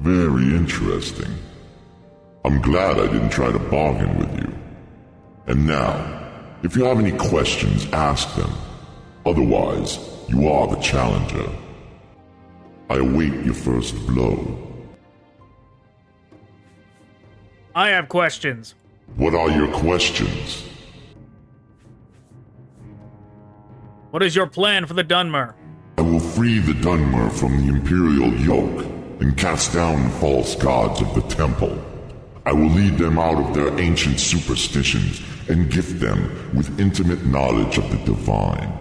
Speaker 12: Very interesting. I'm glad I didn't try to bargain with you. And now, if you have any questions, ask them. Otherwise, you are the challenger. I await your first blow.
Speaker 1: I have questions.
Speaker 12: What are your questions?
Speaker 1: What is your plan for the Dunmer?
Speaker 12: I will free the Dunmer from the Imperial yoke and cast down the false gods of the temple. I will lead them out of their ancient superstitions and gift them with intimate knowledge of the divine.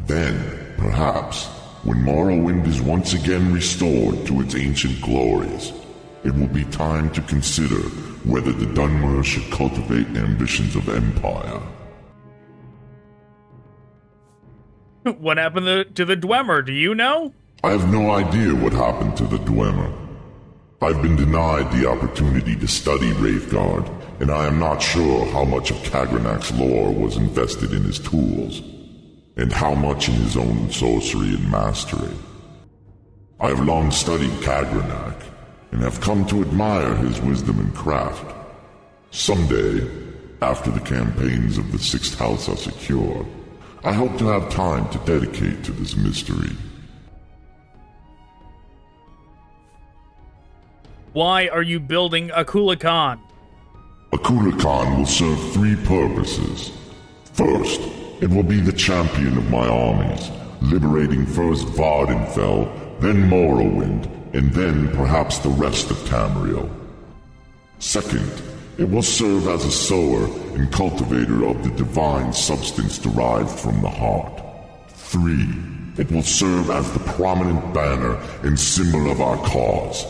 Speaker 12: Then, perhaps, when Morrowind is once again restored to its ancient glories, it will be time to consider whether the Dunmer should cultivate ambitions of empire.
Speaker 1: What happened to the Dwemer, do you know?
Speaker 12: I have no idea what happened to the Dwemer. I've been denied the opportunity to study Wraithguard, and I am not sure how much of Kagranak's lore was invested in his tools, and how much in his own sorcery and mastery. I have long studied Kagranak, and have come to admire his wisdom and craft. Someday, after the campaigns of the Sixth House are secure, I hope to have time to dedicate to this mystery.
Speaker 1: Why are you building a Kulakan?
Speaker 12: A Kulakan will serve three purposes. First, it will be the champion of my armies, liberating first Vardenfell, then Morrowind, and then perhaps the rest of Tamriel. Second, it will serve as a sower and cultivator of the divine substance derived from the heart. 3, it will serve as the prominent banner and symbol of our cause,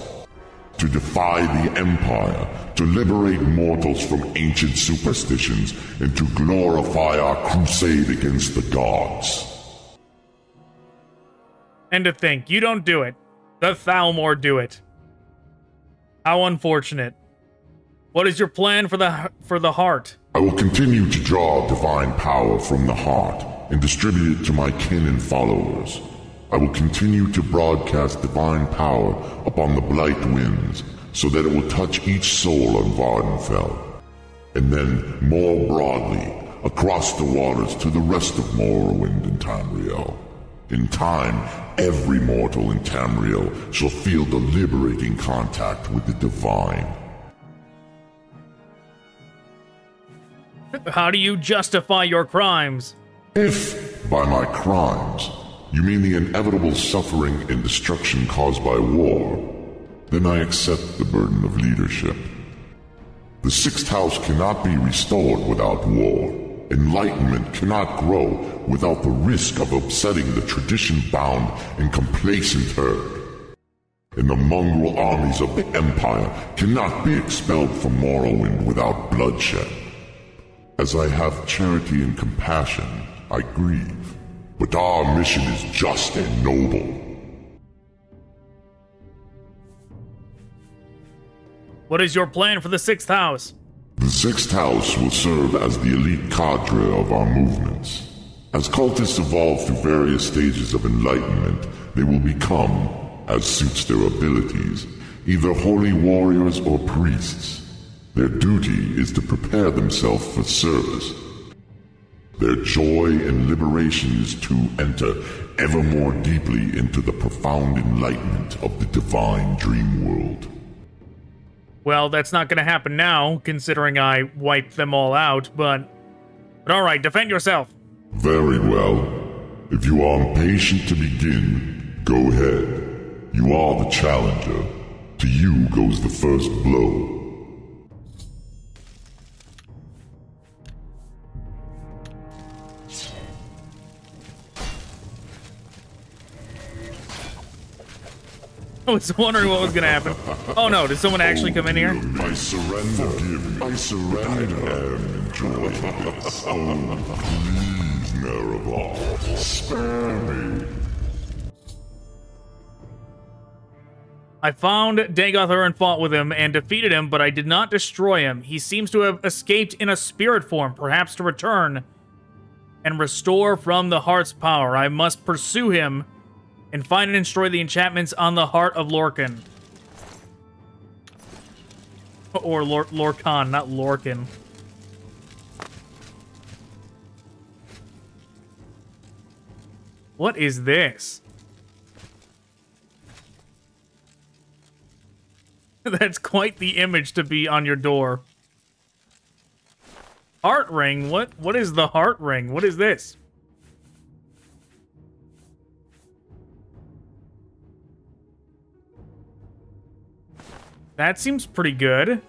Speaker 12: to defy the Empire, to liberate mortals from ancient superstitions, and to glorify our crusade against the gods.
Speaker 1: And to think, you don't do it. The Thalmor do it. How unfortunate. What is your plan for the heart?
Speaker 12: I will continue to draw divine power from the heart and distribute it to my kin and followers. I will continue to broadcast divine power upon the Blight Winds, so that it will touch each soul on Vardenfell, and then more broadly across the waters to the rest of Morrowind and Tamriel. In time, every mortal in Tamriel shall feel the liberating contact with the divine.
Speaker 1: How do you justify your crimes?
Speaker 12: If, by my crimes, you mean the inevitable suffering and destruction caused by war, then I accept the burden of leadership. The Sixth House cannot be restored without war. Enlightenment cannot grow without the risk of upsetting the tradition-bound and complacent herd. And the mongrel armies of the Empire cannot be expelled from Morrowind without bloodshed. As I have charity and compassion, I grieve. But our mission is just and noble.
Speaker 1: What is your plan for the Sixth House?
Speaker 12: The Sixth House will serve as the elite cadre of our movements. As cultists evolve through various stages of enlightenment, they will become, as suits their abilities, either holy warriors or priests. Their duty is to prepare themselves for service. Their joy and liberation is to enter ever more deeply into the profound enlightenment of the divine dream world.
Speaker 1: Well, that's not going to happen now, considering I wiped them all out, but alright, defend yourself.
Speaker 12: Very well. If you are impatient to begin, go ahead. You are the challenger. To you goes the first blow.
Speaker 1: I was wondering what was going to happen. Oh no, did someone actually come in here?
Speaker 12: I surrender. Forgive me. I surrender. I am enjoying this. Oh, please, Maribel, spare me.
Speaker 1: I found Dagoth and fought with him and defeated him, but I did not destroy him. He seems to have escaped in a spirit form, perhaps to return and restore from the heart's power. I must pursue him and find and destroy the enchantments on the heart of Lorcan. Or Lorcan, not Lorcan. What is this? That's quite the image to be on your door. Heart ring? What is the heart ring? What is this? That seems pretty good.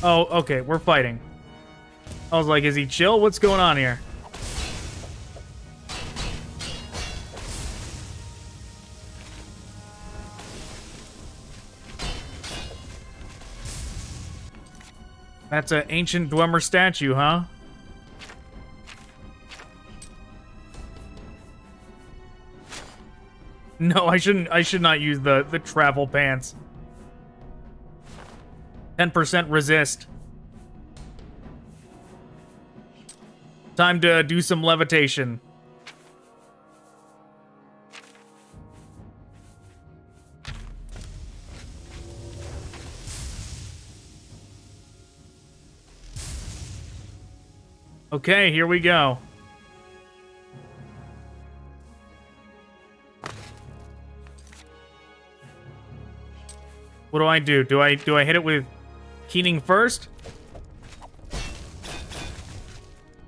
Speaker 1: Oh, okay, we're fighting. I was like, is he chill? What's going on here? That's an ancient Dwemer statue, huh? No, I should not use the travel pants. 10% resist. Time to do some levitation. Okay, here we go. What do I do? Do I hit it with keening first?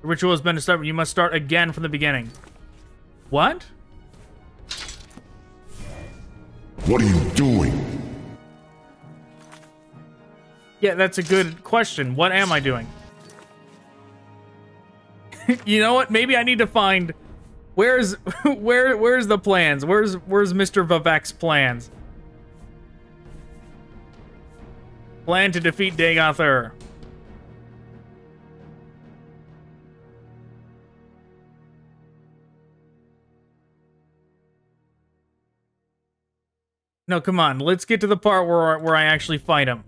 Speaker 1: The ritual has been established. You must start again from the beginning. What?
Speaker 12: What are you doing?
Speaker 1: Yeah, that's a good question. What am I doing? You know what? Maybe I need to find where's the plans? Where's Mr. Vivek's plans? Plan to defeat Dagoth. No, come on. Let's get to the part where I actually fight him.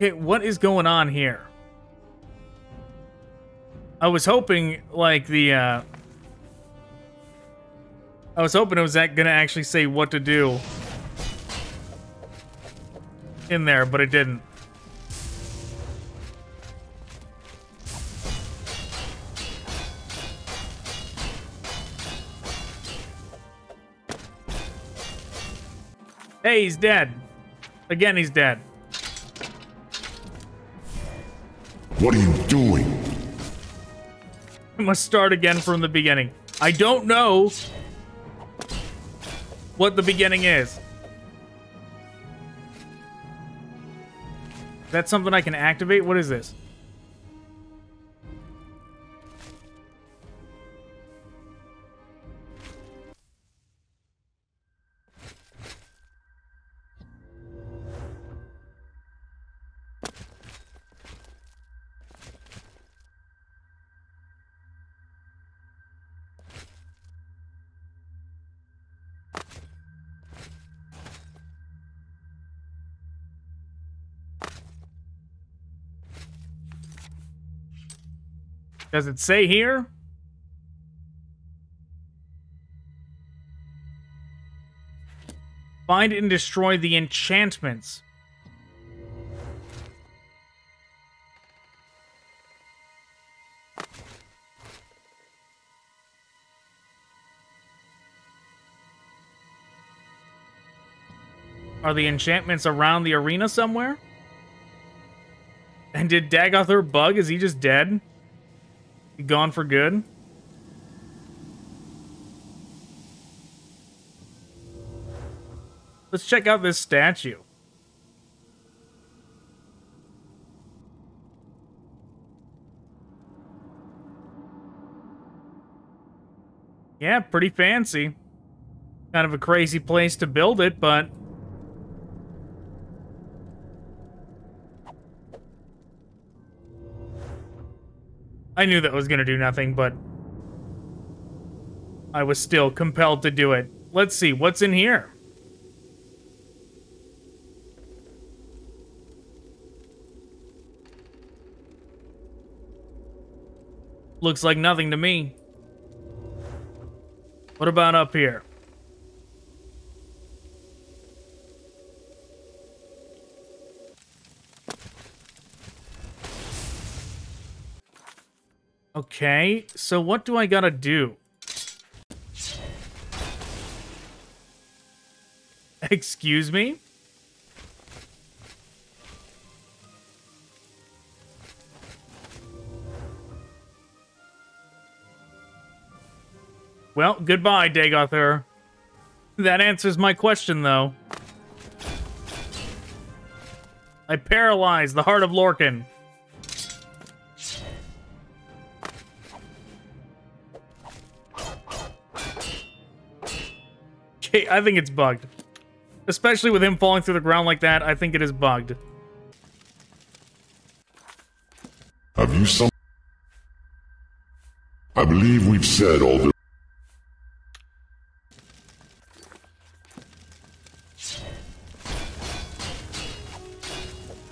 Speaker 1: Okay, what is going on here? I was hoping, like, I was hoping it was gonna actually say what to do in there, but it didn't. Hey, he's dead. Again, he's dead.
Speaker 12: What are you doing?
Speaker 1: I must start again from the beginning. I don't know what the beginning is. Is that something I can activate? What is this? Does it say here? Find and destroy the enchantments. Are the enchantments around the arena somewhere? And did Dagoth bug? Is he just dead? Gone for good? Let's check out this statue. Yeah, pretty fancy. Kind of a crazy place to build it, but I knew that was going to do nothing, but I was still compelled to do it. Let's see, what's in here? Looks like nothing to me. What about up here? Okay, so what do I gotta do? Excuse me? Well, goodbye, Dagoth. That answers my question, though. I paralyzed the heart of Lorcan. Okay, I think it's bugged. Especially with him falling through the ground like that, I think it is bugged.
Speaker 12: Have you some... I believe we've said all the...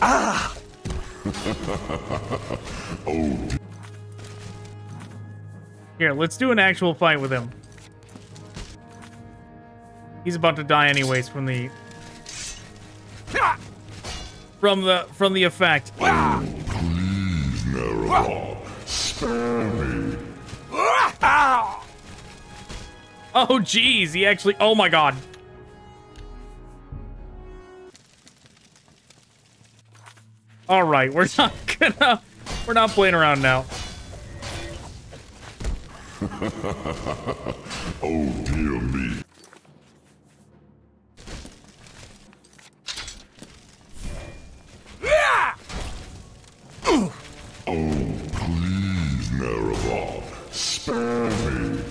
Speaker 6: Ah!
Speaker 12: Oh,
Speaker 1: Here, let's do an actual fight with him. He's about to die anyways from the... From the effect.
Speaker 12: oh please, Nerevar. Spare me.
Speaker 1: Oh, jeez, he actually... Oh, my God. All right, we're not playing around now.
Speaker 12: Oh, dear me. Oh, please, Nerevar. Spare me.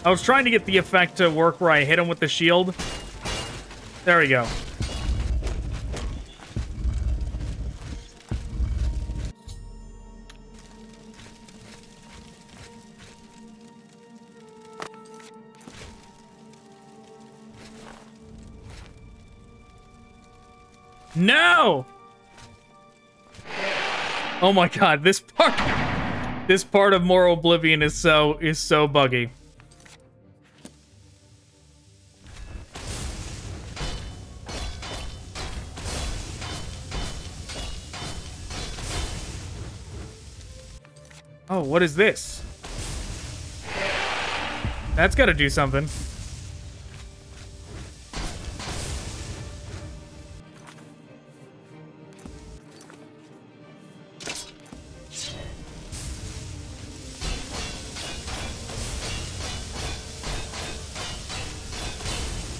Speaker 1: I was trying to get the effect to work where I hit him with the shield. There we go. No! Oh my God, this part of Morroblivion is so buggy. Oh, what is this? That's gotta do something.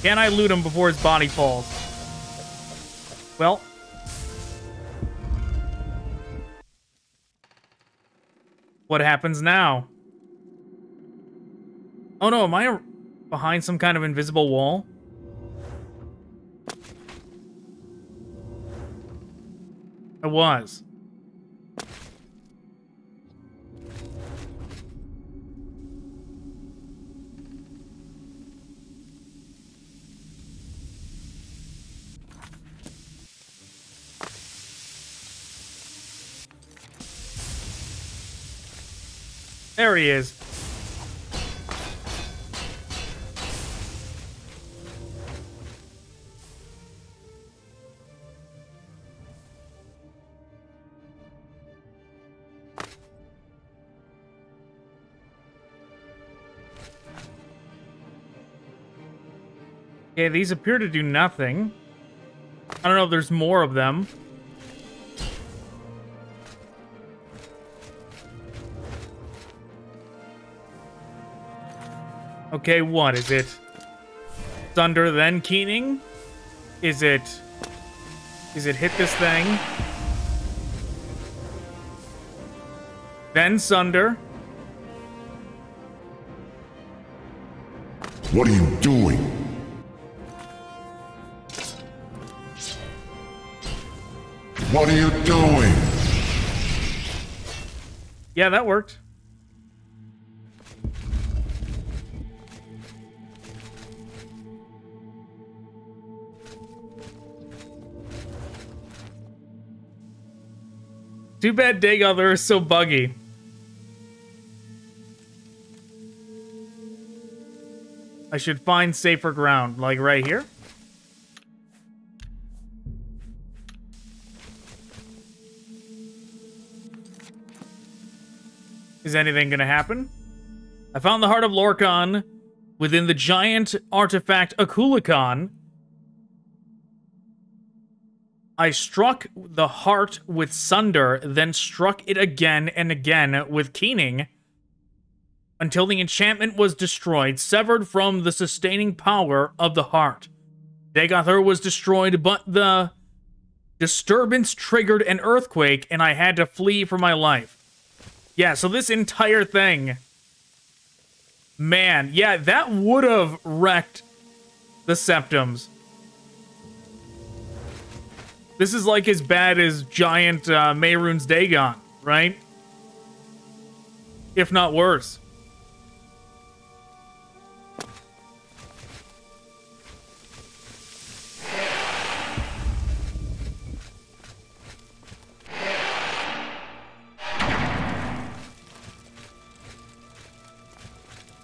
Speaker 1: Can I loot him before his body falls? Well. What happens now? Oh no, am I behind some kind of invisible wall? I was. There he is. Okay, these appear to do nothing. I don't know if there's more of them. Okay, what is it? Thunder, then keening? Is it hit this thing? Then Sunder?
Speaker 12: What are you doing? What are you doing?
Speaker 1: Yeah, that worked. Too bad Dagoth is so buggy. I should find safer ground, like right here. Is anything gonna happen? I found the heart of Lorcan within the giant artifact Akulikon. I struck the heart with Sunder, then struck it again and again with Keening, until the enchantment was destroyed, severed from the sustaining power of the heart. Dagoth was destroyed, but the disturbance triggered an earthquake, and I had to flee for my life. Yeah, so this entire thing... Man, yeah, that would have wrecked the Septums. This is like as bad as giant Mehrunes Dagon, right? If not worse.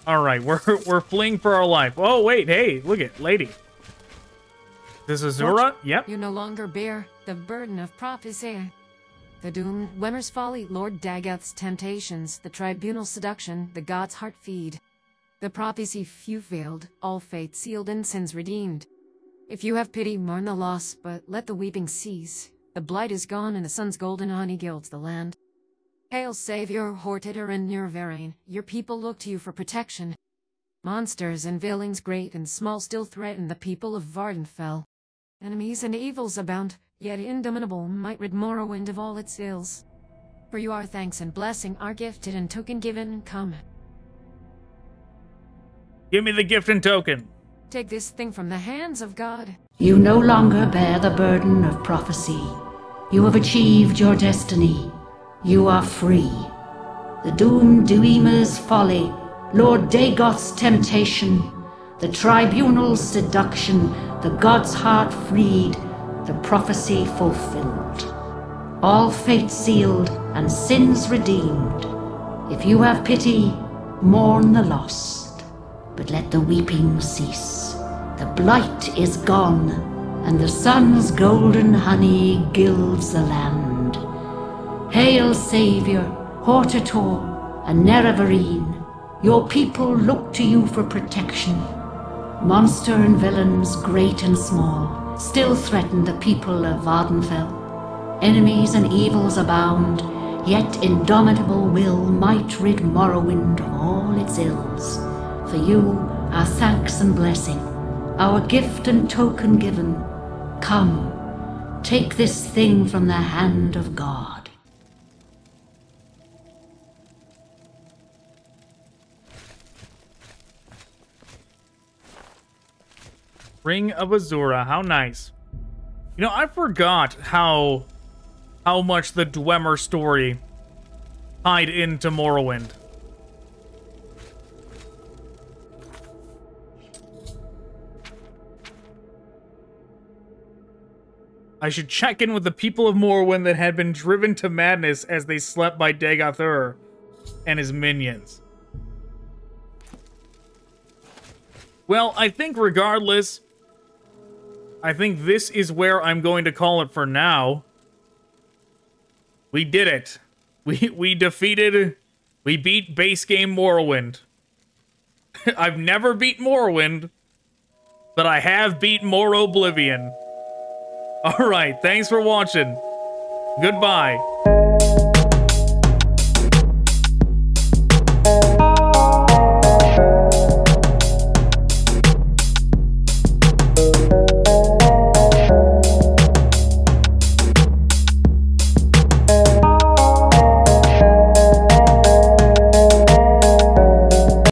Speaker 1: All right, we're fleeing for our life. Oh wait, hey, look it, lady. This is Azura? Yep.
Speaker 4: You no longer bear the burden of prophecy. The doomed, Wemmer's folly, Lord Dagoth's temptations, the tribunal seduction, the god's heart feed. The prophecy few failed, all fate sealed and sins redeemed. If you have pity, mourn the loss, but let the weeping cease. The blight is gone and the sun's golden honey gilds the land. Hail, Savior, Hortitor and Nirvarain, your people look to you for protection. Monsters and villains great and small still threaten the people of Vardenfell. Enemies and evils abound, yet indomitable might rid Morrowind of all its ills. For you our thanks and blessing are gifted and token given, come.
Speaker 1: Give me the gift and token.
Speaker 4: Take this thing from the hands of God.
Speaker 7: You no longer bear the burden of prophecy. You have achieved your destiny. You are free. The doomed Duima's folly, Lord Dagoth's temptation, the tribunal's seduction, the god's heart freed, the prophecy fulfilled. All fate sealed and sins redeemed. If you have pity, mourn the lost, but let the weeping cease. The blight is gone, and the sun's golden honey gilds the land. Hail, Savior, Hortitor, and Neravarine. Your people look to you for protection. Monster and villains, great and small, still threaten the people of Vardenfell. Enemies and evils abound, yet indomitable will might rid Morrowind of all its ills. For you, our thanks and blessing, our gift and token given. Come, take this thing from the hand of God.
Speaker 1: Ring of Azura, how nice. You know, I forgot how much the Dwemer story tied into Morrowind. I should check in with the people of Morrowind that had been driven to madness as they slept by Dagoth and his minions. Well, I think regardless, I think this is where I'm going to call it for now. We did it. We beat base game Morrowind. I've never beat Morrowind, but I have beat Morroblivion. Alright, thanks for watching. Goodbye.